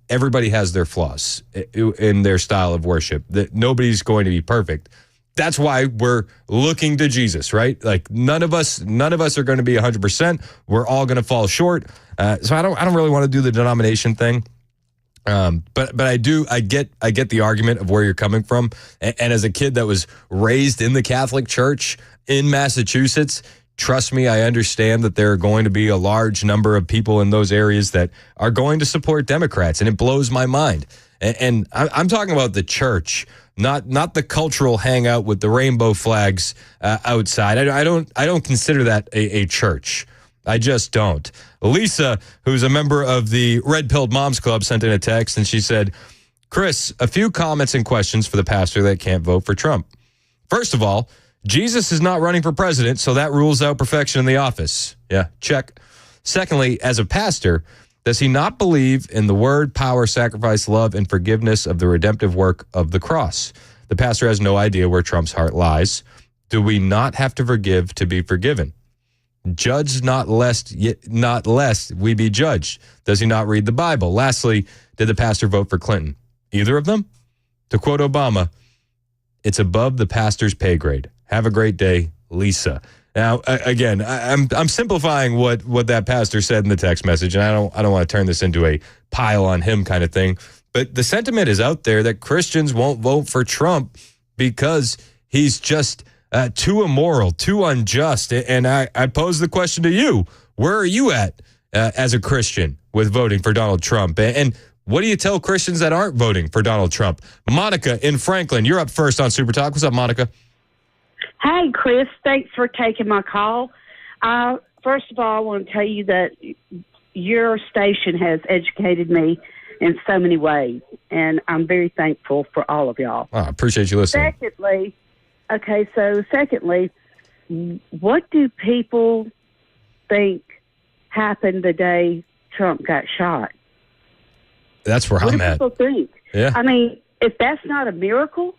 everybody has their flaws in their style of worship. That nobody's going to be perfect. That's why we're looking to Jesus, right? Like none of us are going to be 100%. We're all going to fall short. So I don't really want to do the denomination thing. But I get the argument of where you're coming from. And as a kid that was raised in the Catholic Church in Massachusetts, trust me, I understand that there are going to be a large number of people in those areas that are going to support Democrats, and it blows my mind. And I'm talking about the church, not the cultural hangout with the rainbow flags outside. I don't consider that a church. I just don't. Lisa, who's a member of the Red Pilled Moms Club, sent in a text, and she said, Chris, a few comments and questions for the pastor that can't vote for Trump. First of all, Jesus is not running for president, so that rules out perfection in the office. Yeah, check. Secondly, as a pastor, does he not believe in the word, power, sacrifice, love, and forgiveness of the redemptive work of the cross? The pastor has no idea where Trump's heart lies. Do we not have to forgive to be forgiven? Judge not lest we be judged. Does he not read the Bible? Lastly, did the pastor vote for Clinton? Either of them? To quote Obama, it's above the pastor's pay grade. Have a great day, Lisa. Now, again, I'm simplifying what that pastor said in the text message, and I don't want to turn this into a pile on him kind of thing. But the sentiment is out there that Christians won't vote for Trump because he's just too immoral, too unjust. And I pose the question to you: where are you at as a Christian with voting for Donald Trump? And what do you tell Christians that aren't voting for Donald Trump? Monica in Franklin, you're up first on Super Talk. What's up, Monica? Hey, Chris, thanks for taking my call. First of all, I want to tell you that your station has educated me in so many ways, and I'm very thankful for all of y'all. I appreciate you listening. Secondly, what do people think happened the day Trump got shot? That's where I'm at. What do people think? Yeah. I mean, if that's not a miracle,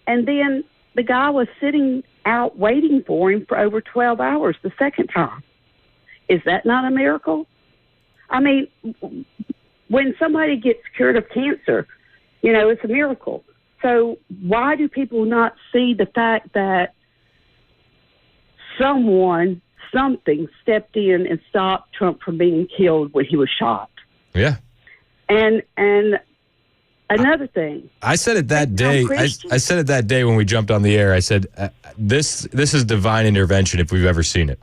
and then the guy was sitting out waiting for him for over 12 hours the second time. Is that not a miracle? I mean, when somebody gets cured of cancer, it's a miracle. So why do people not see the fact that something stepped in and stopped Trump from being killed when he was shot? Yeah. And another thing. I said it that day. I said it that day when we jumped on the air. I said, this is divine intervention if we've ever seen it.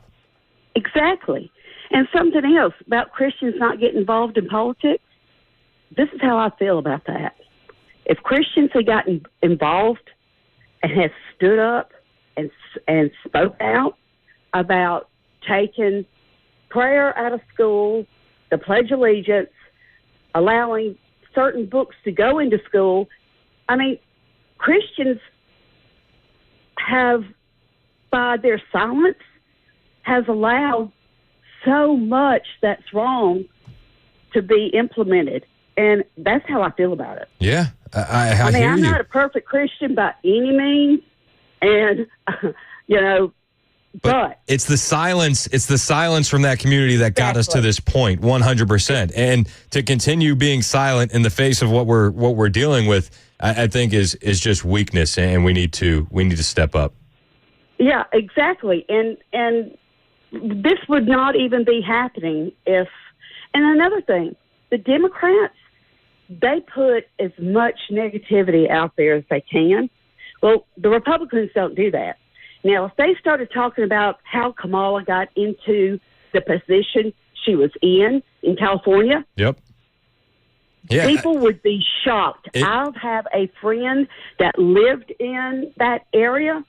Exactly. And something else about Christians not getting involved in politics. This is how I feel about that. If Christians had gotten involved and had stood up and spoke out about taking prayer out of school, the Pledge of Allegiance, allowing certain books to go into school. I mean, Christians have, by their silence, has allowed so much that's wrong to be implemented. And that's how I feel about it. Yeah, I hear you. I'm not a perfect Christian by any means. And, but it's the silence. It's the silence from that community that got us to this point, 100%. And to continue being silent in the face of what we're dealing with, I think is just weakness, and we need to step up. Yeah, exactly. And this would not even be happening if. And another thing, the Democrats, they put as much negativity out there as they can. Well, the Republicans don't do that. Now, if they started talking about how Kamala got into the position she was in California, yep, yeah, people would be shocked. I have a friend that lived in that area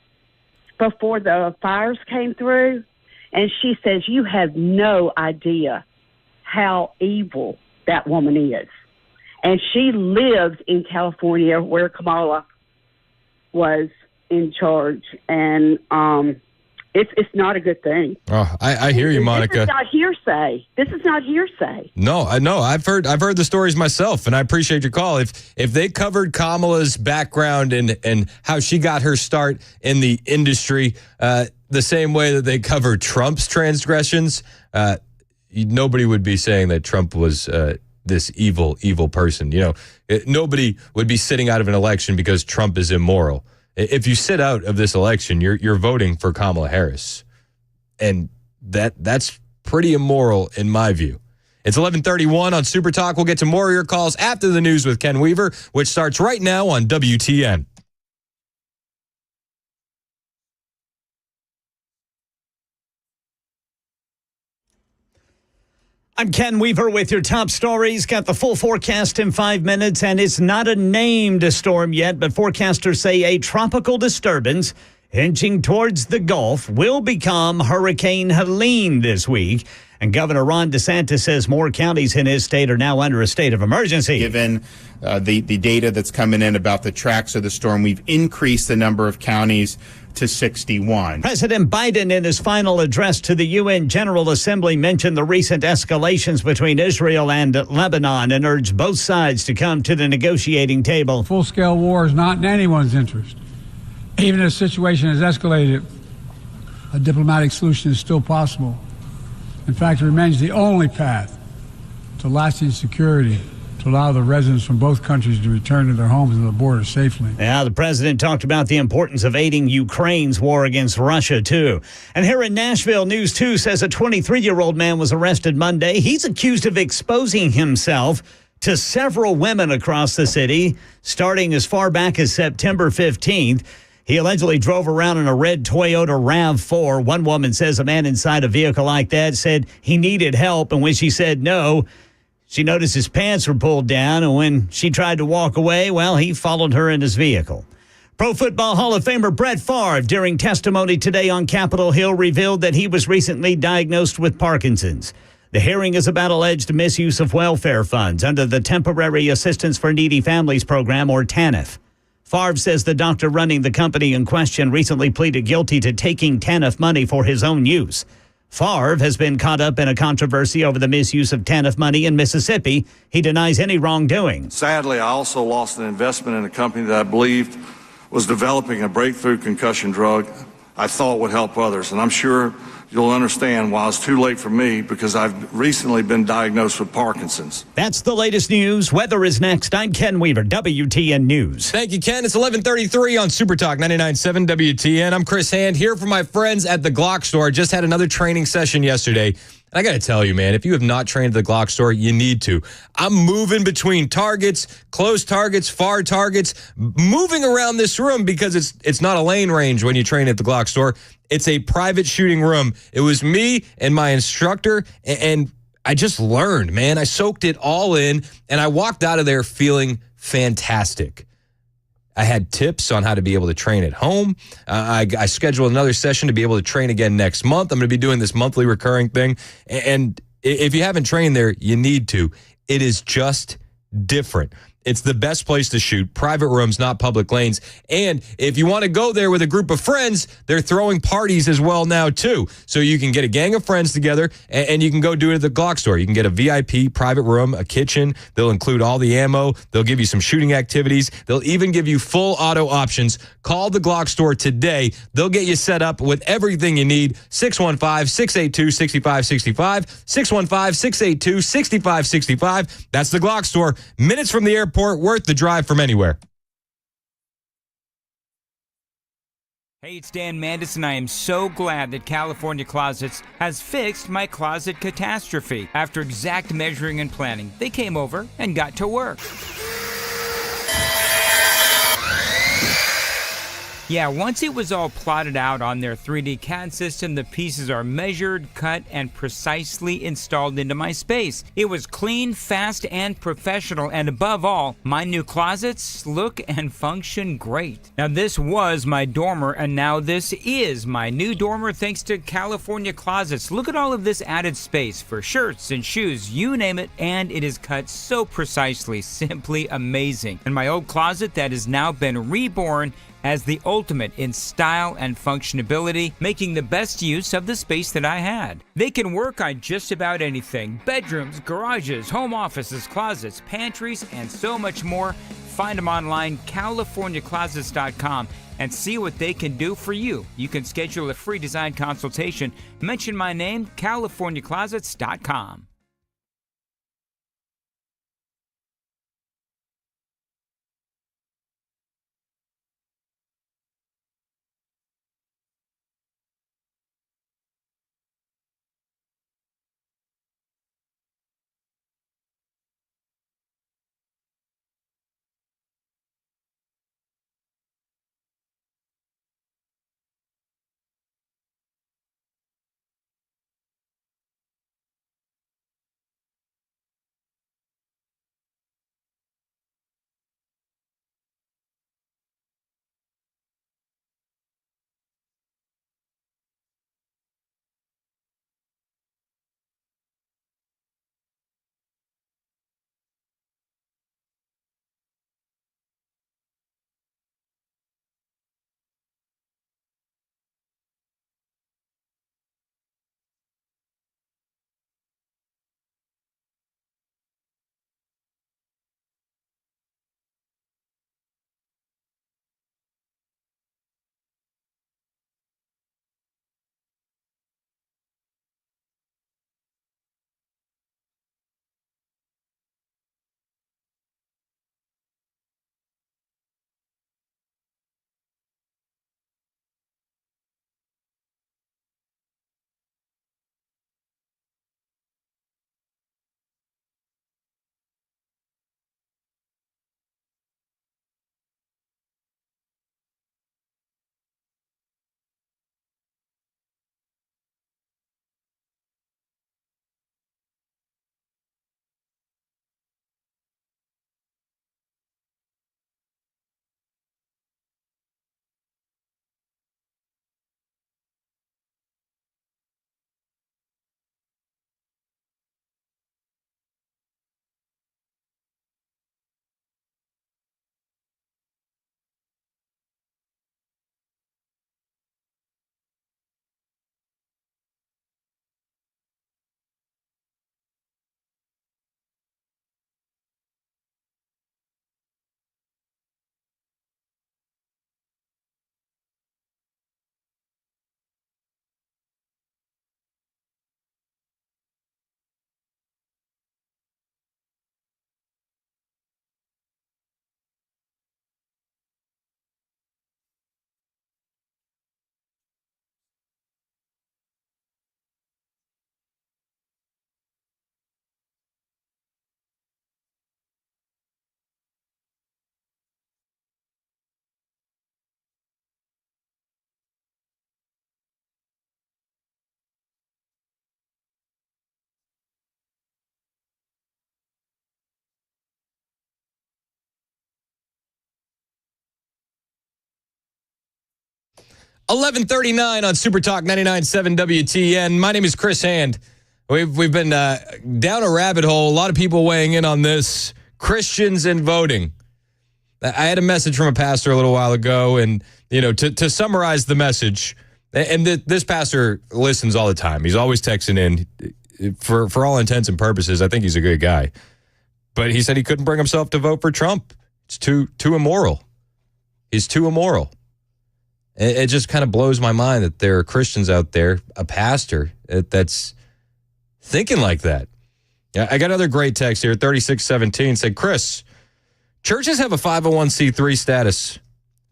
before the fires came through, and she says, you have no idea how evil that woman is. And she lived in California where Kamala was in charge. And It's not a good thing. Oh, I hear you, Monica. This is not hearsay. This is not hearsay. No, I know. I've heard the stories myself, and I appreciate your call. If they covered Kamala's background and how she got her start in the industry the same way that they cover Trump's transgressions, nobody would be saying that Trump was this evil person. Nobody would be sitting out of an election because Trump is immoral. If you sit out of this election, you're voting for Kamala Harris. And that's pretty immoral in my view. It's 11:31 on Super Talk. We'll get to more of your calls after the news with Ken Weaver, which starts right now on WTN. I'm Ken Weaver with your top stories. Got the full forecast in 5 minutes, and it's not a named storm yet, but forecasters say a tropical disturbance inching towards the Gulf will become Hurricane Helene this week. And Governor Ron DeSantis says more counties in his state are now under a state of emergency. Given the data that's coming in about the tracks of the storm, we've increased the number of counties to 61. President Biden, in his final address to the UN General Assembly, mentioned the recent escalations between Israel and Lebanon and urged both sides to come to the negotiating table. Full-scale war is not in anyone's interest. Even if the situation has escalated, a diplomatic solution is still possible. In fact, it remains the only path to lasting security to allow the residents from both countries to return to their homes and the border safely. Now, the president talked about the importance of aiding Ukraine's war against Russia, too. And here in Nashville, News 2 says a 23-year-old man was arrested Monday. He's accused of exposing himself to several women across the city, starting as far back as September 15th. He allegedly drove around in a red Toyota RAV4. One woman says a man inside a vehicle like that said he needed help, and when she said no, she noticed his pants were pulled down, and when she tried to walk away, well, he followed her in his vehicle. Pro Football Hall of Famer Brett Favre, during testimony today on Capitol Hill, revealed that he was recently diagnosed with Parkinson's. The hearing is about alleged misuse of welfare funds under the Temporary Assistance for Needy Families program, or TANF. Favre says the doctor running the company in question recently pleaded guilty to taking TANF money for his own use. Favre has been caught up in a controversy over the misuse of TANF money in Mississippi. He denies any wrongdoing. Sadly, I also lost an investment in a company that I believed was developing a breakthrough concussion drug I thought would help others. And I'm sure you'll understand why it's too late for me, because I've recently been diagnosed with Parkinson's. That's the latest news. Weather is next. I'm Ken Weaver, WTN News. Thank you, Ken. It's 11:33 on Super Talk 99.7 WTN. I'm Chris Hand, here for my friends at the Glock store. Just had another training session yesterday. I got to tell you, man, if you have not trained at the Glock store, you need to. I'm moving between targets, close targets, far targets, moving around this room because it's not a lane range when you train at the Glock store. It's a private shooting room. It was me and my instructor, and I just learned, man. I soaked it all in, and I walked out of there feeling fantastic. I had tips on how to be able to train at home. I scheduled another session to be able to train again next month. I'm going to be doing this monthly recurring thing. And if you haven't trained there, you need to. It is just different. It's the best place to shoot. Private rooms, not public lanes. And if you want to go there with a group of friends, they're throwing parties as well now, too. So you can get a gang of friends together, and you can go do it at the Glock store. You can get a VIP private room, a kitchen. They'll include all the ammo. They'll give you some shooting activities. They'll even give you full auto options. Call the Glock store today. They'll get you set up with everything you need. 615-682-6565. 615-682-6565. That's the Glock store. Minutes from the airport, worth the drive from anywhere. Hey, it's Dan Mandis, and I am so glad that California Closets has fixed my closet catastrophe. After exact measuring and planning, they came over and got to work. Yeah, once it was all plotted out on their 3D CAD system, the pieces are measured, cut, and precisely installed into my space. It was clean, fast, and professional, and above all, my new closets look and function great. Now, this was my dormer, and now this is my new dormer thanks to California Closets. Look at all of this added space for shirts and shoes, you name it, and it is cut so precisely, simply amazing. And my old closet that has now been reborn as the ultimate in style and functionability, making the best use of the space that I had. They can work on just about anything: bedrooms, garages, home offices, closets, pantries, and so much more. Find them online, CaliforniaClosets.com, and see what they can do for you. You can schedule a free design consultation. Mention my name, CaliforniaClosets.com. $11:39 on Super Talk 99.7 WTN. My name is Chris Hand. We've been down a rabbit hole. A lot of people weighing in on this. Christians and voting. I had a message from a pastor a little while ago, and to summarize the message, and this pastor listens all the time. He's always texting in. For all intents and purposes, I think he's a good guy. But he said he couldn't bring himself to vote for Trump. It's too immoral. He's too immoral. It just kind of blows my mind that there are Christians out there, a pastor that's thinking like that. I got another great text here, 3617, said, Chris, churches have a 501c3 status.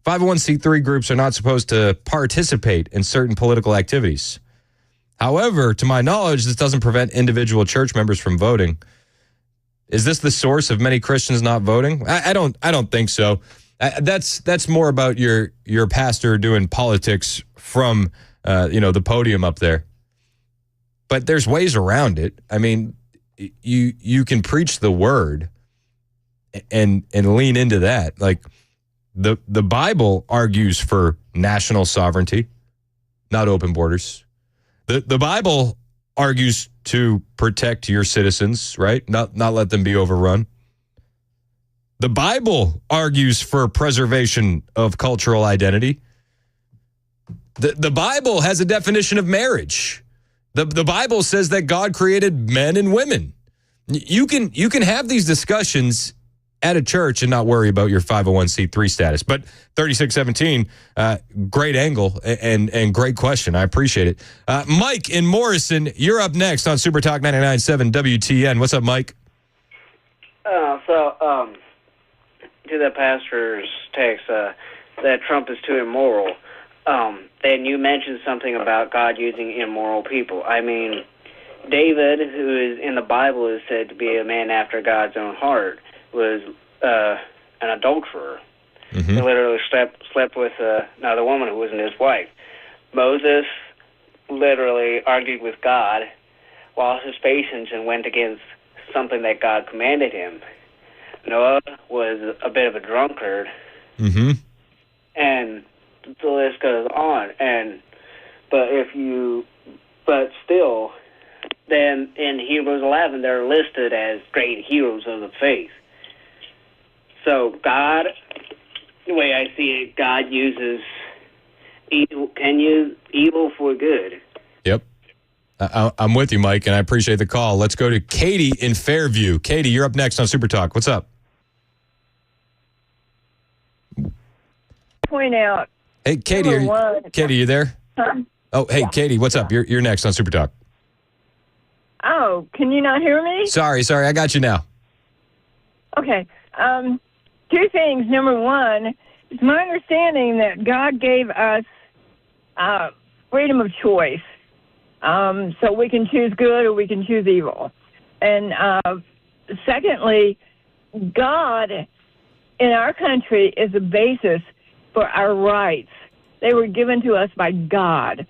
501c3 groups are not supposed to participate in certain political activities. However, to my knowledge, this doesn't prevent individual church members from voting. Is this the source of many Christians not voting? I don't think so. That's more about your pastor doing politics from the podium up there. But there's ways around it. I mean, you can preach the word and lean into that. Like the Bible argues for national sovereignty, not open borders. The Bible argues to protect your citizens, right? Not let them be overrun. The Bible argues for preservation of cultural identity. The Bible has a definition of marriage. The Bible says that God created men and women. You can have these discussions at a church and not worry about your 501c3 status. But 3617, great angle and great question. I appreciate it. Mike in Morrison, you're up next on Super Talk 99.7 WTN. What's up, Mike? To the pastor's text that Trump is too immoral. And you mentioned something about God using immoral people. I mean, David, who is in the Bible is said to be a man after God's own heart, was an adulterer. Mm-hmm. He literally slept with another woman who wasn't his wife. Moses literally argued with God, lost his patience, and went against something that God commanded him. Noah was a bit of a drunkard, and the list goes on. But still, then in Hebrews 11, they're listed as great heroes of the faith. So God, the way I see it, God uses evil, can use evil for good. Yep. I'm with you, Mike, and I appreciate the call. Let's go to Katie in Fairview. Katie, you're up next on Super Talk. What's up? Point out. Hey, Katie, Katie, you there? Huh? Oh, hey, yeah. Katie, what's up? You're next on Super Talk. Oh, can you not hear me? Sorry, I got you now. Okay. Two things. Number one, it's my understanding that God gave us freedom of choice. So we can choose good or we can choose evil. And secondly, God in our country is the basis for our rights. They were given to us by God.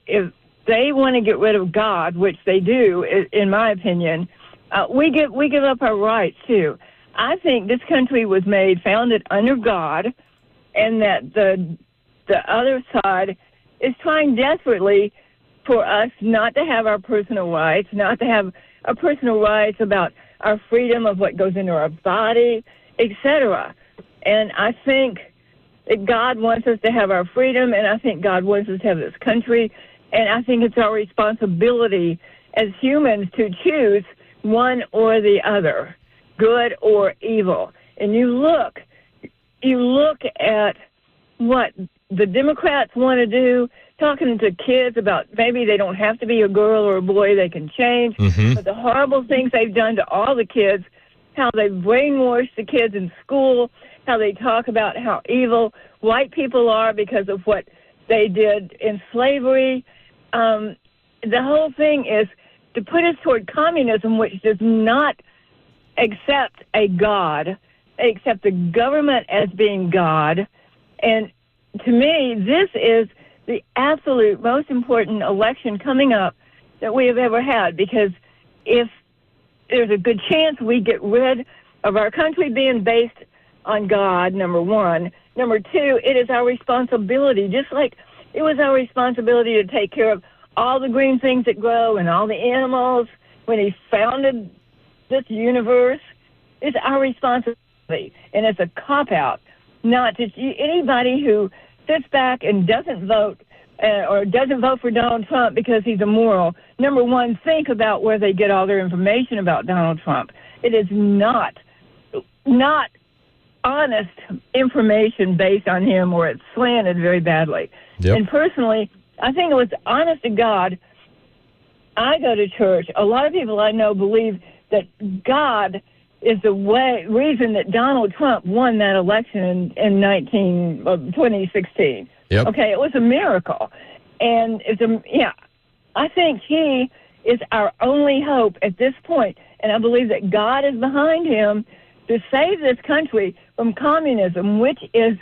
If they want to get rid of God, which they do, in my opinion, we give up our rights too. I think this country was founded under God, and that the other side is trying desperately for us not to have our personal rights, not to have our personal rights about our freedom of what goes into our body, etc. And I think that God wants us to have our freedom, and I think God wants us to have this country, and I think it's our responsibility as humans to choose one or the other, good or evil. And you look at what the Democrats want to do, talking to kids about maybe they don't have to be a girl or a boy, they can change, but the horrible things they've done to all the kids, how they've brainwashed the kids in school, how they talk about how evil white people are because of what they did in slavery. The whole thing is to put us toward communism, which does not accept a God, accept the government as being God. And to me, this is the absolute most important election coming up that we have ever had, because if there's a good chance we get rid of our country being based on God, number one. Number two, it is our responsibility, just like it was our responsibility to take care of all the green things that grow and all the animals when he founded this universe. It's our responsibility, and it's a cop-out not to anybody who sits back and doesn't vote or doesn't vote for Donald Trump because he's immoral. Number one, think about where they get all their information about Donald Trump. It is not honest information based on him, or it's slanted very badly. Yep. And personally, I think it was honest to God. I go to church. A lot of people I know believe that God is the reason that Donald Trump won that election in 2016. Yep. Okay, it was a miracle. And I think he is our only hope at this point. And I believe that God is behind him to save this country from communism, which is,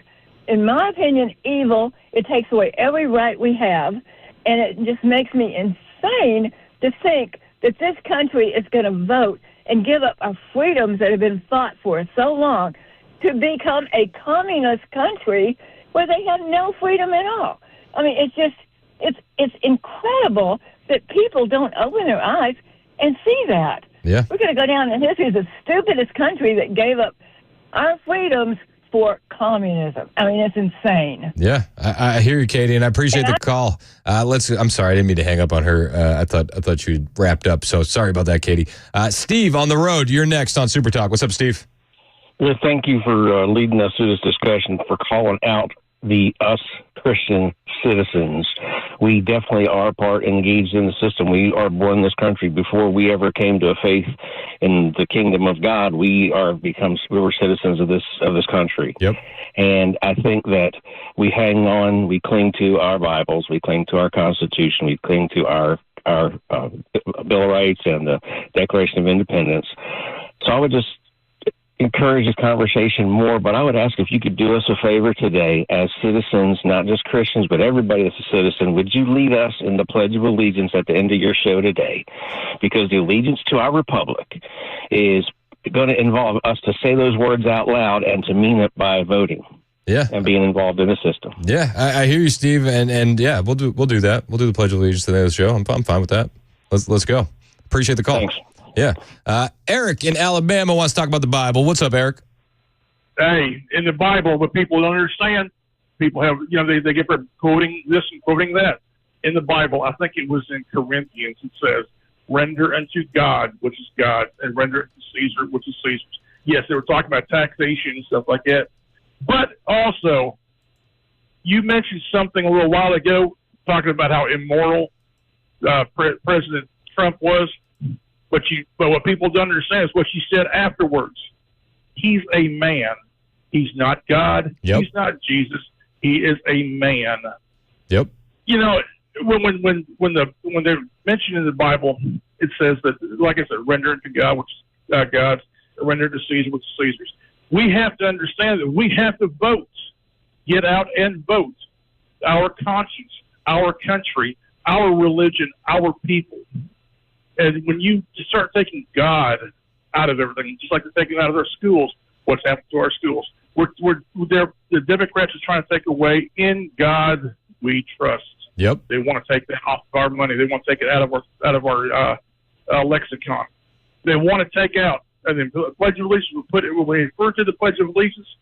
in my opinion, evil. It takes away every right we have. And it just makes me insane to think that this country is going to vote and give up our freedoms that have been fought for so long to become a communist country where they have no freedom at all. I mean, it's incredible that people don't open their eyes and see that. Yeah. We're going to go down in history as the stupidest country that gave up our freedoms for communism. I mean, it's insane. Yeah, I hear you, Katie, and I appreciate the call. I'm sorry, I didn't mean to hang up on her. I thought you wrapped up, so sorry about that, Katie. Steve on the road, you're next on Super Talk. What's up, Steve? Well, thank you for leading us through this discussion, for calling out us Christian citizens. We definitely are engaged in the system. We are born in this country. Before we ever came to a faith in the kingdom of God, we were citizens of this country. Yep. And I think that we hang on, we cling to our Bibles, we cling to our Constitution, we cling to our Bill of Rights and the Declaration of Independence. So I would just encourage this conversation more, but I would ask if you could do us a favor today as citizens, not just Christians, but everybody that's a citizen. Would you lead us in the Pledge of Allegiance at the end of your show today? Because the allegiance to our republic is going to involve us to say those words out loud and to mean it by voting. Yeah. And being involved in the system. Yeah, I hear you, Steve, and yeah, we'll do that. We'll do the Pledge of Allegiance today of the show. I'm fine with that. Let's go. Appreciate the call. Thanks. Yeah. Eric in Alabama wants to talk about the Bible. What's up, Eric? Hey, in the Bible, what people don't understand, people have, they get quoting this and quoting that. In the Bible, I think it was in Corinthians, it says, render unto God, which is God, and render unto Caesar, which is Caesar's. Yes, they were talking about taxation and stuff like that. But also, you mentioned something a little while ago, talking about how immoral President Trump was. But what people don't understand is what she said afterwards. He's a man. He's not God. Yep. He's not Jesus. He is a man. Yep. When they're mentioned in the Bible, it says that, like I said, render unto God, which is God's, render to Caesar, which is Caesar's. We have to understand that we have to vote. Get out and vote. Our conscience, our country, our religion, our people. And when you start taking God out of everything, just like they're taking out of their schools, what's happened to our schools? The Democrats are trying to take away, in God we trust. Yep. They want to take that off of our money. They want to take it out of our lexicon. They want to take out, and then the Pledge of Allegiance, when we refer to the Pledge of Allegiance,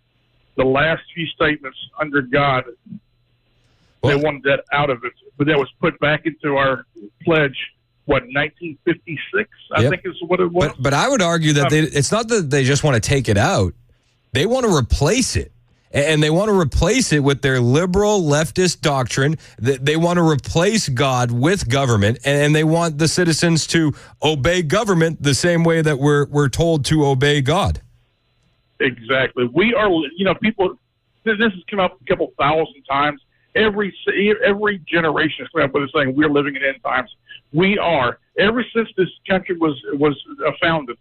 the last few statements under God, they wanted that out of it, but that was put back into our pledge. 1956, I think is what it was. But I would argue that it's not that they just want to take it out. They want to replace it. And they want to replace it with their liberal leftist doctrine. They want to replace God with government, and they want the citizens to obey government the same way that we're told to obey God. Exactly. We are, people, this has come up a couple thousand times. Every generation has come up with this saying, we're living in end times. We are. Ever since this country was founded,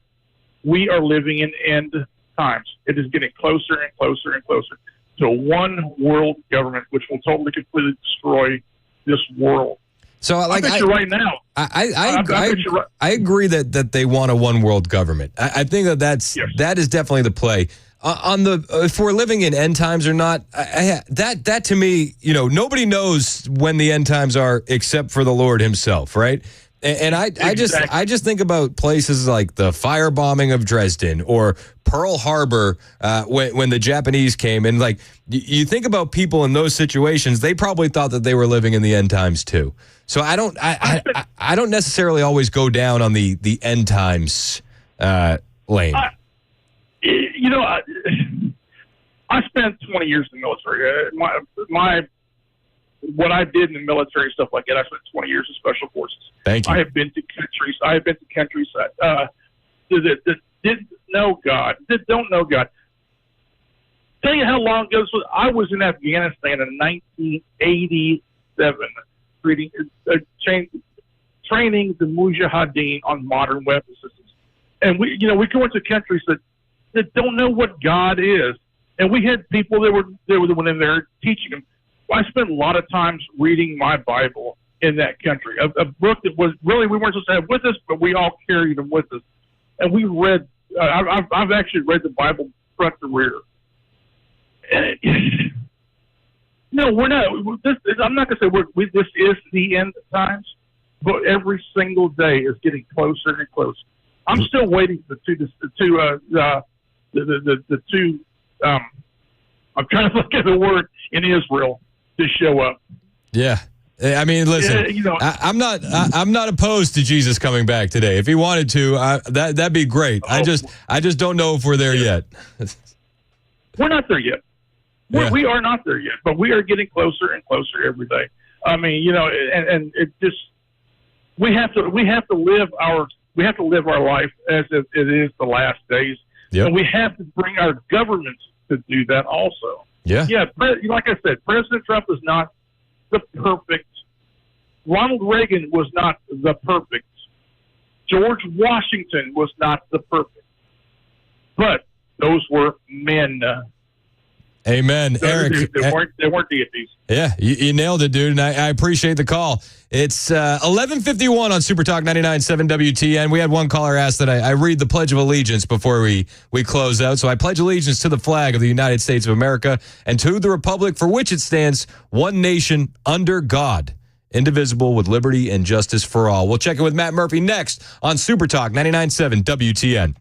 we are living in end times. It is getting closer and closer and closer to one world government, which will totally, completely destroy this world. So, I bet you right now. I agree that they want a one world government. I think that is definitely the play. If we're living in end times or not, that to me, nobody knows when the end times are except for the Lord himself, right? And I just think about places like the firebombing of Dresden or Pearl Harbor when the Japanese came, and like you think about people in those situations, they probably thought that they were living in the end times too. So I don't necessarily always go down on the end times lane. I spent 20 years in the military. What I did in the military, stuff like that, I spent 20 years in special forces. Thank you. I have been to countries that didn't know God, that don't know God. Tell you how long ago this was. I was in Afghanistan in 1987, training the Mujahideen on modern weapon systems. And we go into countries that don't know what God is. And we had people that were the one in there teaching them. I spent a lot of times reading my Bible in that country, a book that was really we weren't supposed to have with us, but we all carried them with us. And we read. I've actually read the Bible front to rear. No, we're not. I'm not going to say this is the end times, but every single day is getting closer and closer. I'm still waiting for the the two. I'm trying to look at the word in Israel to show up. Yeah. I mean, listen. Yeah, you know, I'm not opposed to Jesus coming back today. If he wanted to, that'd be great. I just don't know if we're there yet. We're not there yet. We are not there yet, but we are getting closer and closer every day. I mean, you know, and it just we have to live our life as it is the last days, and we have to bring our governments to do that also. Yeah. Like I said, President Trump is not the perfect. Ronald Reagan was not the perfect. George Washington was not the perfect. But those were men. Amen, Eric. They weren't deities. Yeah, you nailed it, dude, and I appreciate the call. It's 11:51 on Super Talk 99.7 WTN. We had one caller ask that I read the Pledge of Allegiance before we close out. So I pledge allegiance to the flag of the United States of America and to the republic for which it stands, one nation, under God, indivisible, with liberty and justice for all. We'll check in with Matt Murphy next on Super Talk 99.7 WTN.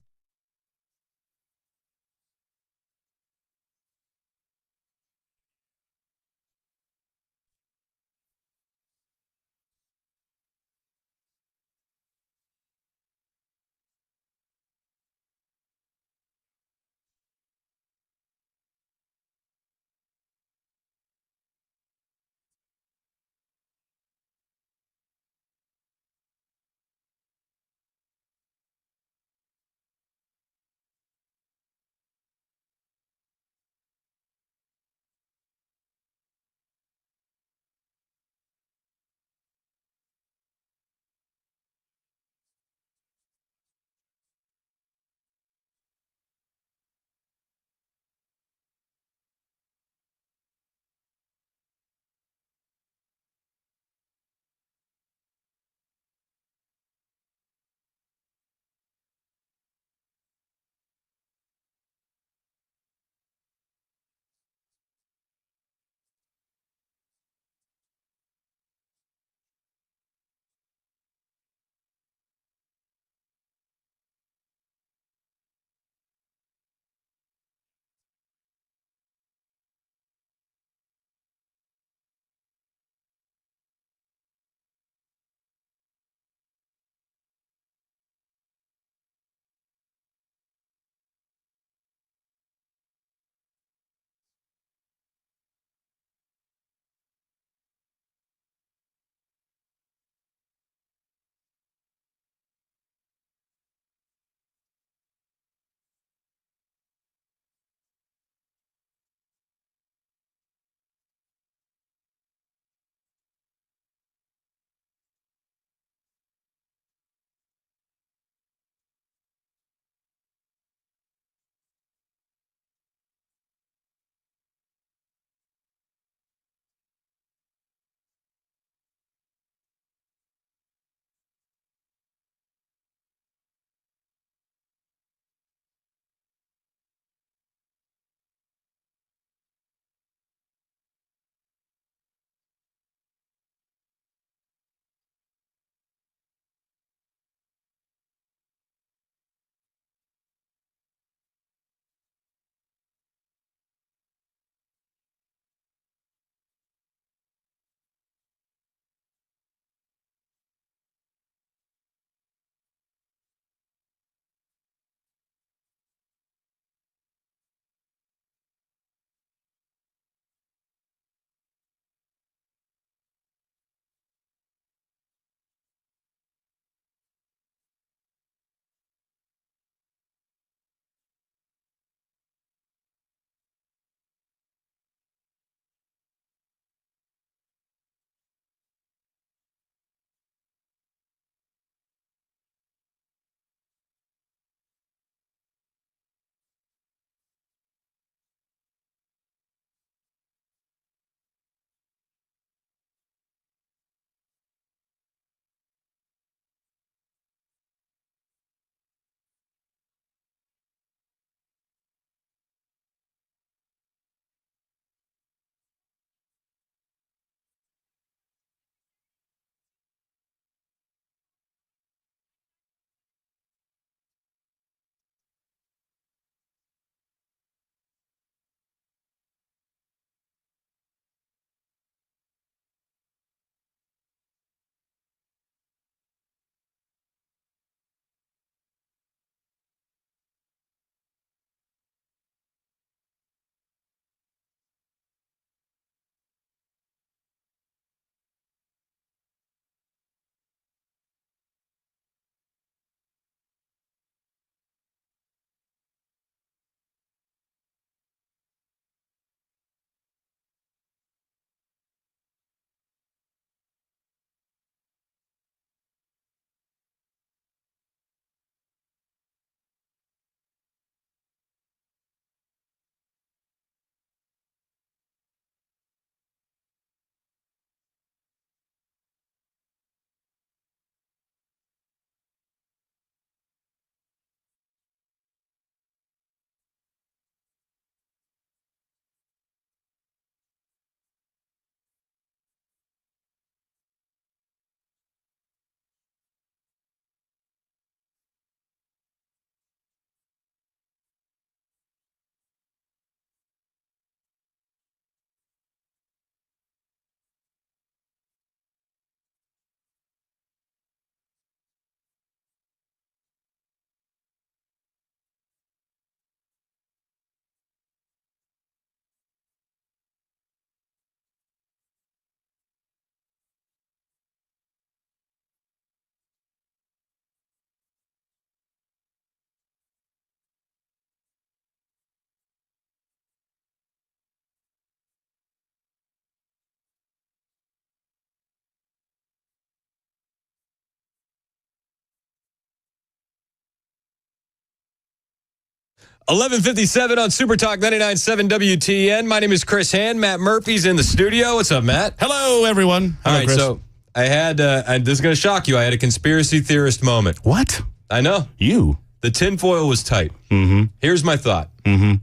11:57 on Super Talk 99.7 WTN. My name is Chris Hand. Matt Murphy's in the studio. What's up, Matt? Hello, everyone. All Hello, right, Chris. so I had, and this is going to shock you, I had a conspiracy theorist moment. What? I know. You? The tinfoil was tight. Mm-hmm. Here's my thought. Mm-hmm.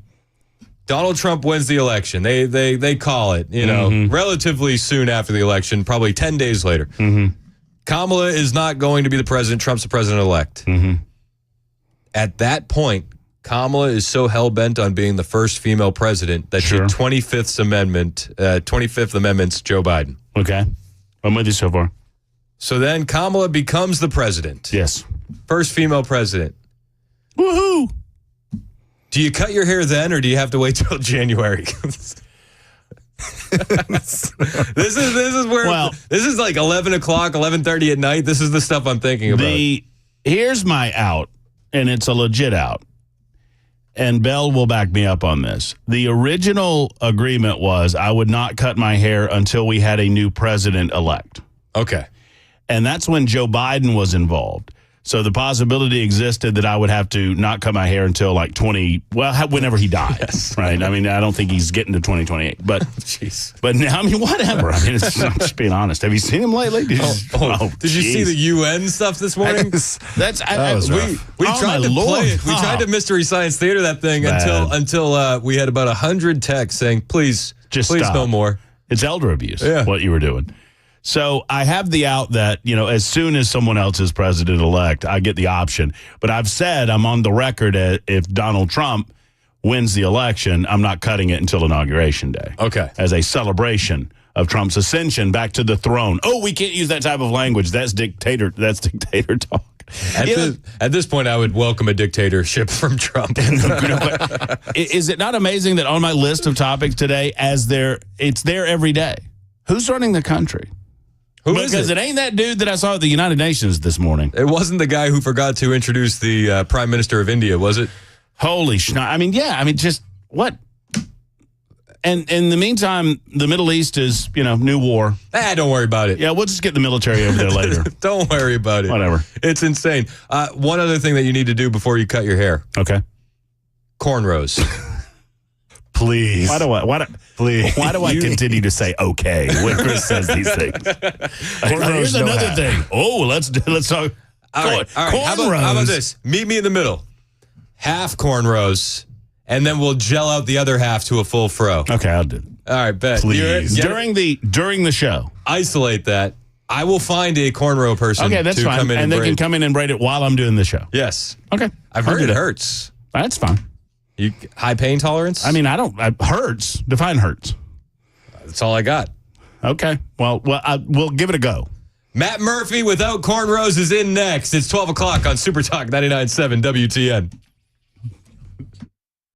Donald Trump wins the election. They call it, relatively soon after the election, probably 10 days later. Mm-hmm. Kamala is not going to be the president. Trump's the president-elect. Mm-hmm. At that point, Kamala is so hell-bent on being the first female president that she 25th Amendment's Joe Biden. Okay. I'm with you so far. So then Kamala becomes the president. Yes. First female president. Woohoo! Do you cut your hair then, or do you have to wait till January? This is where this is like 11 o'clock, 11:30 at night. This is the stuff I'm thinking about. Here's my out, and it's a legit out. And Bell will back me up on this. The original agreement was I would not cut my hair until we had a new president-elect. Okay. And that's when Joe Biden was involved. So the possibility existed that I would have to not cut my hair until like whenever he dies. Yes. Right? I mean, I don't think he's getting to 2028. But jeez. But now, I mean, whatever. I mean, I'm just being honest. Have you seen him lately? Did you see the UN stuff this morning? We tried to play it. We tried to Mystery Science Theater that thing until we had about 100 texts saying, please stop. No more. It's elder abuse, what you were doing. So I have the out that, as soon as someone else is president-elect, I get the option. But I've said I'm on the record if Donald Trump wins the election, I'm not cutting it until Inauguration Day. Okay. As a celebration of Trump's ascension back to the throne. Oh, we can't use that type of language. That's dictator talk. At this point, I would welcome a dictatorship from Trump. Is it not amazing that on my list of topics today, it's there every day? Who's running the country? Because it ain't that dude that I saw at the United Nations this morning. It wasn't the guy who forgot to introduce the Prime Minister of India, was it? Holy schnoz. I mean, yeah. I mean, just what? And in the meantime, the Middle East is, new war. Don't worry about it. Yeah, we'll just get the military over there later. Don't worry about it. Whatever. It's insane. One other thing that you need to do before you cut your hair. Okay. Cornrows. Please. Why do I continue to say okay when Chris says these things? Here's another thing. Oh, let's talk. All right. How about this? Meet me in the middle. Half cornrows, and then we'll gel out the other half to a full fro. Okay, I'll do it. All right, bet. Please. During the show. Isolate that. I will find a cornrow person. Okay, that's fine. Come in and they can come in and braid it while I'm doing the show. Yes. Okay. I've heard it hurts. That's fine. High pain tolerance? I mean, hurts. Define hurts. That's all I got. Okay. Well, we'll give it a go. Matt Murphy without cornrows is in next. It's 12 o'clock on Super Talk 99.7 WTN.